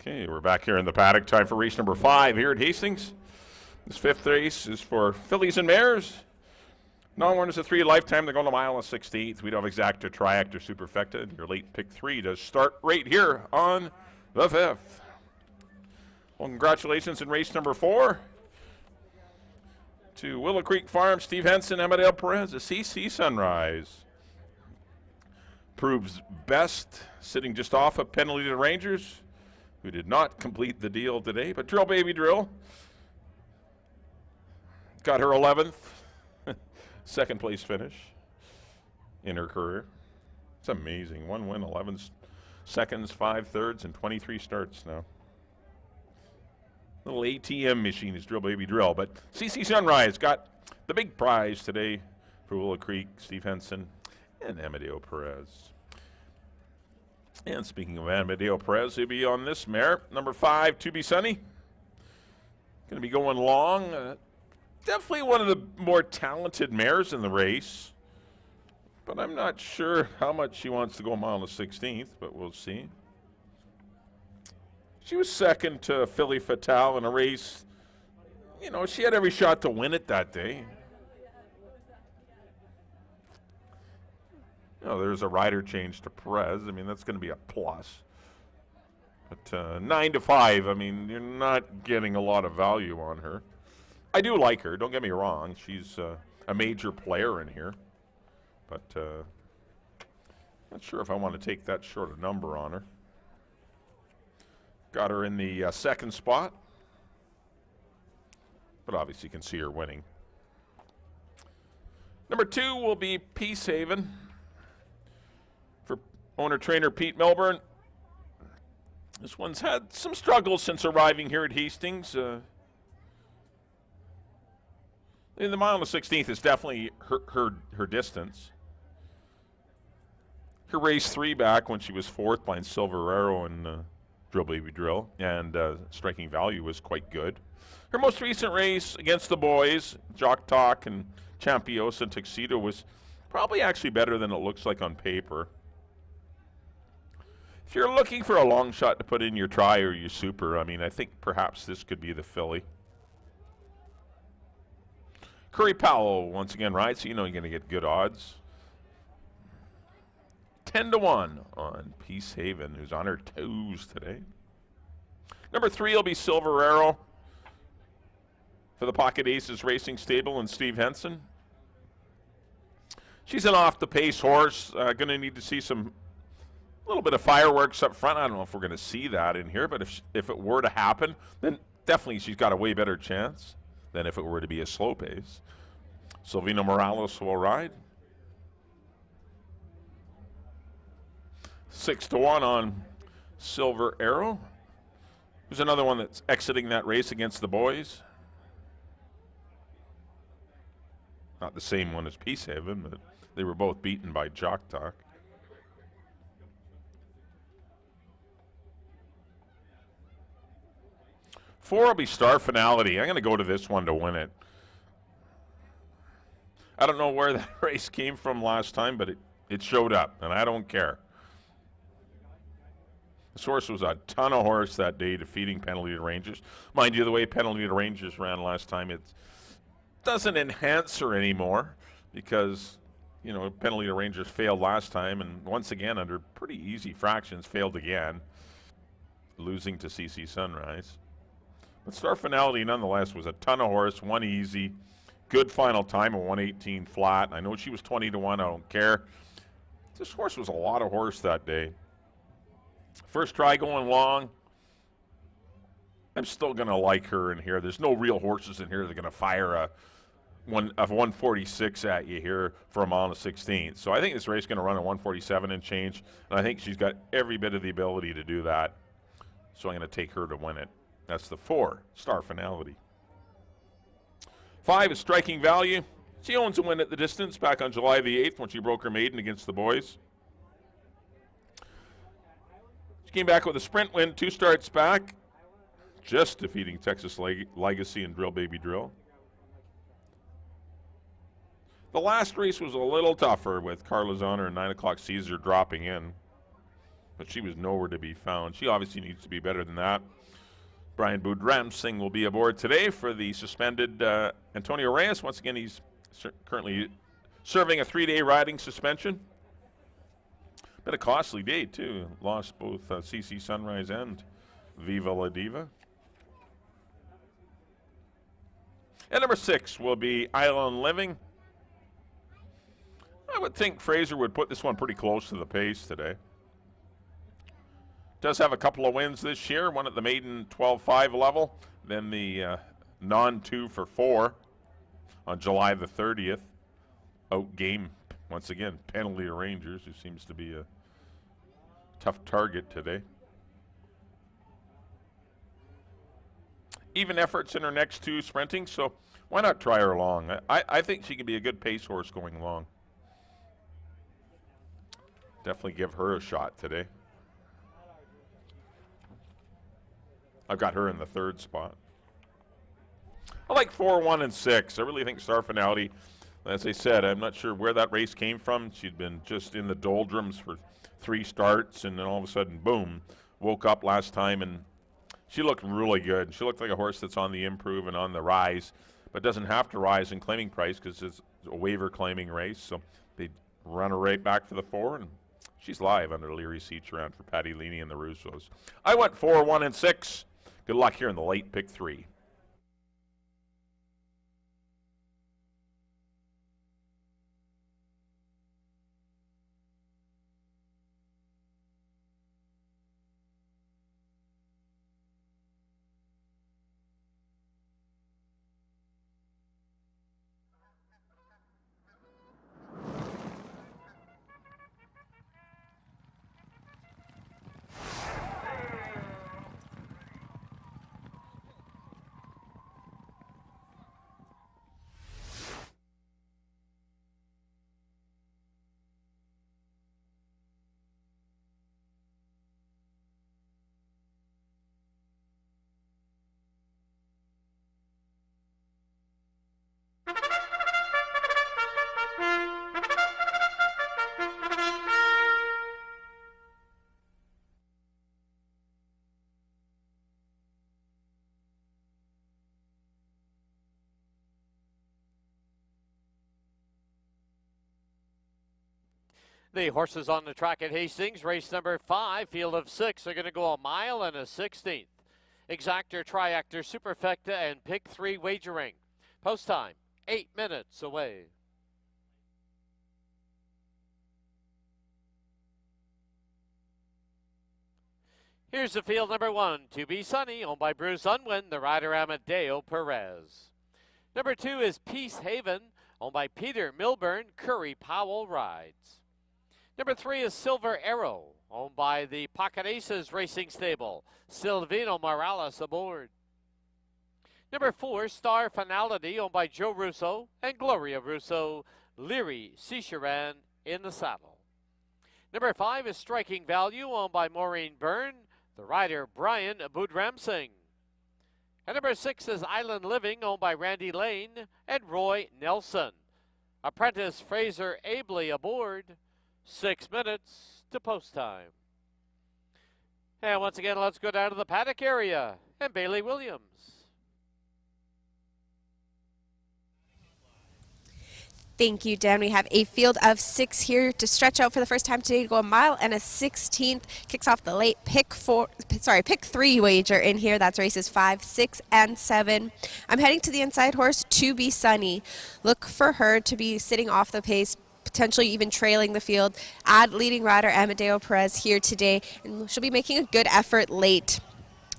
Okay, we're back here in the paddock. Time for race number 5 here at Hastings. This 5th race is for fillies and mares. Non-winners of 3 lifetime. They're going a mile and 16th. We don't have exacta, triacta, superfecta. Your late pick 3 does start right here on the 5th. Well, congratulations in race number 4 to Willow Creek Farm, Steve Henson, Amadeo Perez, a CC Sunrise. Proves best, sitting just off of Penalty to Rangers, who did not complete the deal today. But Drill Baby Drill got her 11th, second place finish in her career. It's amazing. 1 win, 11 seconds, 5 thirds, and 23 starts now. Little ATM machine is Drill Baby Drill. But CC Sunrise got the big prize today for Willow Creek, Steve Henson, and Amadeo Perez. And speaking of Amadeo Perez, he'll be on this mare, number 5, To Be Sunny. Going to be going long. Definitely one of the more talented mares in the race. But I'm not sure how much she wants to go a mile and 16th, but we'll see. She was second to Philly Fatale in a race. You know, she had every shot to win it that day. You know, there's a rider change to Perez. I mean, that's going to be a plus. But 9 to 5, I mean, you're not getting a lot of value on her. I do like her, don't get me wrong. She's a major player in here. But not sure if I want to take that short a number on her. Got her in the second spot. But obviously you can see her winning. Number 2 will be Peace Haven for owner-trainer Pete Milburn. This one's had some struggles since arriving here at Hastings. The mile and 16th is definitely her distance. Her race 3 back when she was 4th behind Silver Arrow and Drill Baby Drill, and striking value was quite good. Her most recent race against the boys, Jock Talk and Champios and Tuxedo, was probably actually better than it looks like on paper. If you're looking for a long shot to put in your try or your super, I mean, I think perhaps this could be the filly. Curry Powell once again rides, so you know you're going to get good odds. 10 to 1 on Peace Haven, who's on her toes today. Number 3 will be Silver Arrow for the Pocket Aces Racing Stable and Steve Henson. She's an off-the-pace horse. Going to need to see a little bit of fireworks up front. I don't know if we're going to see that in here, but if it were to happen, then definitely she's got a way better chance than if it were to be a slow pace. Silvino Morales will ride. 6 to 1 on Silver Arrow. There's another one that's exiting that race against the boys. Not the same one as Peace Haven, but they were both beaten by Jock Talk. Four will be Star Finality. I'm going to go to this one to win it. I don't know where that race came from last time, but it showed up, and I don't care. This horse was a ton of horse that day, defeating Penalty to Rangers. Mind you, the way Penalty to Rangers ran last time, it doesn't enhance her anymore because, you know, Penalty to Rangers failed last time, and once again, under pretty easy fractions, failed again, losing to CC Sunrise. But Star Finality, nonetheless, was a ton of horse, won easy, good final time of 118 flat. I know she was 20 to 1, I don't care. This horse was a lot of horse that day. First try going long. I'm still going to like her in here. There's no real horses in here that are going to fire a 146 at you here for a mile and 16th. So I think this race is going to run at 147 and change, and I think she's got every bit of the ability to do that. So I'm going to take her to win it. That's the 4, Star Finality. 5 is Striking Value. She owns a win at the distance back on July the 8th when she broke her maiden against the boys. Came back with a sprint win, 2 starts back, just defeating Texas Legacy and Drill Baby Drill. The last race was a little tougher with Carla Zoner and 9 o'clock Caesar dropping in. but she was nowhere to be found. She obviously needs to be better than that. Brian Boudramsing will be aboard today for the suspended Antonio Reyes. Once again, he's currently serving a 3-day riding suspension. Been a costly day, too. Lost both CC Sunrise and Viva La Diva. And number 6 will be Island Living. I would think Fraser would put this one pretty close to the pace today. Does have a couple of wins this year, one at the maiden 12-5 level, then the non-2 for 4 on July the 30th. Outgame, once again, penalty to Rangers, who seems to be a tough target today. Even efforts in her next 2 sprinting, so why not try her long? I think she can be a good pace horse going long. Definitely give her a shot today. I've got her in the 3rd spot. I like 4, 1, and 6. I really think Star Finality, as I said, I'm not sure where that race came from. She'd been just in the doldrums for 3 starts, and then all of a sudden, boom, woke up last time, and she looked really good. She looked like a horse that's on the improve and on the rise, but doesn't have to rise in claiming price because it's a waiver claiming race. So they run her right back for the 4, and she's live under Leary Seacharan for Patty Leaney and the Russos. I went 4, 1, and 6. Good luck here in the late pick 3. The horses on the track at Hastings, race number 5, field of 6, are going to go 1 mile and a 16th. Exactor, Triactor, Superfecta, and Pick 3 wagering. Post time, 8 minutes away. Here's the field number 1, To Be Sunny, owned by Bruce Unwin, the rider Amadeo Perez. Number 2 is Peace Haven, owned by Peter Milburn, Curry Powell rides. Number 3 is Silver Arrow, owned by the Pocket Aces Racing Stable. Silvino Morales aboard. Number 4, Star Finality, owned by Joe Russo and Gloria Russo. Leary Seacharan in the saddle. Number 5 is Striking Value, owned by Maureen Byrne, the rider Brian Boudramsing. And number 6 is Island Living, owned by Randy Lane and Roy Nelson. Apprentice Fraser Abley aboard. 6 minutes to post time. And once again, let's go down to the paddock area and Bailey Williams. Thank you, Dan. We have a field of 6 here to stretch out for the first time today to go 1 mile and a 16th. Kicks off the late pick 3 wager in here. That's races 5, 6, and 7. I'm heading to the inside horse, To Be Sunny. Look for her to be sitting off the pace, potentially even trailing the field. Add leading rider Amadeo Perez here today, and she'll be making a good effort late.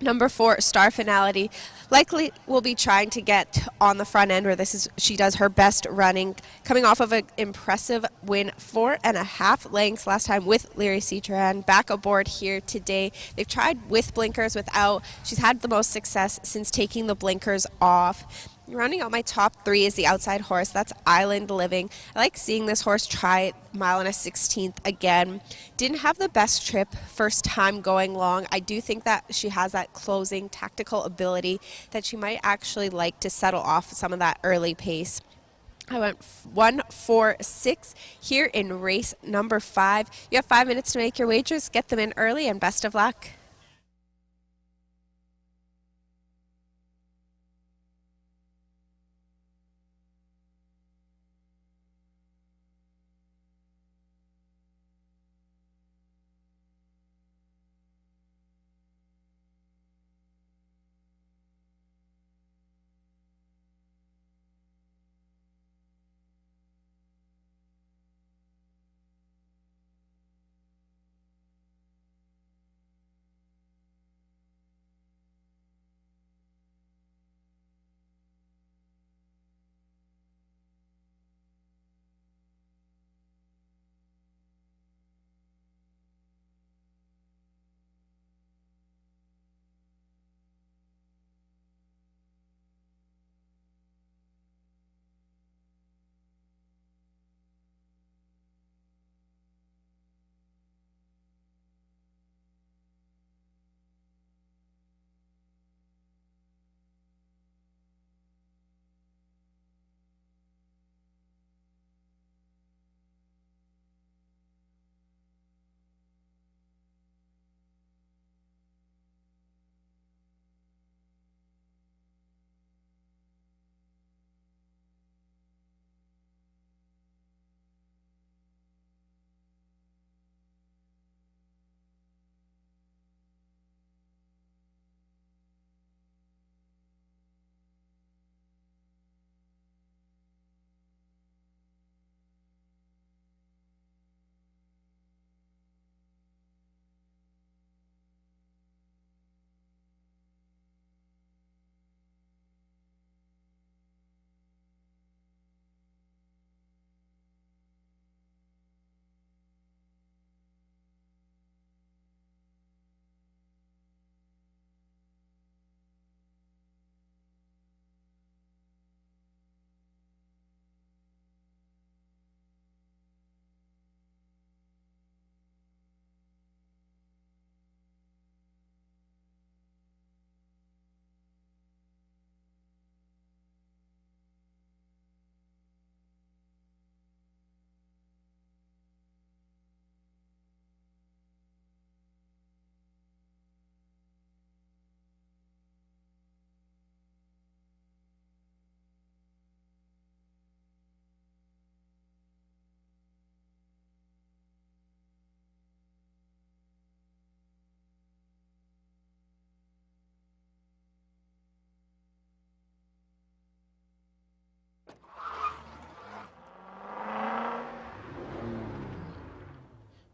Number 4, Star Finality, likely will be trying to get on the front end where she does her best running, coming off of an impressive win, 4.5 lengths last time with Leary Seacharan. Back aboard here today. They've tried with blinkers, without. She's had the most success since taking the blinkers off. Rounding out my top 3 is the outside horse. That's Island Living. I like seeing this horse try 1 mile and a 16th again. Didn't have the best trip first time going long. I do think that she has that closing tactical ability that she might actually like to settle off some of that early pace. I went 1-4-6 here in race number 5. You have 5 minutes to make your wagers. Get them in early, and best of luck.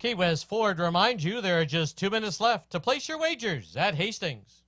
Key West Ford reminds you there are just 2 minutes left to place your wagers at Hastings.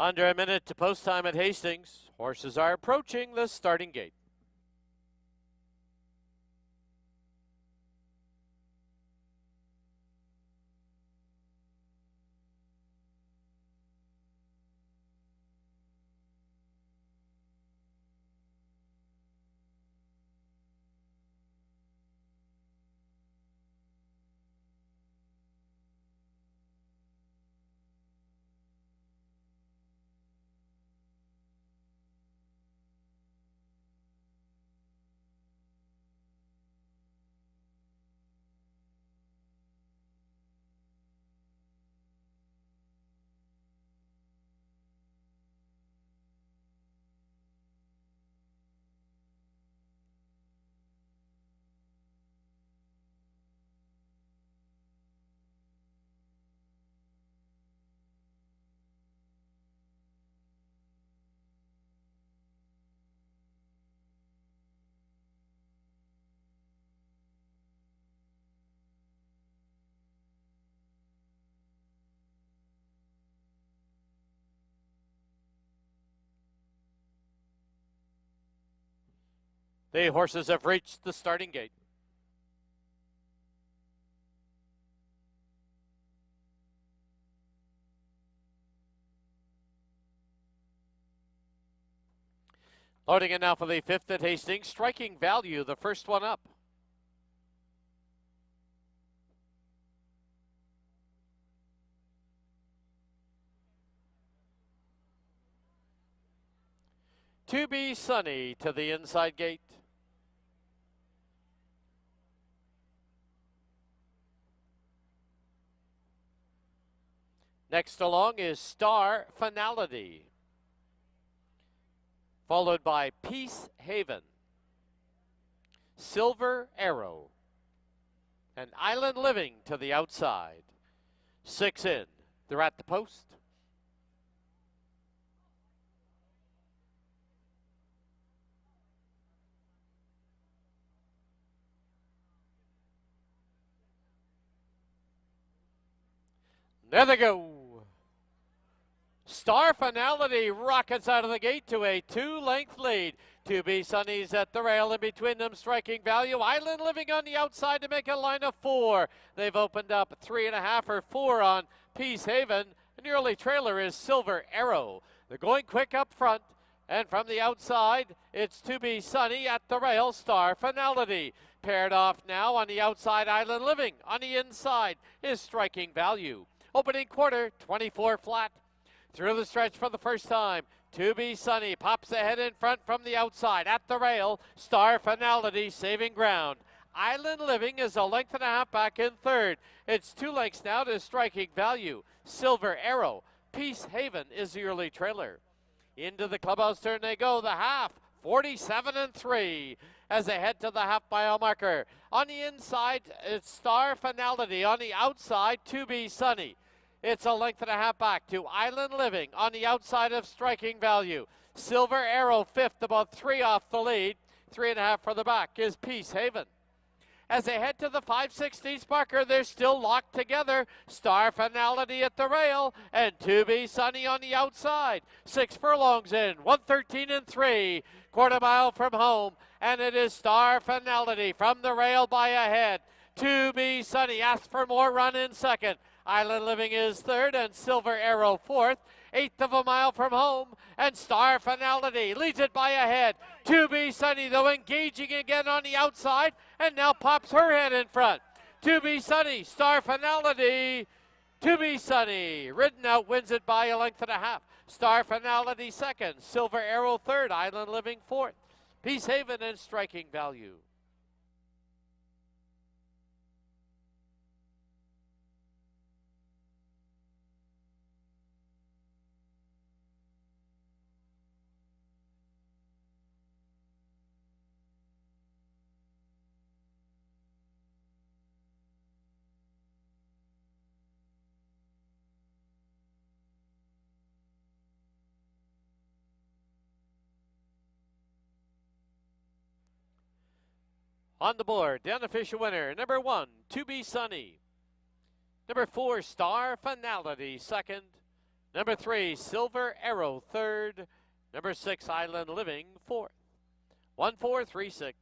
Under a minute to post time at Hastings. Horses are approaching the starting gate. The horses have reached the starting gate. Loading in now for the 5th at Hastings. Striking Value, the first one up. To Be Sunny to the inside gate. Next along is Star Finality, followed by Peace Haven, Silver Arrow, and Island Living to the outside. 6 in. They're at the post. There they go. Star Finality rockets out of the gate to a 2-length lead. To Be Sunny's at the rail, in between them Striking Value. Island Living on the outside to make a line of 4. They've opened up 3.5 or 4 on Peace Haven. And the early trailer is Silver Arrow. They're going quick up front. And from the outside, it's To Be Sunny at the rail, Star Finality. Paired off now on the outside, Island Living. On the inside is Striking Value. Opening quarter, 24 flat. Through the stretch for the first time, To Be Sunny pops ahead in front from the outside. At the rail, Star Finality saving ground. Island Living is a length and a half back in third. It's 2 lengths now to Striking Value. Silver Arrow. Peace Haven is the early trailer. Into the clubhouse turn they go. The half, 47-3. As they head to the half-mile marker. On the inside, it's Star Finality. On the outside, To Be Sunny. It's a length and a half back to Island Living on the outside of Striking Value. Silver Arrow 5th, about 3 off the lead. 3.5 for the back is Peace Haven. As they head to the 5/16 marker, they're still locked together. Star Finality at the rail and To Be Sunny on the outside. 6 furlongs in, 113-3. Quarter mile from home, and it is Star Finality from the rail by ahead. To Be Sunny asks for more run in second. Island Living is third and Silver Arrow 4th. 1/8 of a mile from home, and Star Finality leads it by a head. To Be Sunny, though, engaging again on the outside, and now pops her head in front. To Be Sunny, Star Finality, To Be Sunny. Ridden out, wins it by a length and a half. Star Finality second, Silver Arrow third, Island Living 4th. Peace Haven and Striking Value. On the board, the unofficial winner, number 1, To Be Sunny. Number 4, Star Finality, second. Number 3, Silver Arrow, third. Number 6, Island Living, fourth. 1-4-3-6.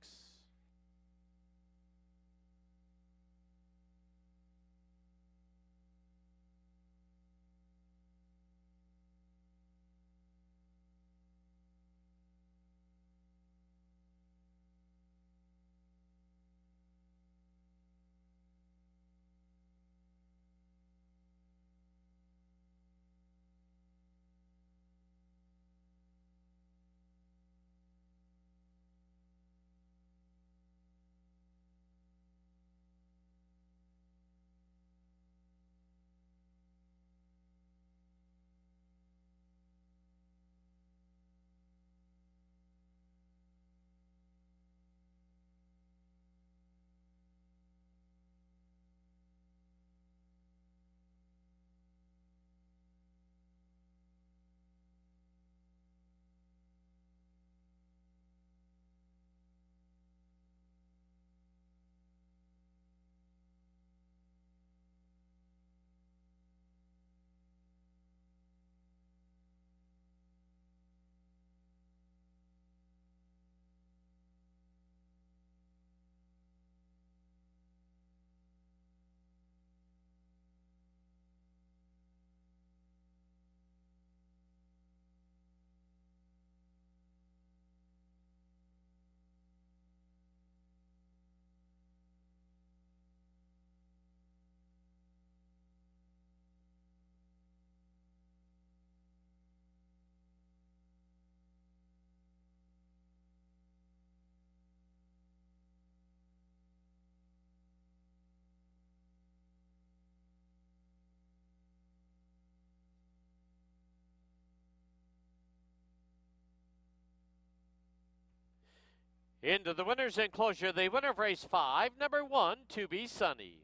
Into the winner's enclosure, the winner of race 5, number 1, To Be Sunny.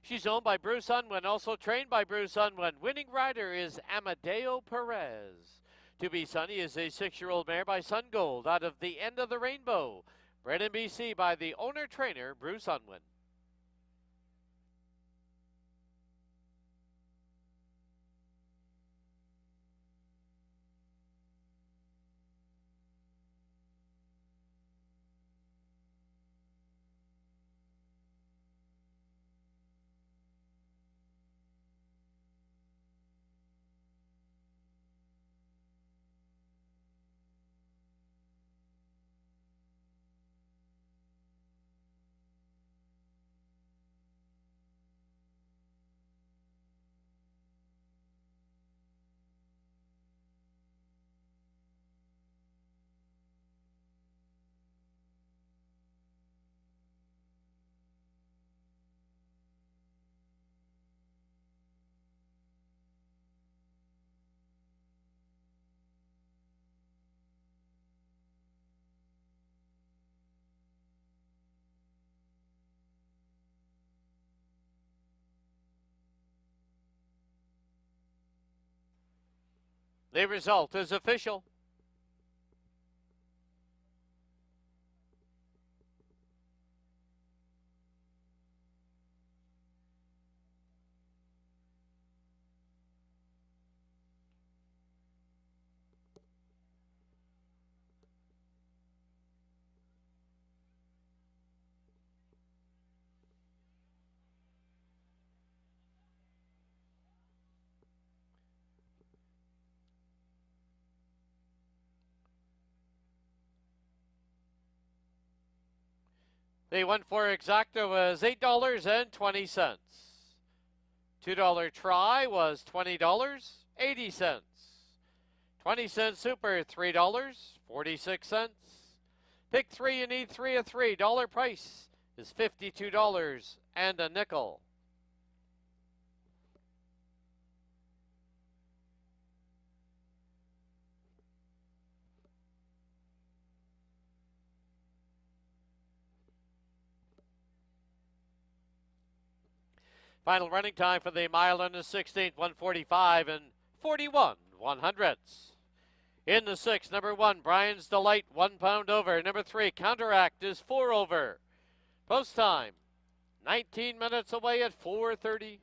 She's owned by Bruce Unwin, also trained by Bruce Unwin. Winning rider is Amadeo Perez. To Be Sunny is a 6-year-old mare by Sun Gold out of the End of the Rainbow. Bred in BC by the owner-trainer, Bruce Unwin. The result is official. The one for exacta was $8.20. $2 try was $20.80. 20-cent super, $3.46. Pick 3 and eat 3 of $3. Price is $52 and a nickel. Final running time for the mile and the 16th, 1:45 and 41/100ths. In the 6th, number 1, Brian's Delight, 1 pound over. Number 3, Counteract is 4 over. Post time, 19 minutes away at 4:30.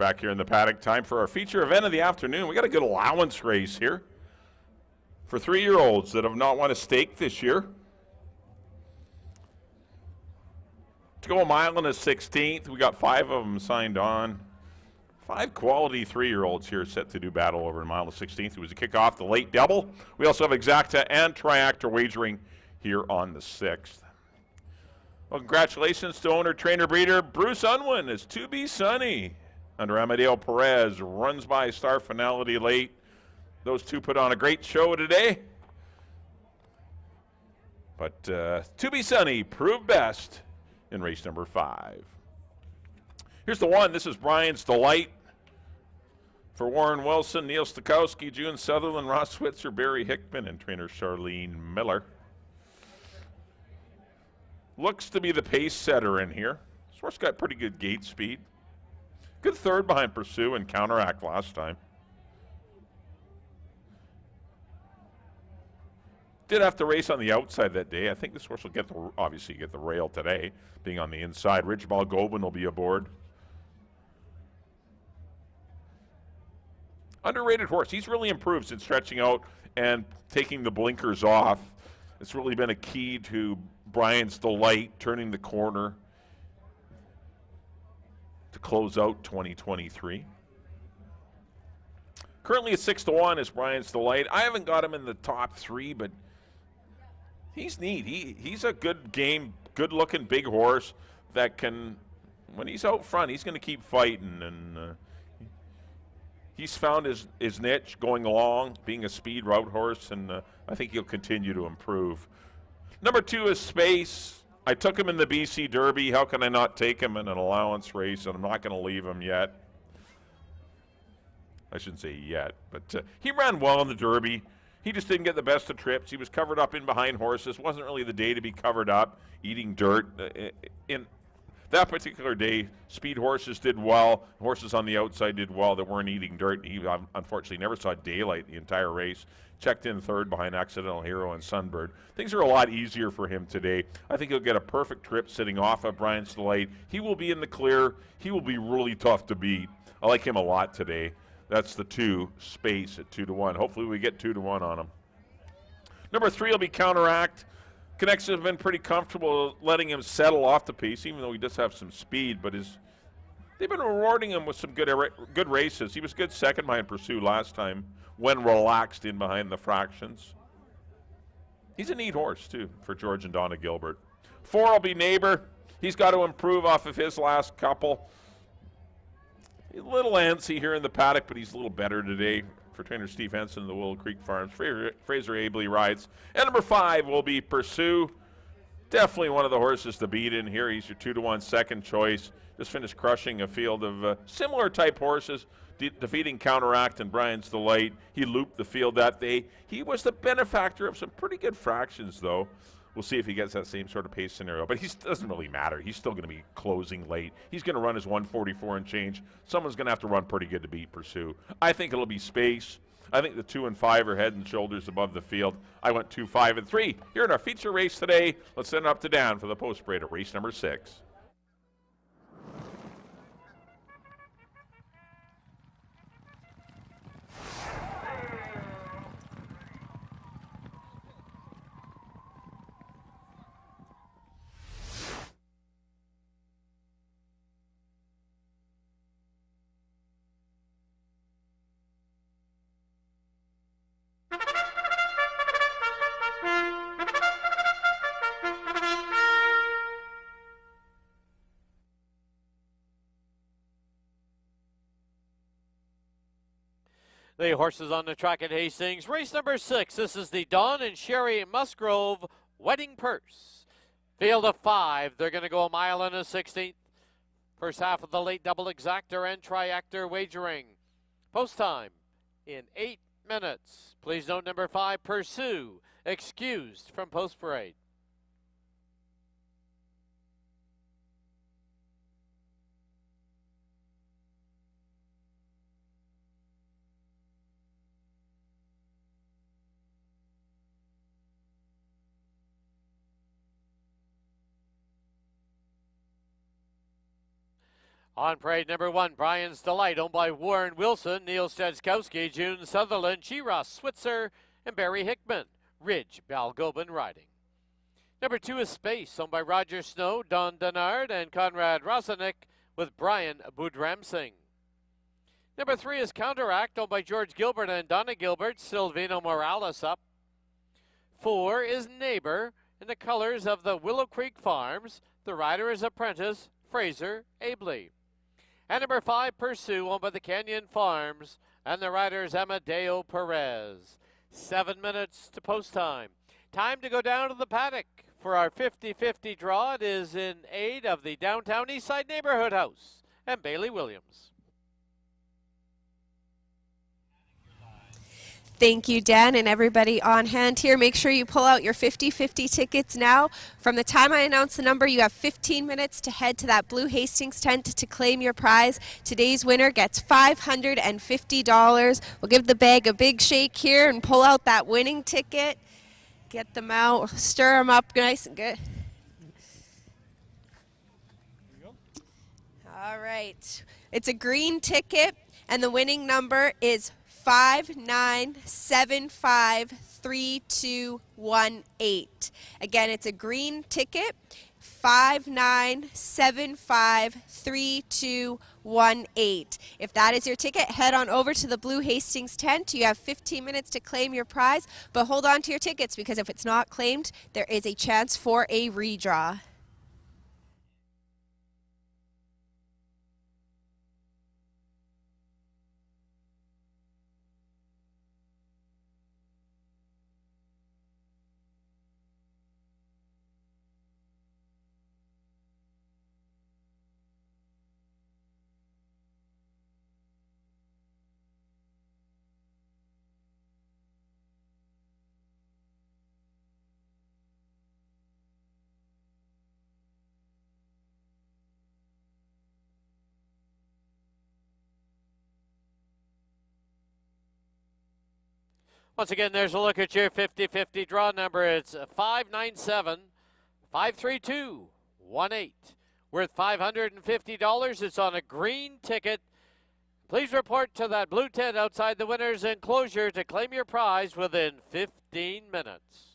back here in the paddock. Time for our feature event of the afternoon. We got a good allowance race here for 3-year-olds that have not won a stake this year. To go a mile and a 16th, we got 5 of them signed on. 5 quality 3-year-olds here set to do battle over a mile and a 16th. It was a kickoff, the late double. We also have exacta and triactor wagering here on the 6th. Well, congratulations to owner, trainer, breeder Bruce Unwin as 2B Sunny under Amadeo Perez runs by star finality late. Those two put on a great show today. But 2B Sunny proved best in race number 5. Here's the one. This is Brian's Delight for Warren Wilson, Neil Stokowski, June Sutherland, Ross Switzer, Barry Hickman, and trainer Charlene Miller. Looks to be the pace setter in here. This horse got pretty good gate speed. Good third behind Pursue and Counteract last time. Did have to race on the outside that day. I think this horse will get obviously get the rail today, being on the inside. Ridgeball Gobin will be aboard. Underrated horse. He's really improved since stretching out and taking the blinkers off. It's really been a key to Brian's Delight, turning the corner to close out 2023. Currently at 6-1 is Brian's Delight. I haven't got him in the top 3, but he's neat. He's a good game, good-looking big horse that can, when he's out front, he's going to keep fighting. And he's found his niche going along, being a speed route horse, and I think he'll continue to improve. Number 2 is Space. I took him in the BC Derby. How can I not take him in an allowance race? And I'm not going to leave him yet. I shouldn't say yet, but he ran well in the Derby. He just didn't get the best of trips. He was covered up in behind horses. Wasn't really the day to be covered up, eating dirt. In that particular day, speed horses did well. Horses on the outside did well that weren't eating dirt. He unfortunately never saw daylight the entire race. Checked in third behind Accidental Hero and Sunbird. Things are a lot easier for him today. I think he'll get a perfect trip sitting off of Brian's Delight. He will be in the clear. He will be really tough to beat. I like him a lot today. That's the 2, Space at 2-1. Hopefully we get 2-1 on him. Number 3 will be Counteract. Connections have been pretty comfortable letting him settle off the pace, even though he does have some speed. But they've been rewarding him with some good races. He was good second behind Pursue last time when relaxed in behind the fractions. He's a neat horse, too, for George and Donna Gilbert. 4 will be Neighbor. He's got to improve off of his last couple. A little antsy here in the paddock, but he's a little better today for trainer Steve Henson of the Willow Creek Farms. Fraser Abley rides. And number 5 will be Pursue. Definitely one of the horses to beat in here. He's your 2-1 second choice. Just finished crushing a field of similar type horses, defeating Counteract and Brian's Delight. He looped the field that day. He was the benefactor of some pretty good fractions, though. We'll see if he gets that same sort of pace scenario. But it doesn't really matter. He's still going to be closing late. He's going to run his 144 and change. Someone's going to have to run pretty good to beat Pursue. I think it'll be Space. I think the 2 and 5 are head and shoulders above the field. I went 2, 5, and 3. Here in our feature race today, let's send it up to Dan for the post parade of race number 6. The horses on the track at Hastings. Race number 6. This is the Dawn and Sherry Musgrove Wedding Purse. Field of 5. They're going to go a mile and a 16th. First half of the late double exactor and triactor wagering. Post time in 8 minutes. Please note number 5, Pursue, excused from post parade. On parade number 1, Brian's Delight, owned by Warren Wilson, Neil Stedzkowski, June Sutherland, Chiros Switzer, and Barry Hickman. Ridge Balgobin riding. Number 2 is Space, owned by Roger Snow, Don Denard, and Conrad Rosanek, with Brian Budram Singh. Number 3 is Counteract, owned by George Gilbert and Donna Gilbert, Silvino Morales up. 4 is Neighbor, in the colors of the Willow Creek Farms. The rider is apprentice Fraser Abley. And number 5, Pursue, owned by the Canyon Farms, and the rider is Amadeo Perez. 7 minutes to post time. Time to go down to the paddock for our 50-50 draw. It is in aid of the Downtown Eastside Neighborhood House and Bailey Williams. Thank you, Dan, and everybody on hand here. Make sure you pull out your 50-50 tickets now. From the time I announce the number, you have 15 minutes to head to that Blue Hastings tent to claim your prize. Today's winner gets $550. We'll give the bag a big shake here and pull out that winning ticket. Get them out, stir them up nice and good. All right. It's a green ticket, and the winning number is 59753218. Again, it's a green ticket, 59753218. If that is your ticket, head on over to the Blue Hastings tent. You have 15 minutes to claim your prize, but hold on to your tickets because if it's not claimed, there is a chance for a redraw. Once again, there's a look at your 50-50 draw number. It's 597-532-18. Worth $550. It's on a green ticket. Please report to that blue tent outside the winner's enclosure to claim your prize within 15 minutes.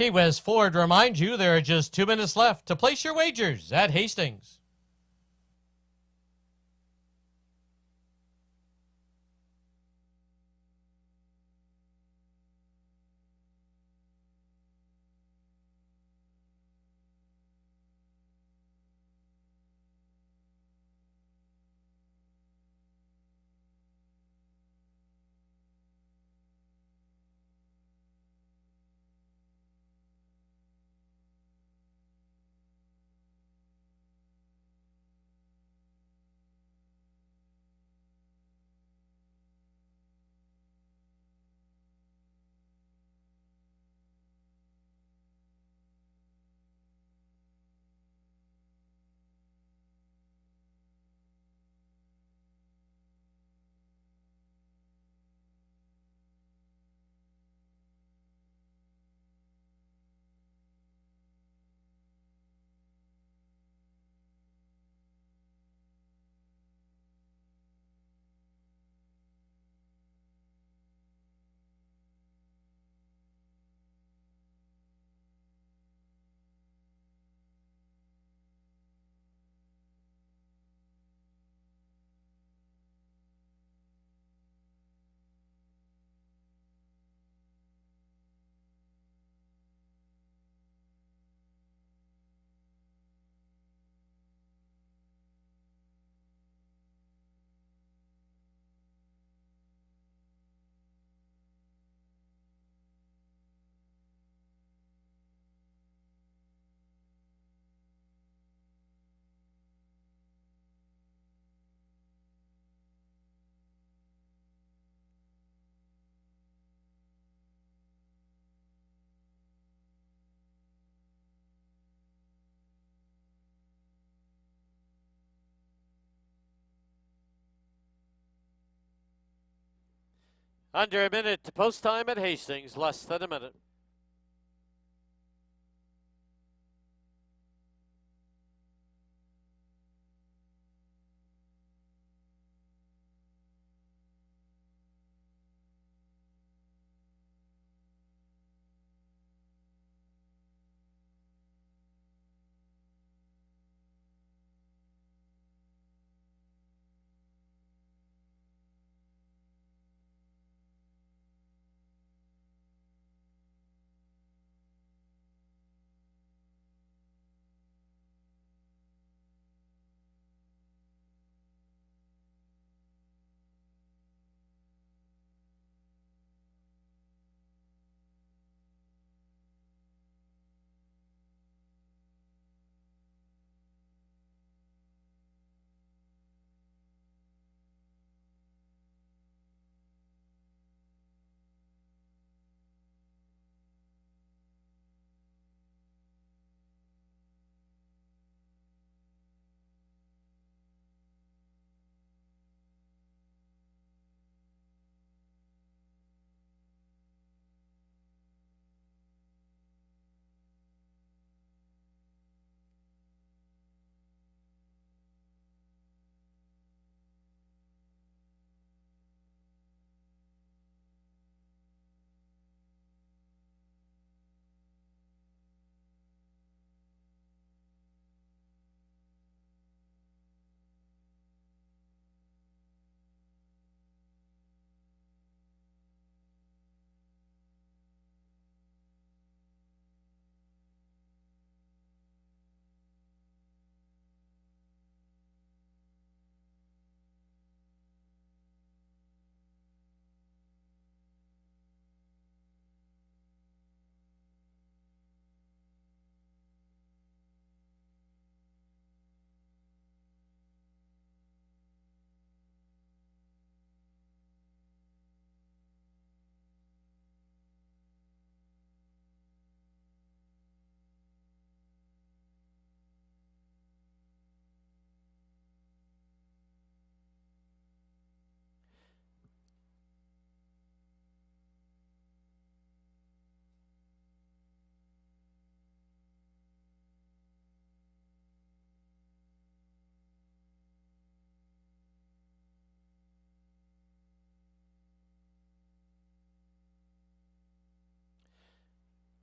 Key West Ford reminds you there are just 2 minutes left to place your wagers at Hastings. Under a minute to post time at Hastings, less than a minute.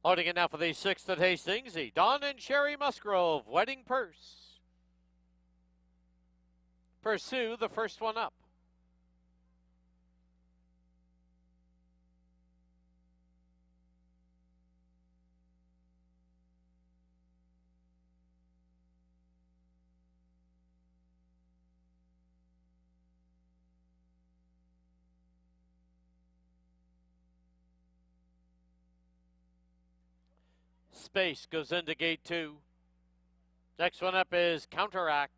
Loading in now for the 6th at Hastings, the Don and Sherry Musgrove Wedding Purse. Pursue the first one up. Space goes into gate 2. Next one up is Counteract.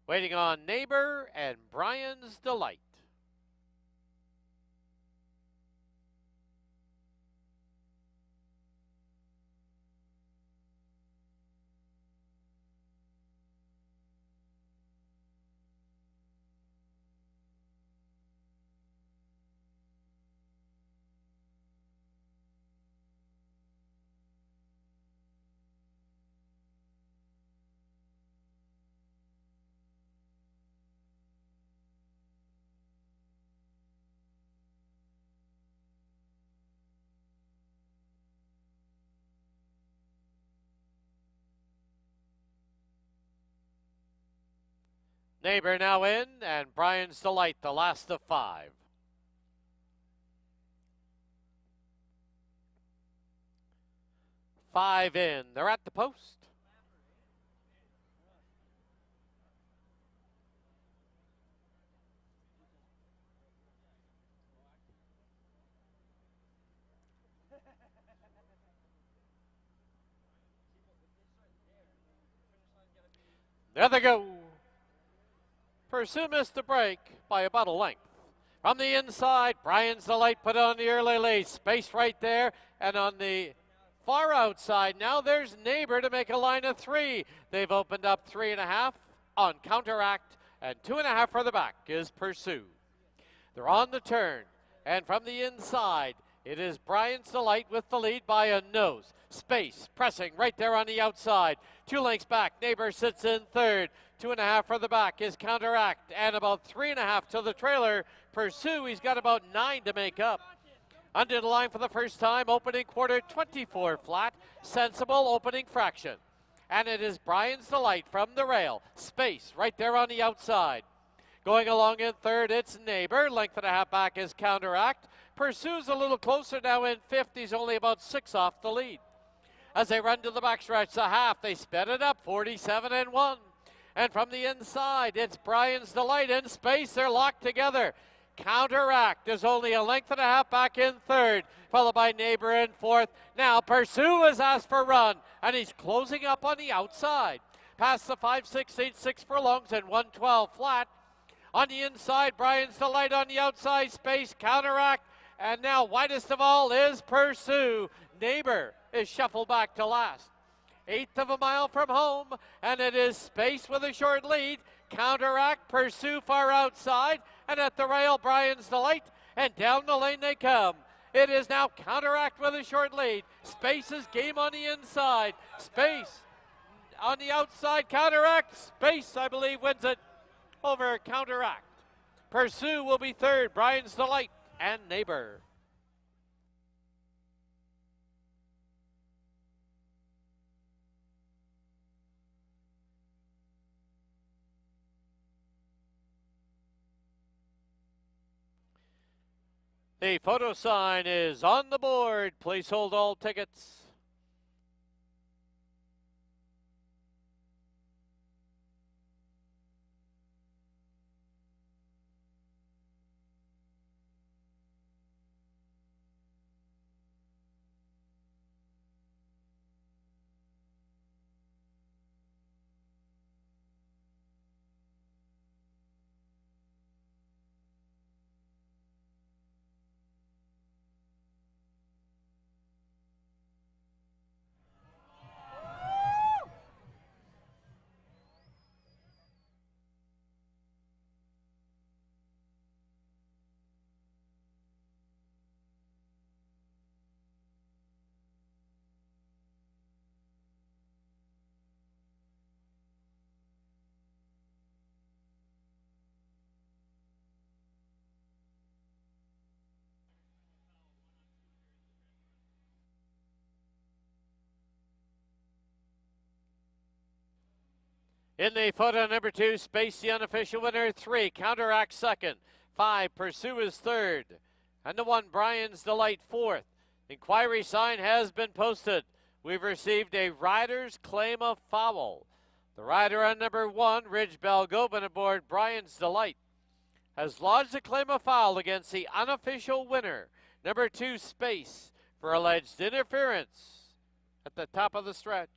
Waiting on Neighbor and Brian's Delight. Neighbor now in, and Brian's Delight, the last of 5. Five in. They're at the post. There they go. Pursue missed the break by about a length. From the inside, Brian's Delight put on the early lead. Space right there, and on the far outside, now there's Neighbor to make a line of 3. They've opened up 3.5 on Counteract, and 2.5 further back is Pursue. They're on the turn, and from the inside, it is Brian's Delight with the lead by a nose. Space pressing right there on the outside. 2 lengths back, Neighbor sits in third. 2.5 further back is Counteract, and about 3.5 to the trailer. Pursue, he's got about 9 to make up. Under the line for the first time, opening quarter 24 flat, sensible opening fraction. And it is Brian's Delight from the rail. Space right there on the outside. Going along in third, it's Neighbor. Length and a half back is Counteract. Pursue's a little closer now in fifth. He's only about 6 off the lead. As they run to the backstretch, the half, they sped it up, 47-1. And from the inside, it's Brian's Delight in Space. They're locked together. Counteract is only a length and a half back in third, followed by Neighbor in fourth. Now Pursue has asked for run, and he's closing up on the outside. Past the 5.686 furlongs and 112 flat. On the inside, Brian's Delight on the outside, Space, Counteract, and now widest of all is Pursue. Neighbor is shuffled back to last. 1/8 of a mile from home, and it is Space with a short lead. Counteract, Pursue far outside, and at the rail, Brian's Delight, and down the lane they come. It is now Counteract with a short lead. Space's game on the inside. Space on the outside, Counteract. Space, I believe, wins it over Counteract. Pursue will be third, Brian's Delight, and Neighbor. The photo sign is on the board. Please hold all tickets. In the photo number 2, Space, the unofficial winner. 3, Counteract second. 5, Pursue is third. And the 1, Brian's Delight, fourth. Inquiry sign has been posted. We've received a rider's claim of foul. The rider on number 1, Ridge Bell Gobin, aboard Brian's Delight, has lodged a claim of foul against the unofficial winner, number 2, Space, for alleged interference at the top of the stretch.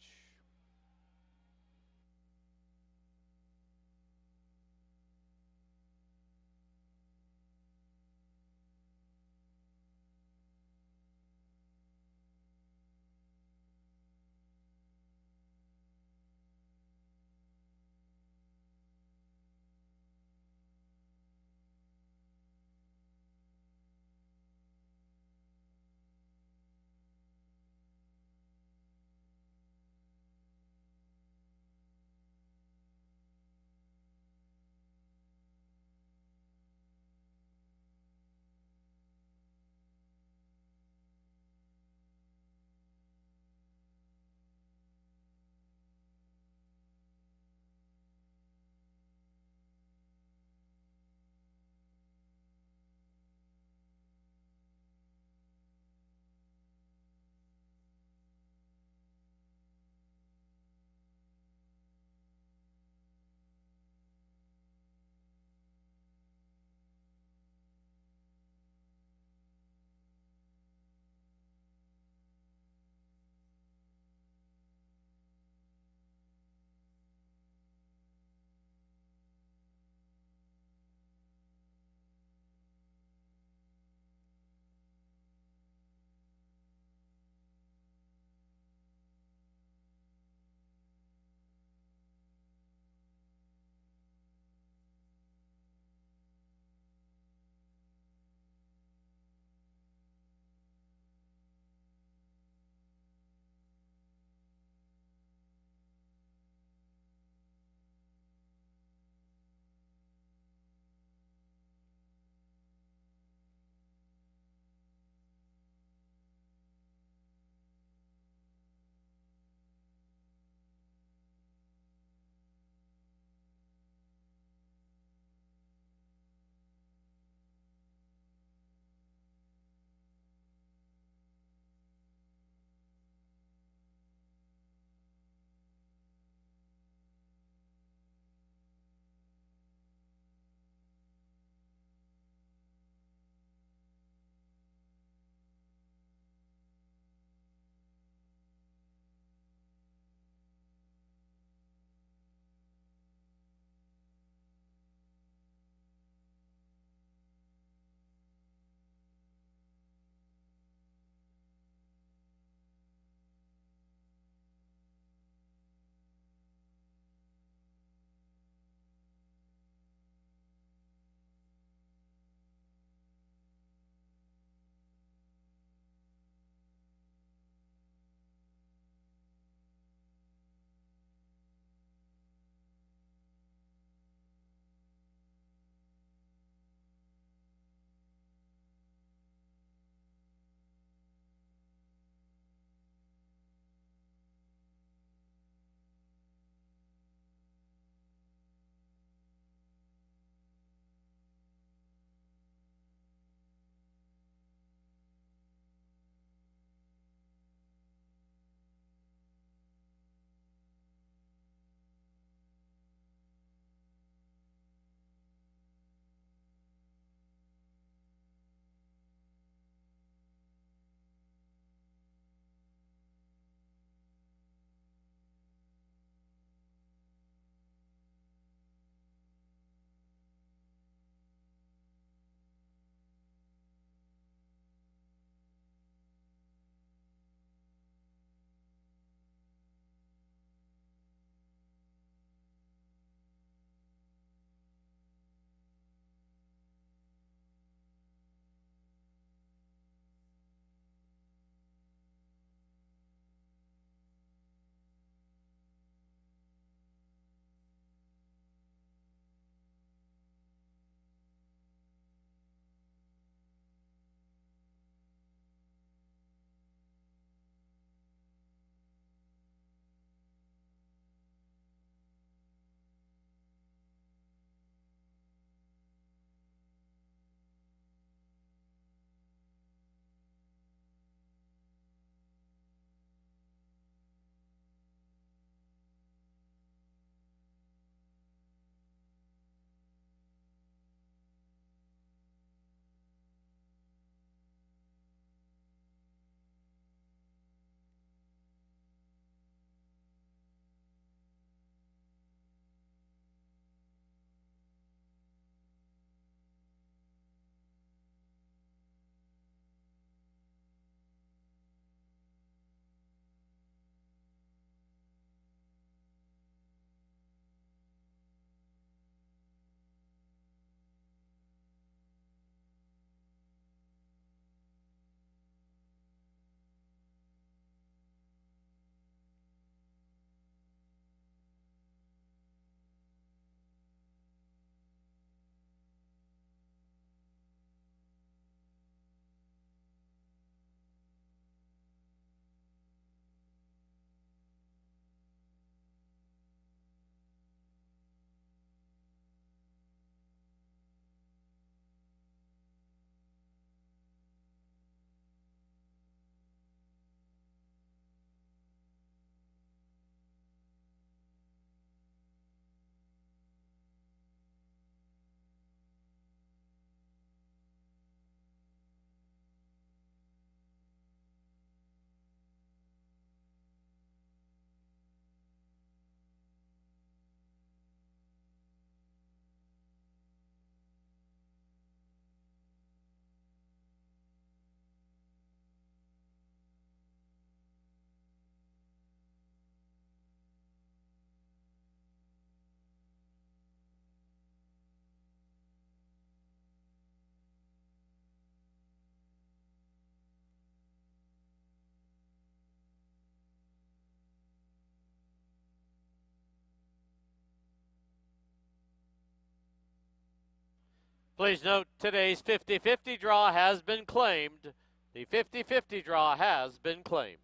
Please note today's 50-50 draw has been claimed. The 50-50 draw has been claimed.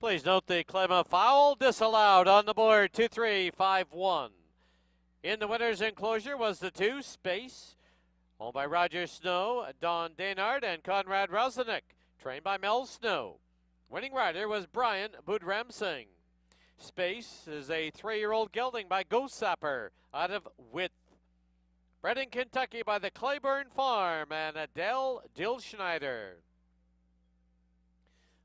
Please note the claim of foul disallowed on the board, 2-3-5-1. In the winner's enclosure was the 2, Space, owned by Roger Snow, Don Daynard, and Conrad Rosenik, trained by Mel Snow. Winning rider was Brian Budram Singh. Space is a 3-year-old gelding by Ghost Sapper out of Width. Bred in Kentucky by the Claiborne Farm and Adele Dilschneider.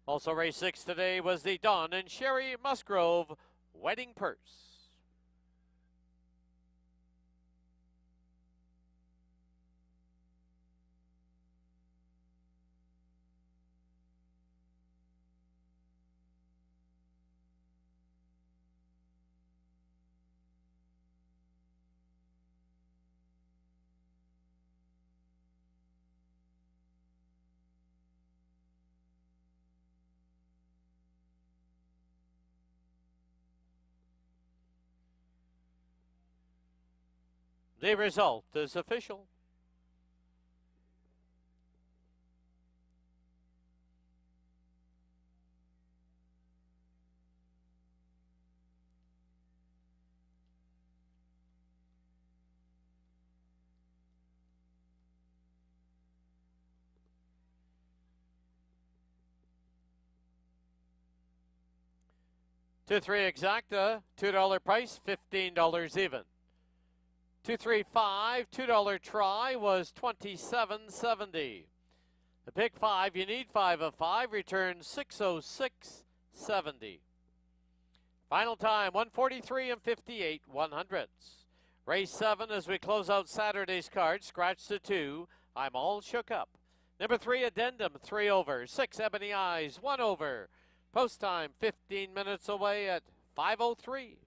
Also race 6 today was the Don and Sherry Musgrove Wedding Purse. The result is official. Two three exacta, $2 price, $15 even. 235, $2 try was $27.70. The pick 5, you need 5 of 5, returns $606.70. Final time, 143 and 58 100ths. Race 7 as we close out Saturday's card, scratch the 2, I'm all shook up. Number 3, Addendum, 3 over. 6, Ebony Eyes, 1 over. Post time, 15 minutes away at 5:03.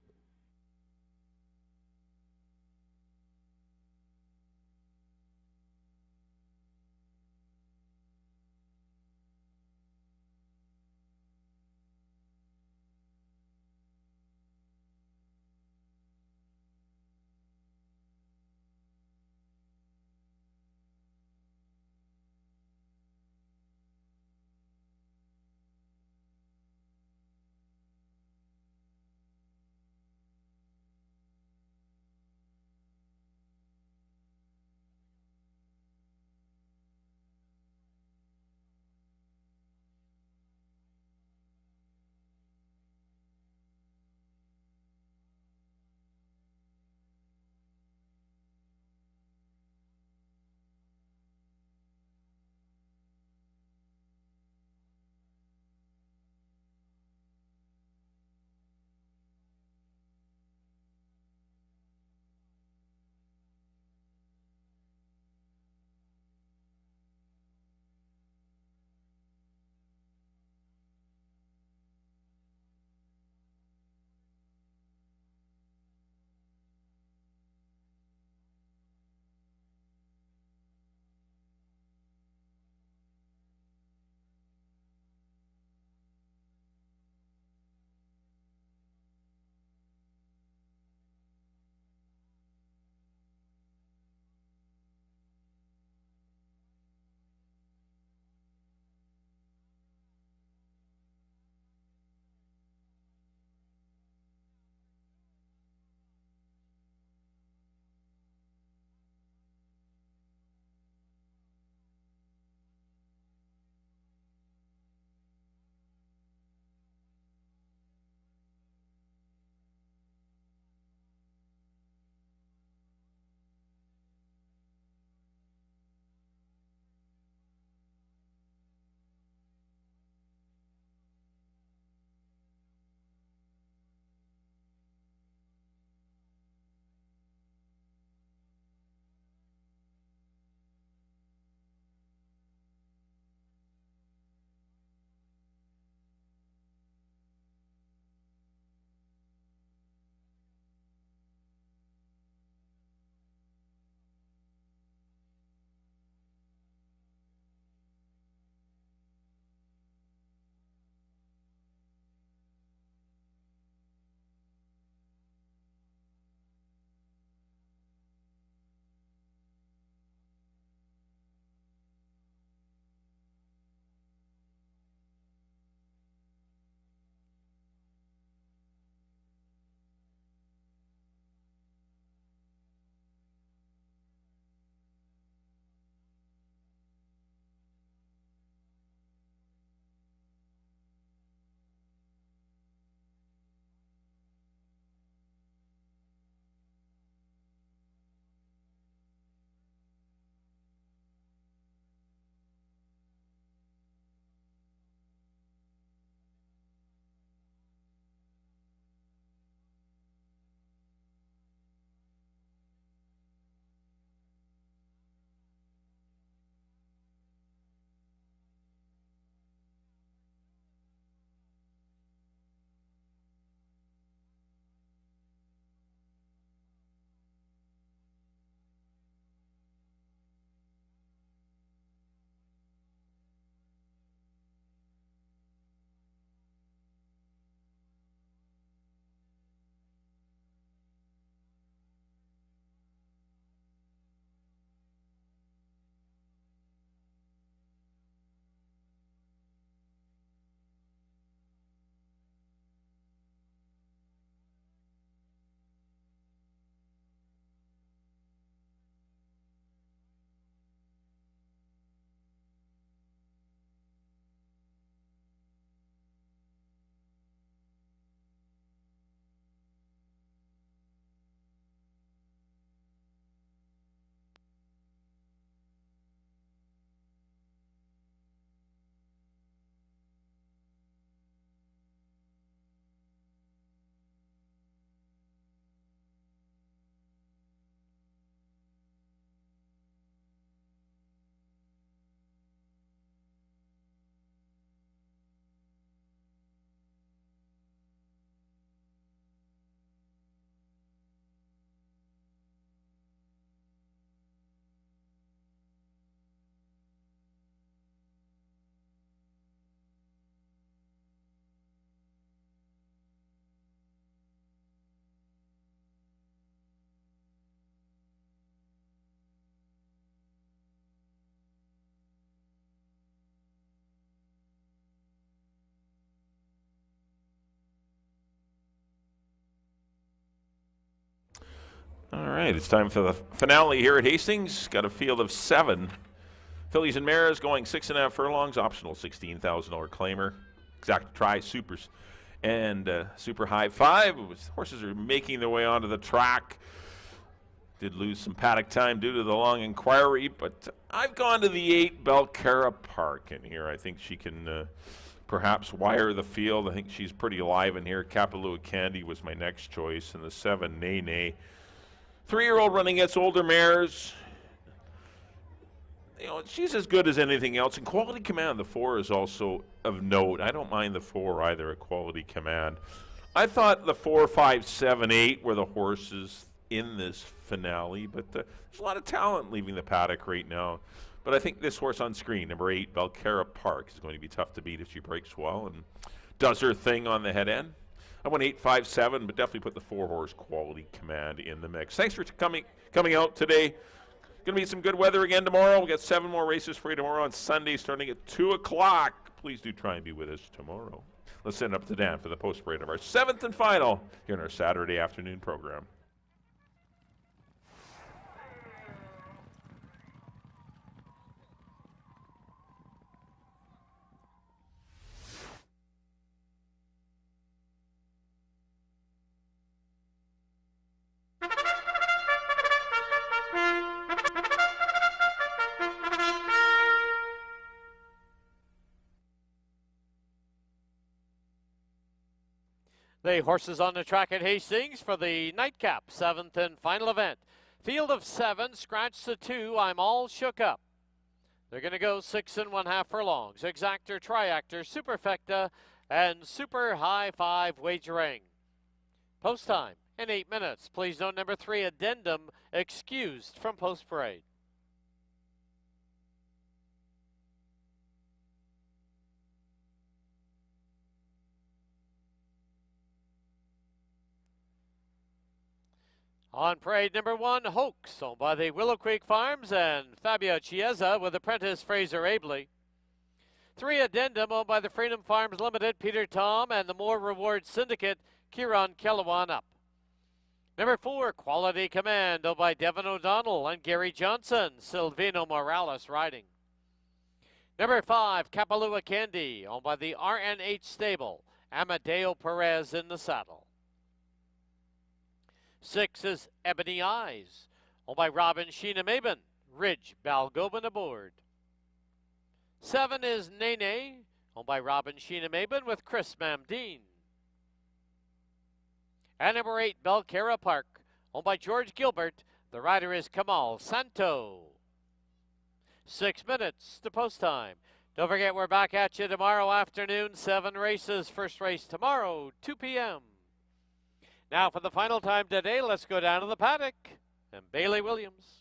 All right, it's time for the finale here at Hastings. Got a field of 7 fillies and mares going 6.5 furlongs, optional $16,000 claimer, exact try supers, and super high 5. Horses are making their way onto the track. Did lose some paddock time due to the long inquiry, but I've gone to the 8 Belcara Park in here. I think she can perhaps wire the field. I think she's pretty alive in here. Kapalua Candy was my next choice, and the 7 Nene. 3-year-old running against older mares. You know, she's as good as anything else. And Quality Command, the 4 is also of note. I don't mind the 4 either at Quality Command. I thought the 4, 5, 7, 8 were the horses in this finale, but there's a lot of talent leaving the paddock right now. But I think this horse on screen, number 8, Belcara Park, is going to be tough to beat if she breaks well and does her thing on the head end. I went 8, 5, 7, but definitely put the 4-horse Quality Command in the mix. Thanks for coming out today. Going to be some good weather again tomorrow. We'll get 7 more races for you tomorrow on Sunday starting at 2 o'clock. Please do try and be with us tomorrow. Let's send it up to Dan for the post-parade of our 7th and final here in our Saturday afternoon program. The horses on the track at Hastings for the nightcap, 7th and final event. Field of 7, scratch the 2, I'm all shook up. They're going to go 6 1/2 furlongs. Exactor, Triactor, Superfecta, and Super High 5 wagering. Post time in 8 minutes. Please note number 3, Addendum, excused from post parade. On parade number 1, Hoax, owned by the Willow Creek Farms and Fabio Chiesa with apprentice Fraser Abley. 3, Addendum, owned by the Freedom Farms Limited, Peter Tom, and the More Rewards Syndicate, Kieran Kellewan up. Number 4, Quality Command, owned by Devin O'Donnell and Gary Johnson, Silvino Morales riding. Number 5, Kapalua Candy, owned by the RNH Stable, Amadeo Perez in the saddle. 6 is Ebony Eyes, owned by Robin Sheena Maben, Ridge Balgobin aboard. 7 is Nene, owned by Robin Sheena Maben with Chris Mamdeen. And number 8, Belcara Park, owned by George Gilbert. The rider is Kamal Santo. 6 minutes to post time. Don't forget, we're back at you tomorrow afternoon, 7 races. First race tomorrow, 2 p.m. Now for the final time today, let's go down to the paddock and Bailey Williams.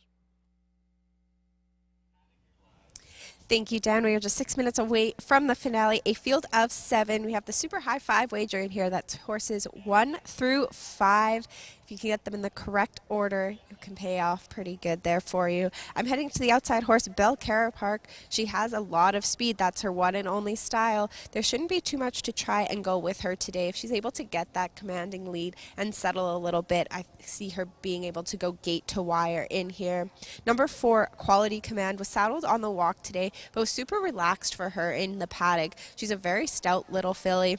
Thank you, Dan. We are just 6 minutes away from the finale. A field of 7. We have the Super High 5 wager in here. That's horses 1 through 5. If you can get them in the correct order, it can pay off pretty good there for you. I'm heading to the outside horse, Belcara Park. She has a lot of speed. That's her one and only style. There shouldn't be too much to try and go with her today. If she's able to get that commanding lead and settle a little bit, I see her being able to go gate to wire in here. Number 4, Quality Command, was saddled on the walk today, but was super relaxed for her in the paddock. She's a very stout little filly.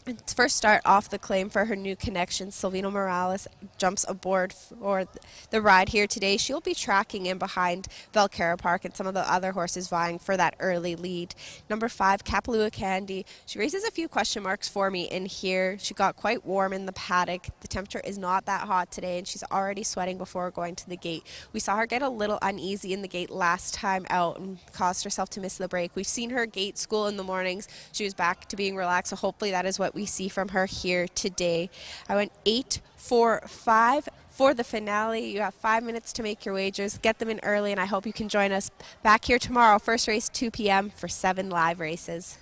Let's first start off the claim for her new connection. Silvino Morales jumps aboard for the ride here today. She'll be tracking in behind Belcara Park and some of the other horses vying for that early lead. Number 5, Kapalua Candy. She raises a few question marks for me in here. She got quite warm in the paddock. The temperature is not that hot today, and she's already sweating before going to the gate. We saw her get a little uneasy in the gate last time out and caused herself to miss the break. We've seen her gate school in the mornings. She was back to being relaxed, so hopefully that is what we see from her here today. I went 8, 4, 5 for the finale. You have 5 minutes to make your wagers. Get them in early, and I hope you can join us back here tomorrow. First race 2 p.m. for 7 live races.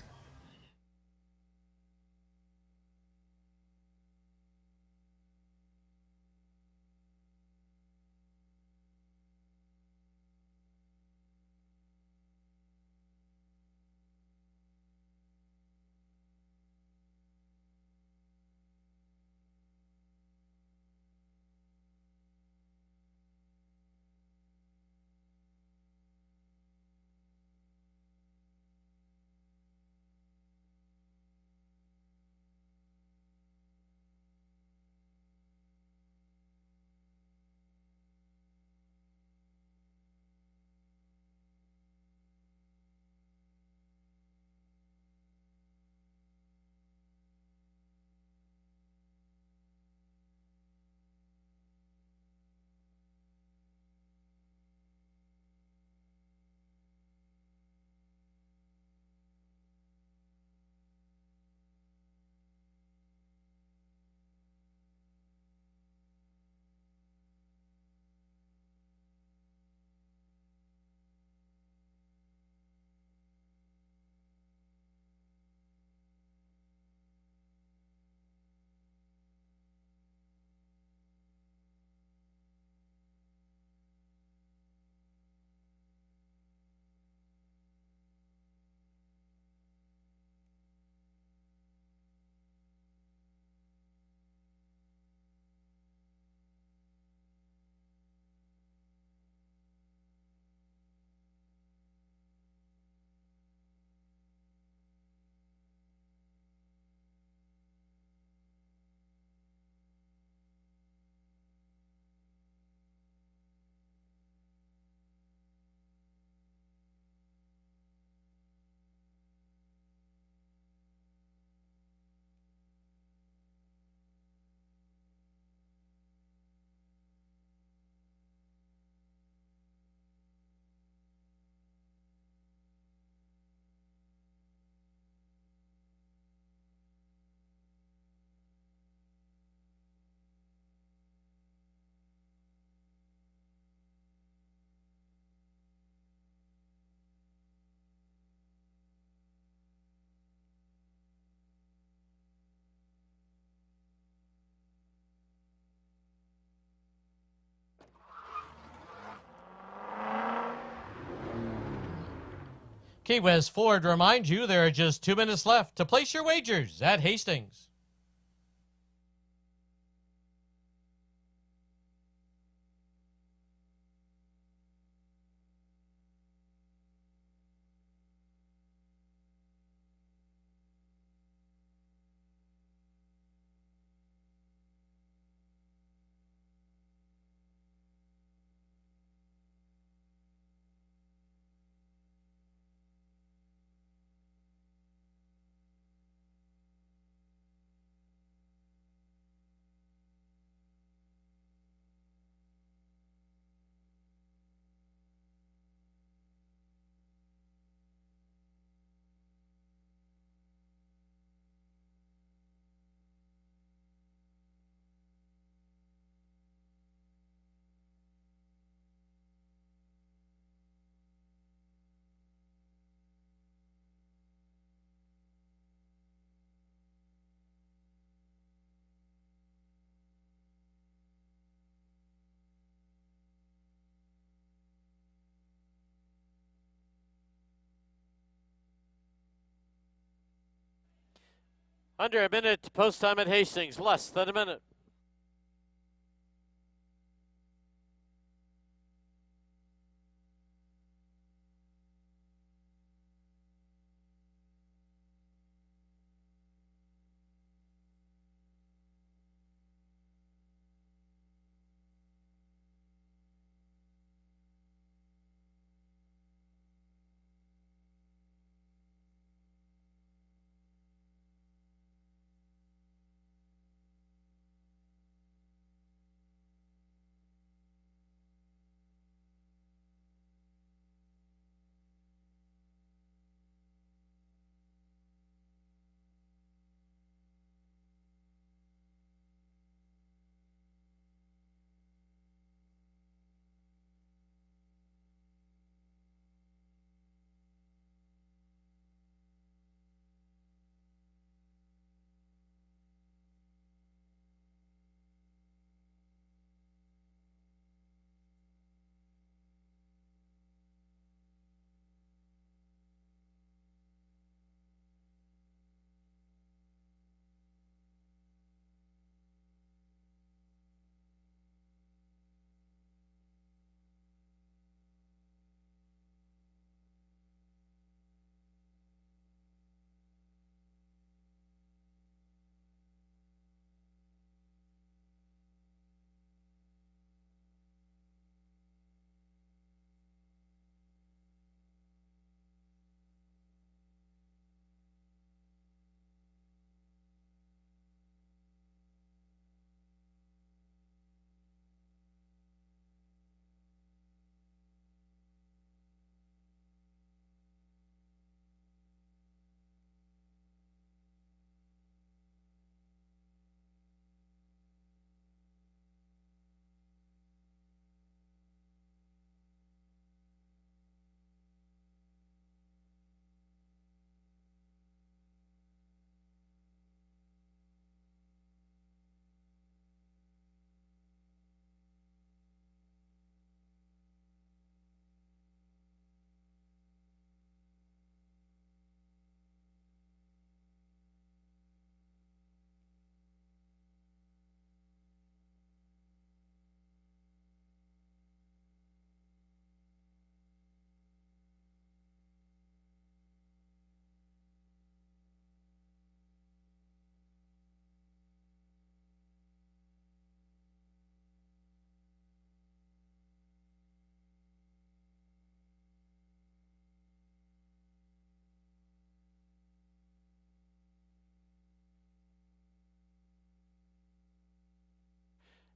Key West Ford reminds you there are just 2 minutes left to place your wagers at Hastings. Under a minute post time at Hastings, less than a minute.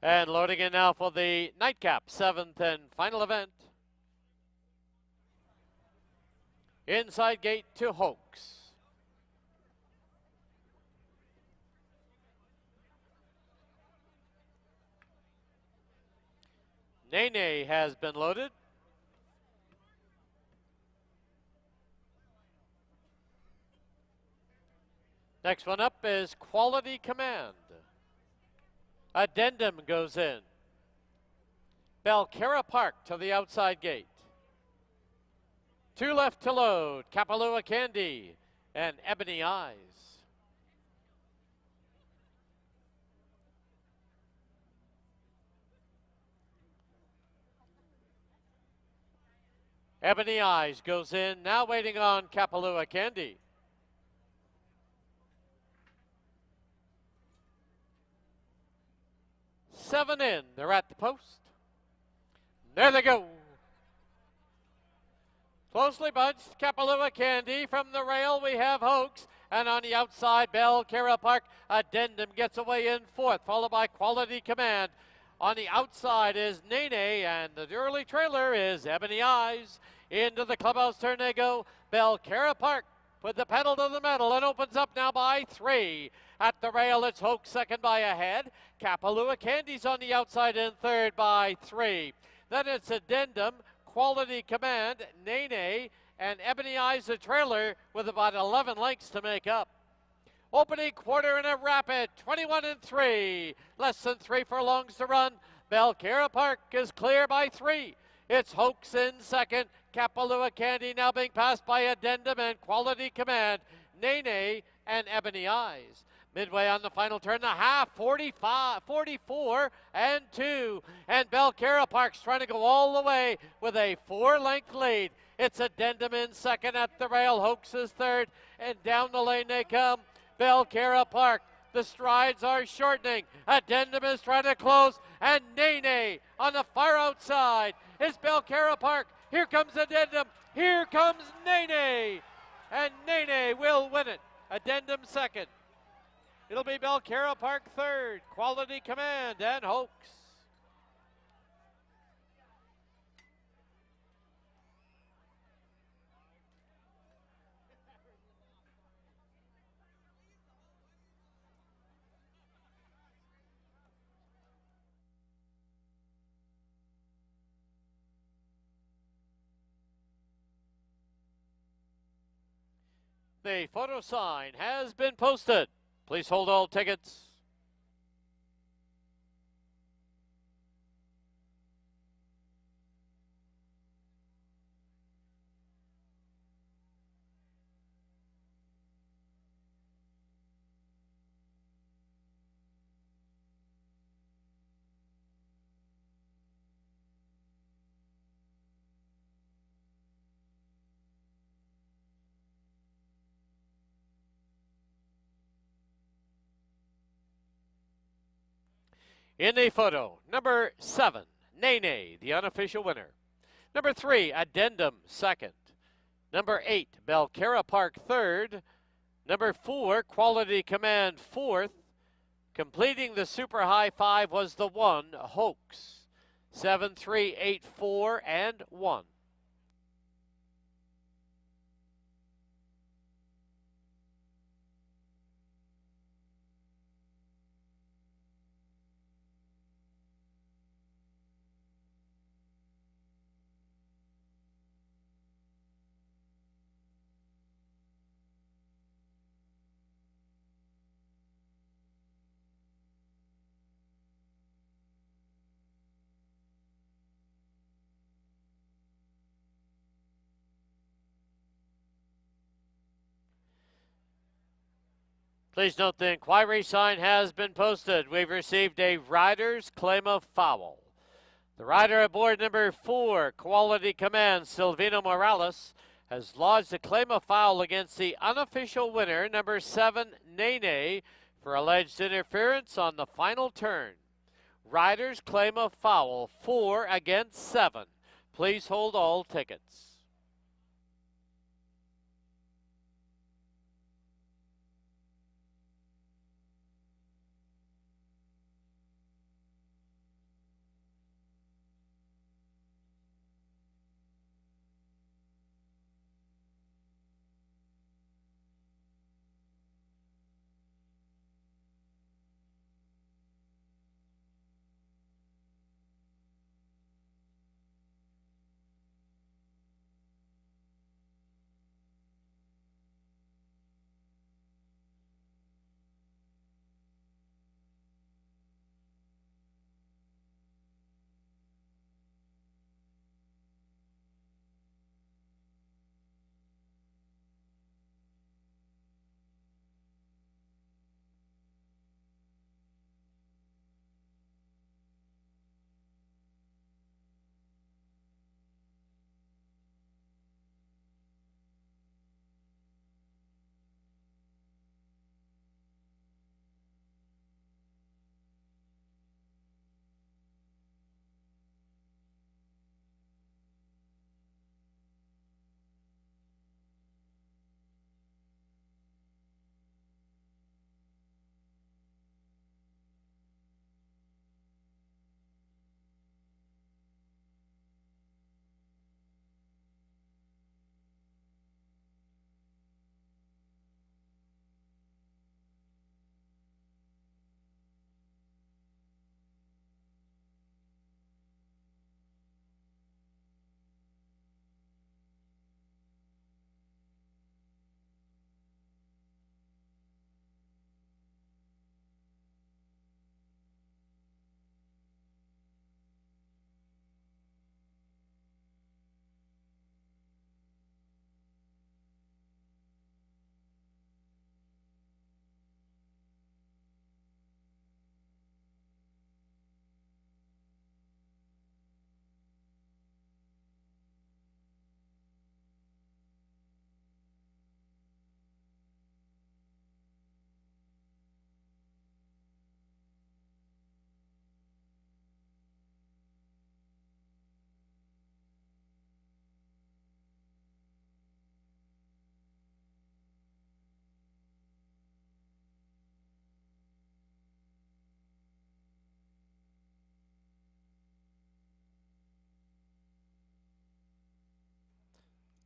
And loading in now for the nightcap, 7th and final event. Inside gate to Hoax. Nene has been loaded. Next one up is Quality Command. Addendum goes in. Belcarra Park to the outside gate. Two left to load, Kapalua Candy and Ebony Eyes. Ebony Eyes goes in, now waiting on Kapalua Candy. Seven in, they're at the post. There they go. Closely bunched, Kapalua Candy. From the rail, we have Hoax. And on the outside, Belcarra Park. Addendum gets away in fourth, followed by Quality Command. On the outside is Nene, and the early trailer is Ebony Eyes. Into the clubhouse turn they go. Belcarra Park with the pedal to the metal and opens up now by 3. At the rail, it's Hoax second by a head. Kapalua Candy's on the outside in third by 3. Then it's Addendum, Quality Command, Nene, and Ebony Eyes the trailer with about 11 lengths to make up. Opening quarter in a rapid, 21-3. Less than 3 furlongs to run. Belcarra Park is clear by 3. It's Hoax in second. Kapalua Candy now being passed by Addendum and Quality Command, Nene, and Ebony Eyes. Midway on the final turn, the half, 44 and 2. And Belcarra Park's trying to go all the way with a 4-length lead. It's Addendum in second at the rail. Hoax is third, and down the lane they come. Belcarra Park, the strides are shortening. Addendum is trying to close, and Nene on the far outside is Belcarra Park. Here comes Addendum. Here comes Nene, and Nene will win it. Addendum second. It'll be Belcarra Park third, Quality Command, and Hoax. The photo sign has been posted. Please hold all tickets. In the photo, number 7, Nene, the unofficial winner. Number 3, Addendum, second. Number 8, Belcarra Park, third. Number 4, Quality Command, fourth. Completing the super high 5 was the 1, Hoax. 7, 3, 8, 4, and 1. Please note the inquiry sign has been posted. We've received a rider's claim of foul. The rider aboard number 4, Quality Command, Silvino Morales, has lodged a claim of foul against the unofficial winner, number 7, Nene, for alleged interference on the final turn. Rider's claim of foul, 4 against 7. Please hold all tickets.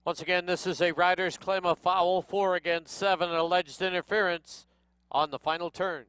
Once again, this is a rider's claim of foul, 4 against 7, alleged interference on the final turn.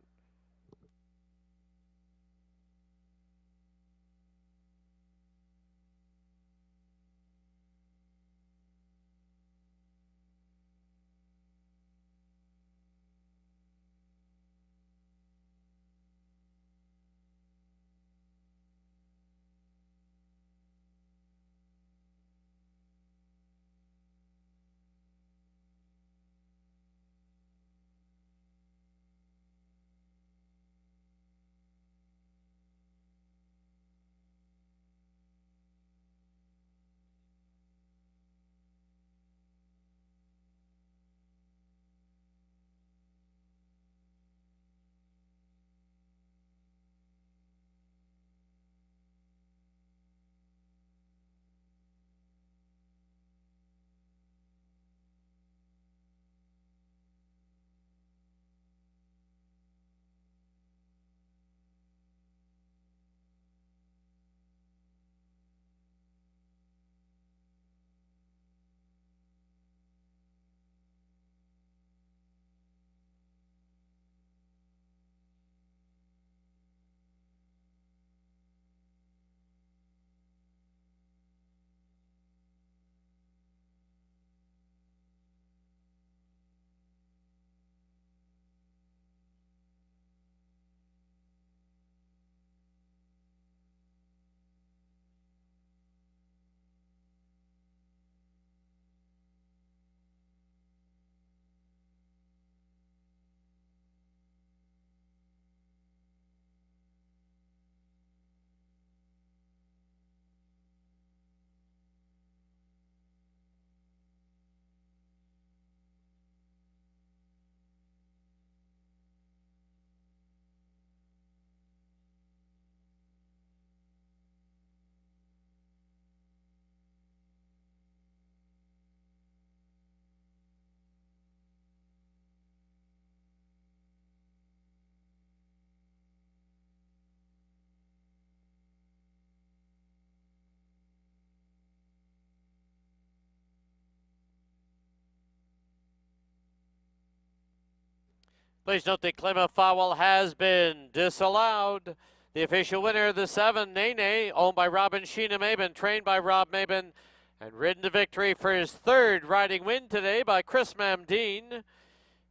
Please note the claim of foul has been disallowed. The official winner of the 7, Nene, owned by Robin Sheena Maben, trained by Rob Maben, and ridden to victory for his 3rd riding win today by Chris Mamdine.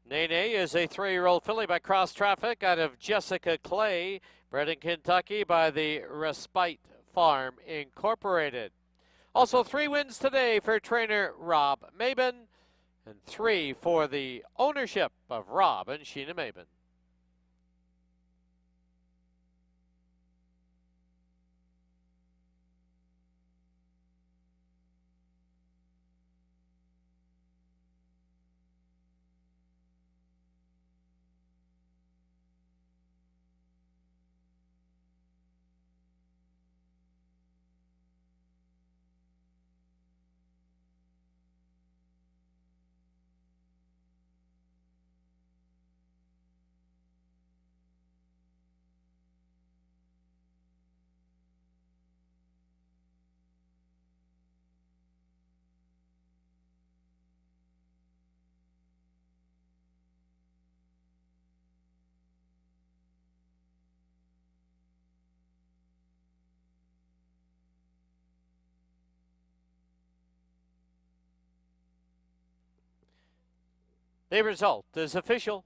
Nene is a 3-year-old filly by Cross Traffic out of Jessica Clay, bred in Kentucky by the Respite Farm Incorporated. Also 3 wins today for trainer Rob Maben, and 3 for the ownership of Rob and Sheena Maben. The result is official.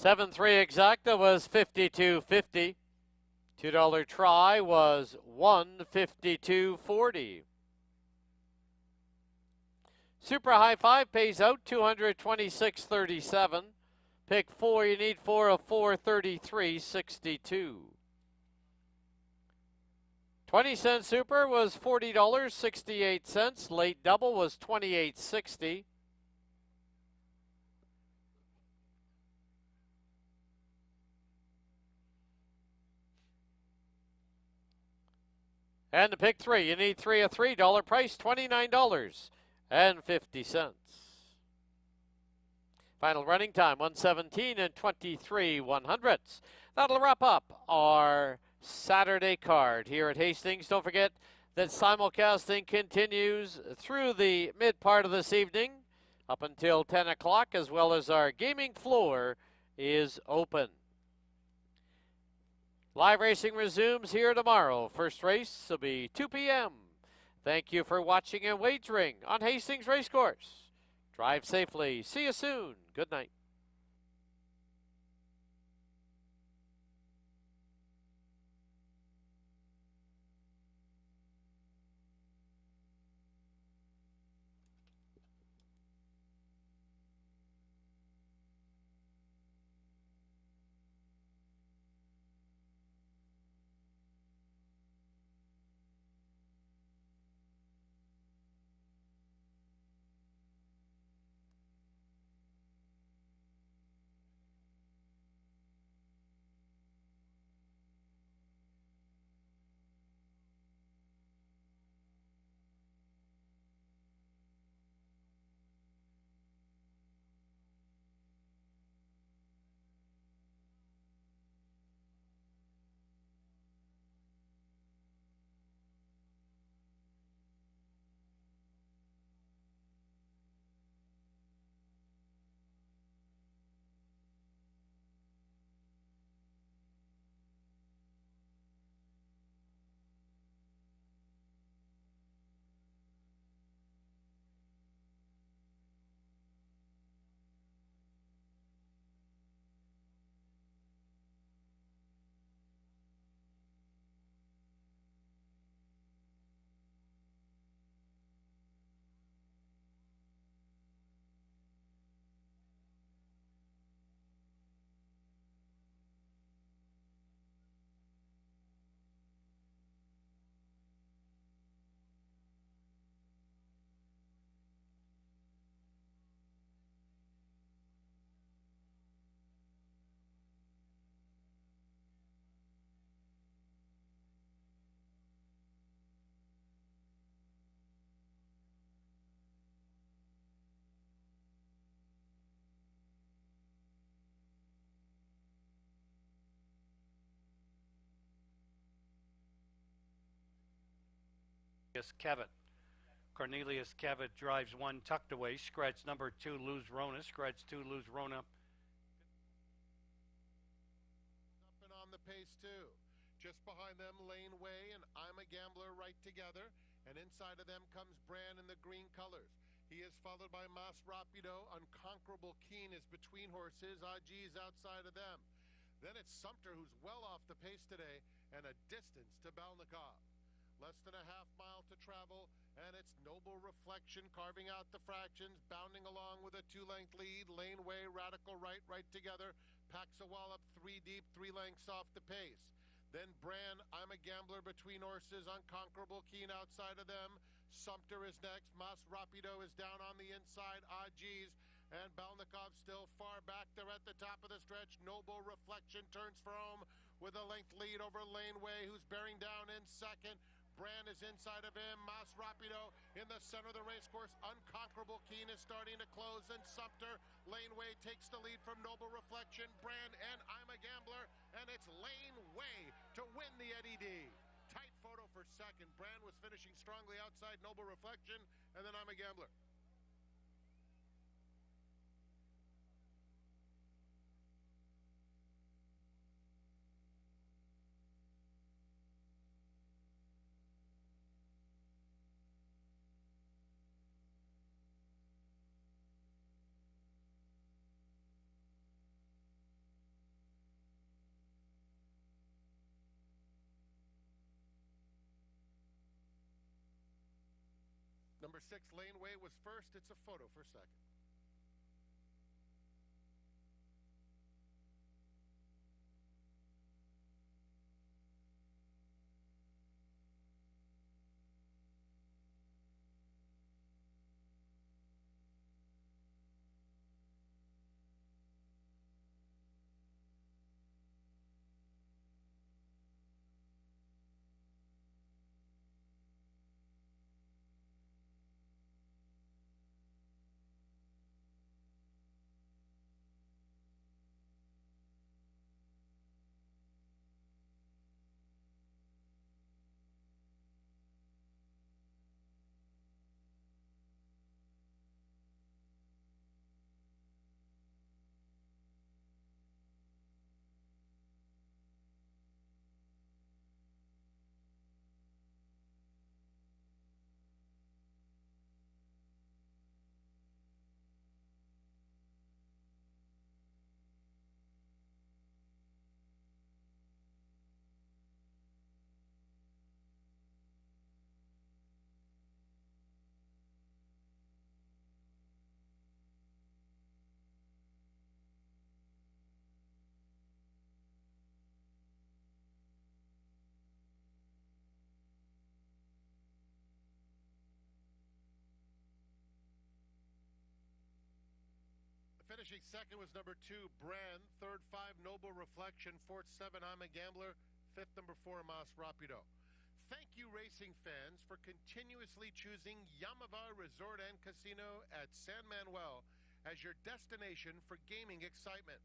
$7-3 exacta was $52.50. $2 try was $152.40. Super High 5 pays out $226.37. Pick 4, you need 4 of $433.62. 20-cent super was $40.68. Late double was $28.60. And the pick three, you need three, a $3 price, $29.50. Final running time, 1:17 and 23/100ths. That'll wrap up our Saturday card here at Hastings. Don't forget that simulcasting continues through the mid part of this evening up until 10 o'clock, as well as our gaming floor is open. Live racing resumes here tomorrow. First race will be 2 p.m. Thank you for watching and wagering on Hastings Racecourse. Drive safely. See you soon. Good night. Kevitt. Cornelius Kevitt drives one tucked away. Scratch number 2, Luz Rona. Scratch 2, Luz Rona. Up and on the pace too. Just behind them, Lane Way and I'm a Gambler right together. And inside of them comes Bran in the green colors. He is followed by Mas Rapido. Unconquerable Keen is between horses. Aji's outside of them. Then it's Sumter, who's well off the pace today, and a distance to Balnikov. Less than a half mile to travel, and it's Noble Reflection carving out the fractions, bounding along with a 2-length lead. Lane Way, Radical Right together. Packs a wallop 3 deep, 3 lengths off the pace. Then Bran, I'm a Gambler between horses. Unconquerable Keen outside of them. Sumter is next. Mas Rapido is down on the inside. Aji's and Balnikov still far back. They're at the top of the stretch. Noble Reflection turns for home with a length lead over Lane Way, who's bearing down in second. Bran is inside of him. Mas Rapido in the center of the racecourse. Unconquerable Keen is starting to close, and Sumter. Lane Way takes the lead from Noble Reflection. Bran and I'm a Gambler, and it's Lane Way to win the Eddie D. Tight photo for second. Bran was finishing strongly outside Noble Reflection, and then I'm a Gambler. Number 6, Lane Way was first. It's a photo for second. Finishing second was number 2, Brand. Third, 5, Noble Reflection. Fourth, 7, I'm a Gambler. Fifth, number 4, Mas Rapido. Thank you, racing fans, for continuously choosing Yamava Resort and Casino at San Manuel as your destination for gaming excitement.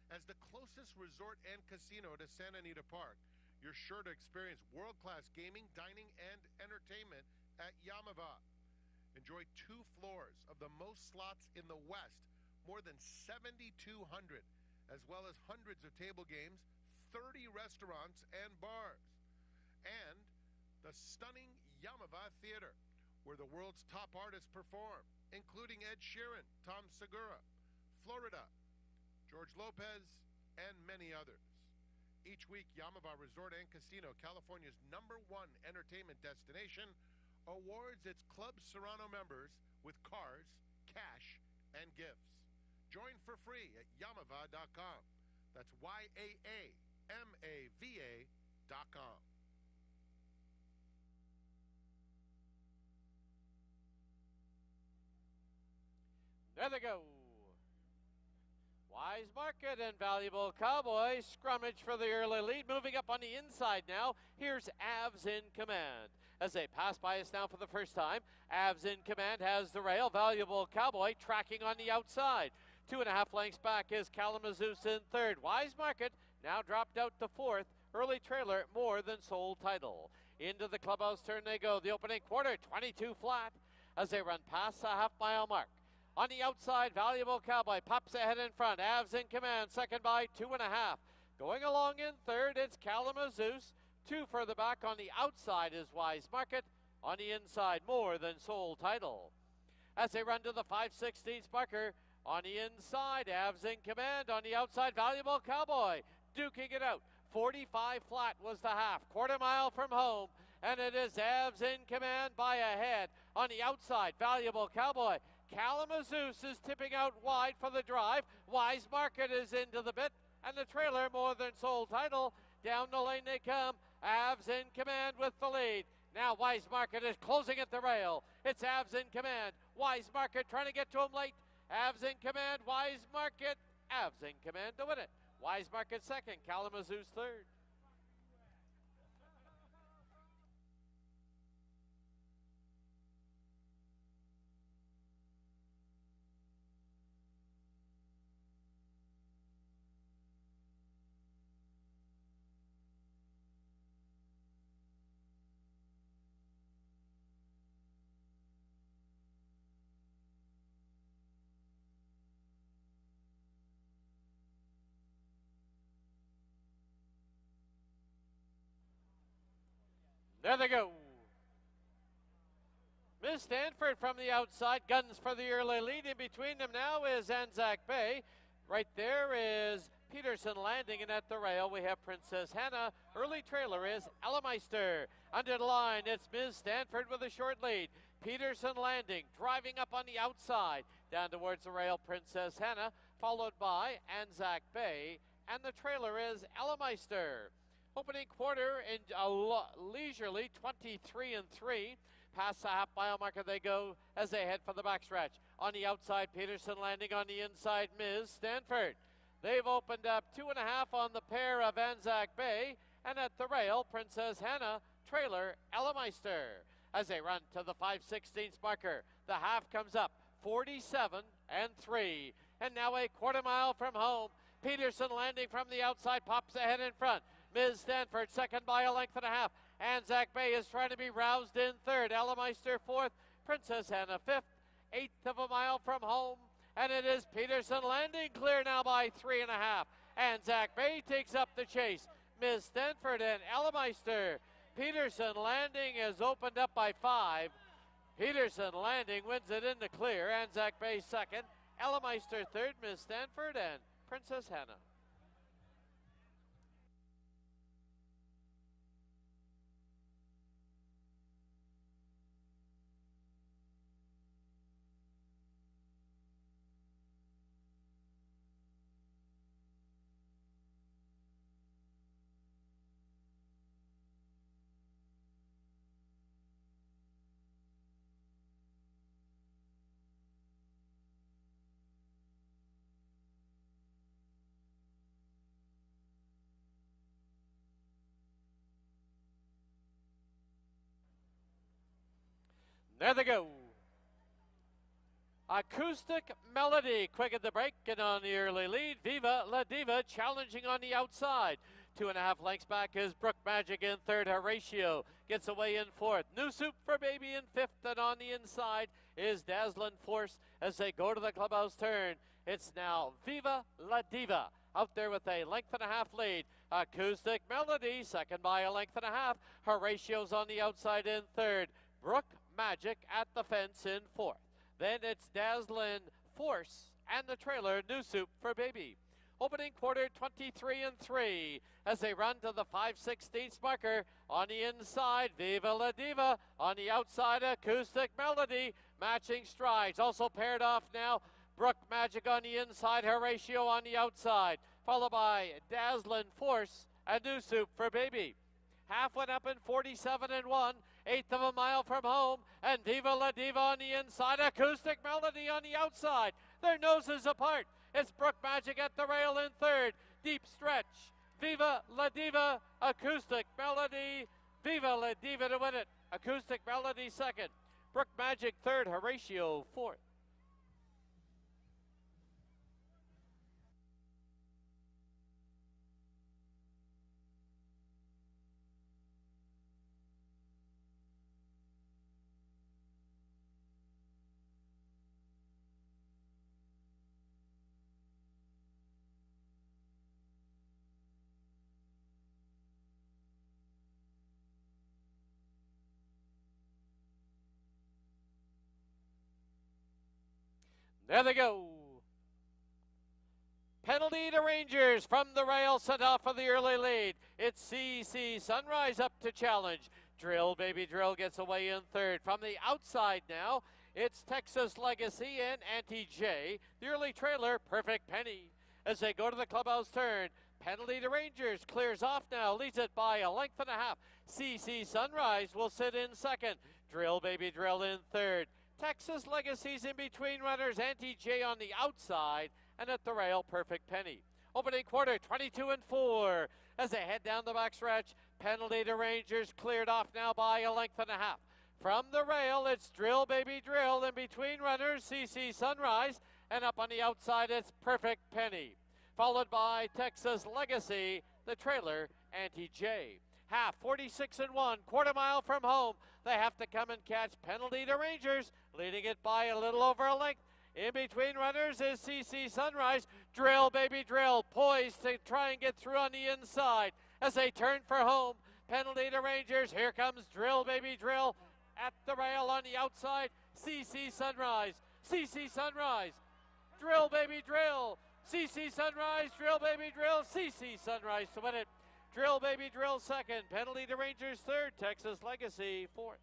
As the closest resort and casino to Santa Anita Park, you're sure to experience world-class gaming, dining, and entertainment at Yamava. Enjoy 2 floors of the most slots in the West, more than 7,200, as well as hundreds of table games, 30 restaurants and bars, and the stunning Yamava Theater, where the world's top artists perform, including Ed Sheeran, Tom Segura, Florida, George Lopez, and many others. Each week, Yamava Resort and Casino, California's #1 entertainment destination, awards its Club Serrano members with cars, cash, and gifts. Join for free at Yamava.com. That's YAAMAVA.com. There they go. Wise Market and Valuable Cowboy scrummage for the early lead. Moving up on the inside now. Here's Avs in command. As they pass by us now for the first time, Avs in command has the rail. Valuable Cowboy tracking on the outside. 2.5 lengths back is Kalamazoo's in third. Wise Market now dropped out to fourth. Early trailer More Than Sold Title. Into the clubhouse turn they go. The opening quarter, 22 flat as they run past the half-mile mark. On the outside, Valuable Cowboy pops ahead in front. Avs in command, second by 2.5. Going along in third, it's Kalamazoo's. 2 further back on the outside is Wise Market. On the inside, More Than Sold Title. As they run to the 5/16 marker, on the inside, Avs in command. On the outside, Valuable Cowboy duking it out. 45 flat was the half, quarter mile from home, and it is Avs in command by a head. On the outside, Valuable Cowboy. Kalamazoo's is tipping out wide for the drive. Wise Market is into the bit, and the trailer More Than Sold Title. Down the lane they come. Avs in command with the lead. Now Wise Market is closing at the rail. It's Avs in command. Wise Market trying to get to him late. Avs in command. Wise Market. Avs in command to win it. Wise Market second. Kalamazoo's third. There they go. Miss Stanford from the outside, guns for the early lead. In between them now is Anzac Bay. Right there is Peterson Landing, and at the rail we have Princess Hannah. Early trailer is Ellameister. Under the line, it's Ms. Stanford with a short lead. Peterson Landing driving up on the outside. Down towards the rail, Princess Hannah, followed by Anzac Bay, and the trailer is Ellameister. Opening quarter in a leisurely 23-3. Past the half-mile marker they go as they head for the backstretch. On the outside, Peterson Landing. On the inside, Ms. Stanford. They've opened up 2.5 on the pair of Anzac Bay. And at the rail, Princess Hannah, trailer Ellameister. As they run to the 5/16 marker, the half comes up 47-3. And now a quarter mile from home. Peterson Landing from the outside pops ahead in front. Ms. Stanford second by a length and a half. Anzac Bay is trying to be roused in third. Ellameister fourth. Princess Hannah fifth. 1/8 of a mile from home. And it is Peterson Landing clear now by 3.5. Anzac Bay takes up the chase. Ms. Stanford and Ellameister. Peterson Landing is opened up by 5. Peterson Landing wins it in the clear. Anzac Bay second. Ellameister third. Ms. Stanford and Princess Hannah. There they go. Acoustic Melody quick at the break and on the early lead. Viva La Diva challenging on the outside. 2.5 lengths back is Brook Magic in third. Horatio gets away in fourth. New Soup for Baby in fifth, and on the inside is Dazzlin' Force as they go to the clubhouse turn. It's now Viva La Diva out there with a 1.5 length lead. Acoustic Melody second by a 1.5 lengths. Horatio's on the outside in third. Brook Magic at the fence in fourth. Then it's Dazzlin' Force and the trailer New Soup for Baby. Opening quarter 23-3 as they run to the 5/16 marker. On the inside, Viva La Diva. On the outside, Acoustic Melody. Matching strides. Also paired off now. Brook Magic on the inside. Horatio on the outside. Followed by Dazzlin' Force and New Soup for Baby. Half went up in 47-1. 1/8 of a mile from home. And Viva La Diva on the inside. Acoustic Melody on the outside. Their noses apart. It's Brook Magic at the rail in third. Deep stretch. Viva La Diva, Acoustic Melody. Viva La Diva to win it. Acoustic Melody second. Brook Magic third. Horatio fourth. There they go. Penalty to Rangers from the rail, sent off for the early lead. It's CC Sunrise up to challenge. Drill Baby Drill gets away in third. From the outside now, it's Texas Legacy and Auntie J. The early trailer, Perfect Penny. As they go to the clubhouse turn, penalty to Rangers clears off now, leads it by a 1.5 lengths. CC Sunrise will sit in second. Drill Baby Drill in third. Texas Legacy's in between runners, Auntie J on the outside, and at the rail, Perfect Penny. Opening quarter, 22-4. As they head down the backstretch, penalty to Rangers, cleared off now by a 1.5 lengths. From the rail, it's Drill Baby Drill. In between runners, CC Sunrise, and up on the outside, it's Perfect Penny. Followed by Texas Legacy, the trailer, Auntie J. Half, 46-1, quarter mile from home. They have to come and catch penalty to Rangers, leading it by a little over a length. In between runners is CC Sunrise. Drill Baby Drill, poised to try and get through on the inside. As they turn for home, penalty to Rangers. Here comes Drill Baby Drill at the rail on the outside. CC Sunrise, CC Sunrise, Drill Baby Drill, CC Sunrise, Drill Baby Drill, CC Sunrise to win it. Drill Baby Drill second. Penalty to Rangers third. Texas Legacy fourth.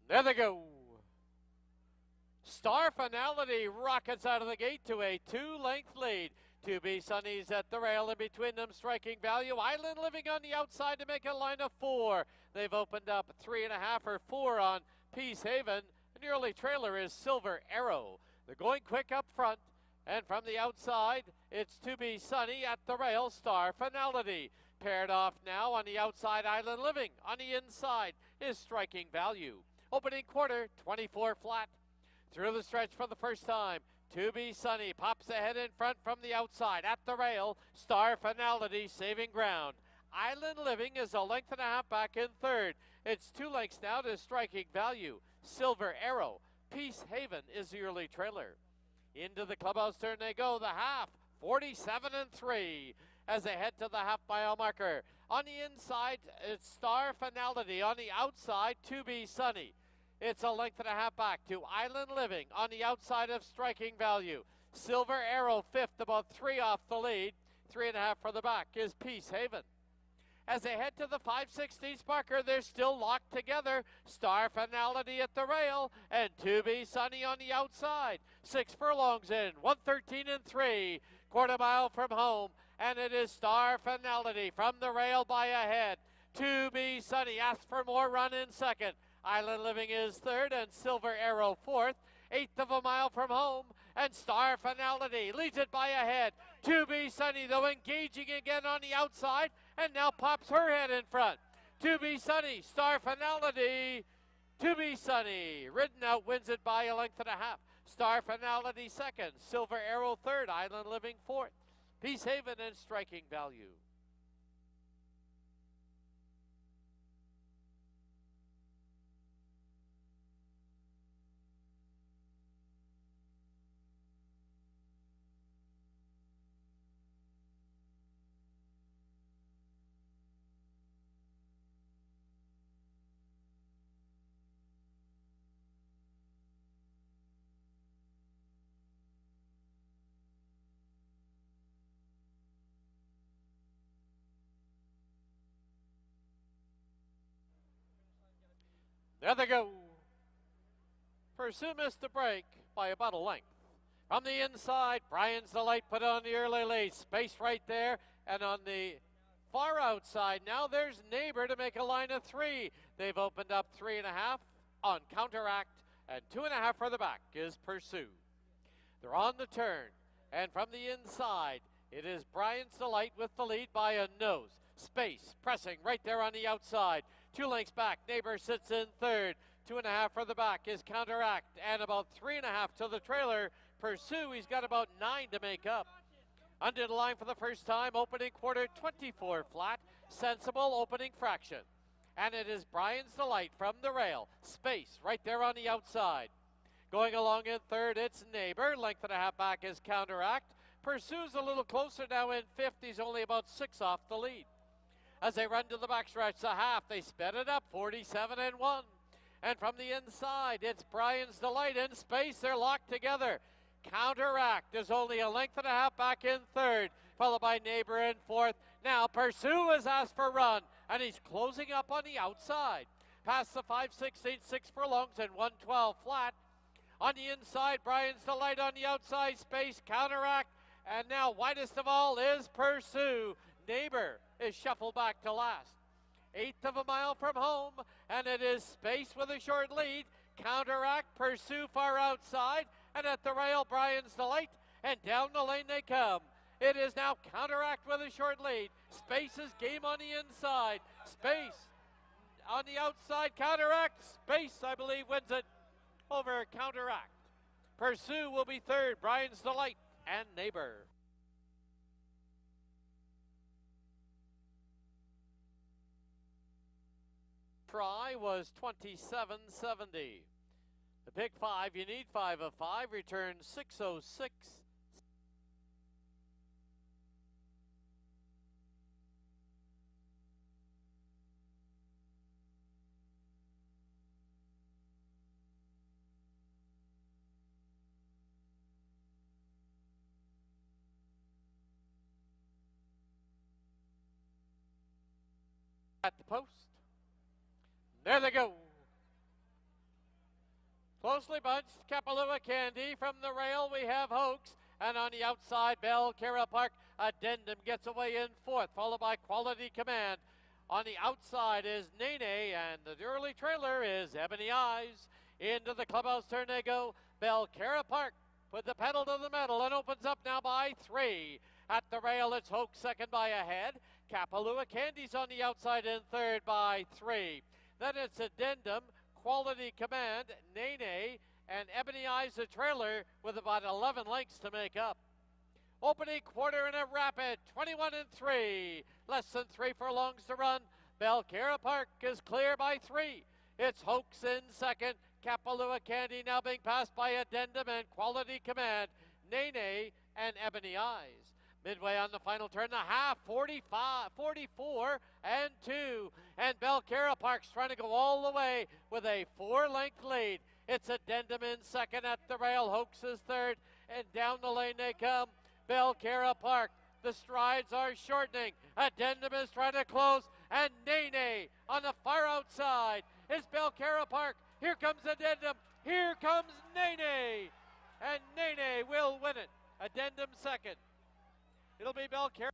There they go. Star Finality rockets out of the gate to a 2-length lead. 2B Sunnies at the rail, in between them striking value. Island Living on the outside to make a line of 4. They've opened up 3.5 or 4 on Peace Haven. And the early trailer is Silver Arrow. They're going quick up front. And from the outside, it's 2B Sunny at the rail, Star Finality. Paired off now on the outside, Island Living. On the inside is Striking Value. Opening quarter, 24 flat. Through the stretch for the first time, 2B Sunny pops ahead in front from the outside. At the rail, Star Finality saving ground. Island Living is a 1.5 lengths back in third. It's 2 lengths now to Striking Value. Silver Arrow. Peace Haven is the early trailer. Into the clubhouse turn they go, the half, 47-3. As they head to the half-mile marker. On the inside, it's Star Finality. On the outside, 2B Sunny. It's a 1.5 lengths back to Island Living. On the outside of Striking Value. Silver Arrow fifth, about 3 off the lead. 3.5 for the back is Peace Haven. As they head to the 5/16 Sparker, they're still locked together. Star Finality at the rail, and To Be Sunny on the outside. 6 furlongs in, 1:13 and 3, quarter mile from home, and it is Star Finality from the rail by a head. To Be Sunny asks for more run in second. Island Living is third, and Silver Arrow fourth. 1/8 of a mile from home, and Star Finality leads it by a head. To Be Sunny, though, engaging again on the outside, and now pops her head in front. To Be Sunny, Star Finality, To Be Sunny, ridden out, wins it by a length and a half. Star Finality second, Silver Arrow third, Island Living fourth. Peace Haven and Striking Value. There they go. Pursue missed the break by about a length. From the inside, Brian's Delight put on the early lead. Space right there. And on the far outside, now there's Neighbor to make a line of 3. They've opened up 3.5 on Counteract, and 2.5 further back is Pursue. They're on the turn, and from the inside, it is Brian's Delight with the lead by a nose. Space pressing right there on the outside. 2 lengths back, Neighbor sits in third. 2.5 further back is Counteract, and about 3.5 to the trailer. Pursue, he's got about 9 to make up. Under the line for the first time, opening quarter 24 flat, sensible opening fraction. And it is Brian's Delight from the rail. Space right there on the outside. Going along in third, it's Neighbor. Length and a half back is Counteract. Pursue's a little closer now in fifth. He's only about 6 off the lead. As they run to the backstretch, the half, they sped it up, 47 and 1. And from the inside, it's Brian's Delight in space. They're locked together. Counteract is only a length and a half back in third, followed by Neighbor in fourth. Now Pursue has asked for run, and he's closing up on the outside. Past the 5/16, 6 furlongs and 112 flat. On the inside, Brian's Delight on the outside, space, Counteract. And now widest of all is Pursue. Neighbor is shuffled back to last. 1/8 of a mile from home, and it is space with a short lead. Counteract, Pursue far outside, and at the rail, Brian's Delight, and down the lane they come. It is now Counteract with a short lead. Space is game on the inside. Space on the outside, Counteract. Space, I believe, wins it over Counteract. Pursue will be third, Brian's Delight and Neighbor. Try was 27.70. The pick 5, you need 5 of 5, return 606. At the post. There they go. Closely bunched, Kapalua Candy. From the rail, we have Hoax. And on the outside, Belcara Park. Addendum gets away in fourth, followed by Quality Command. On the outside is Nene, and the early trailer is Ebony Eyes. Into the clubhouse turn they go. Belcara Park with the pedal to the metal and opens up now by 3. At the rail, it's Hoax second by a head. Kapalua Candy's on the outside in third by 3. Then it's Addendum, Quality Command, Nene, and Ebony Eyes the trailer with about 11 lengths to make up. Opening quarter in a rapid, 21 and 3. Less than 3 furlongs to run. Belcara Park is clear by 3. It's Hoax in second. Kapalua Candy now being passed by Addendum and Quality Command, Nene, and Ebony Eyes. Midway on the final turn, the half, 44 and 2. And Belcara Park's trying to go all the way with a 4-length lead. It's Addendum in second at the rail. Hoax is third, and down the lane they come. Belcara Park, the strides are shortening. Addendum is trying to close, And Nene on the far outside is Belcarra Park. Here comes Addendum. Here comes Nene. And Nene will win it. Addendum second. It'll be Belcarra.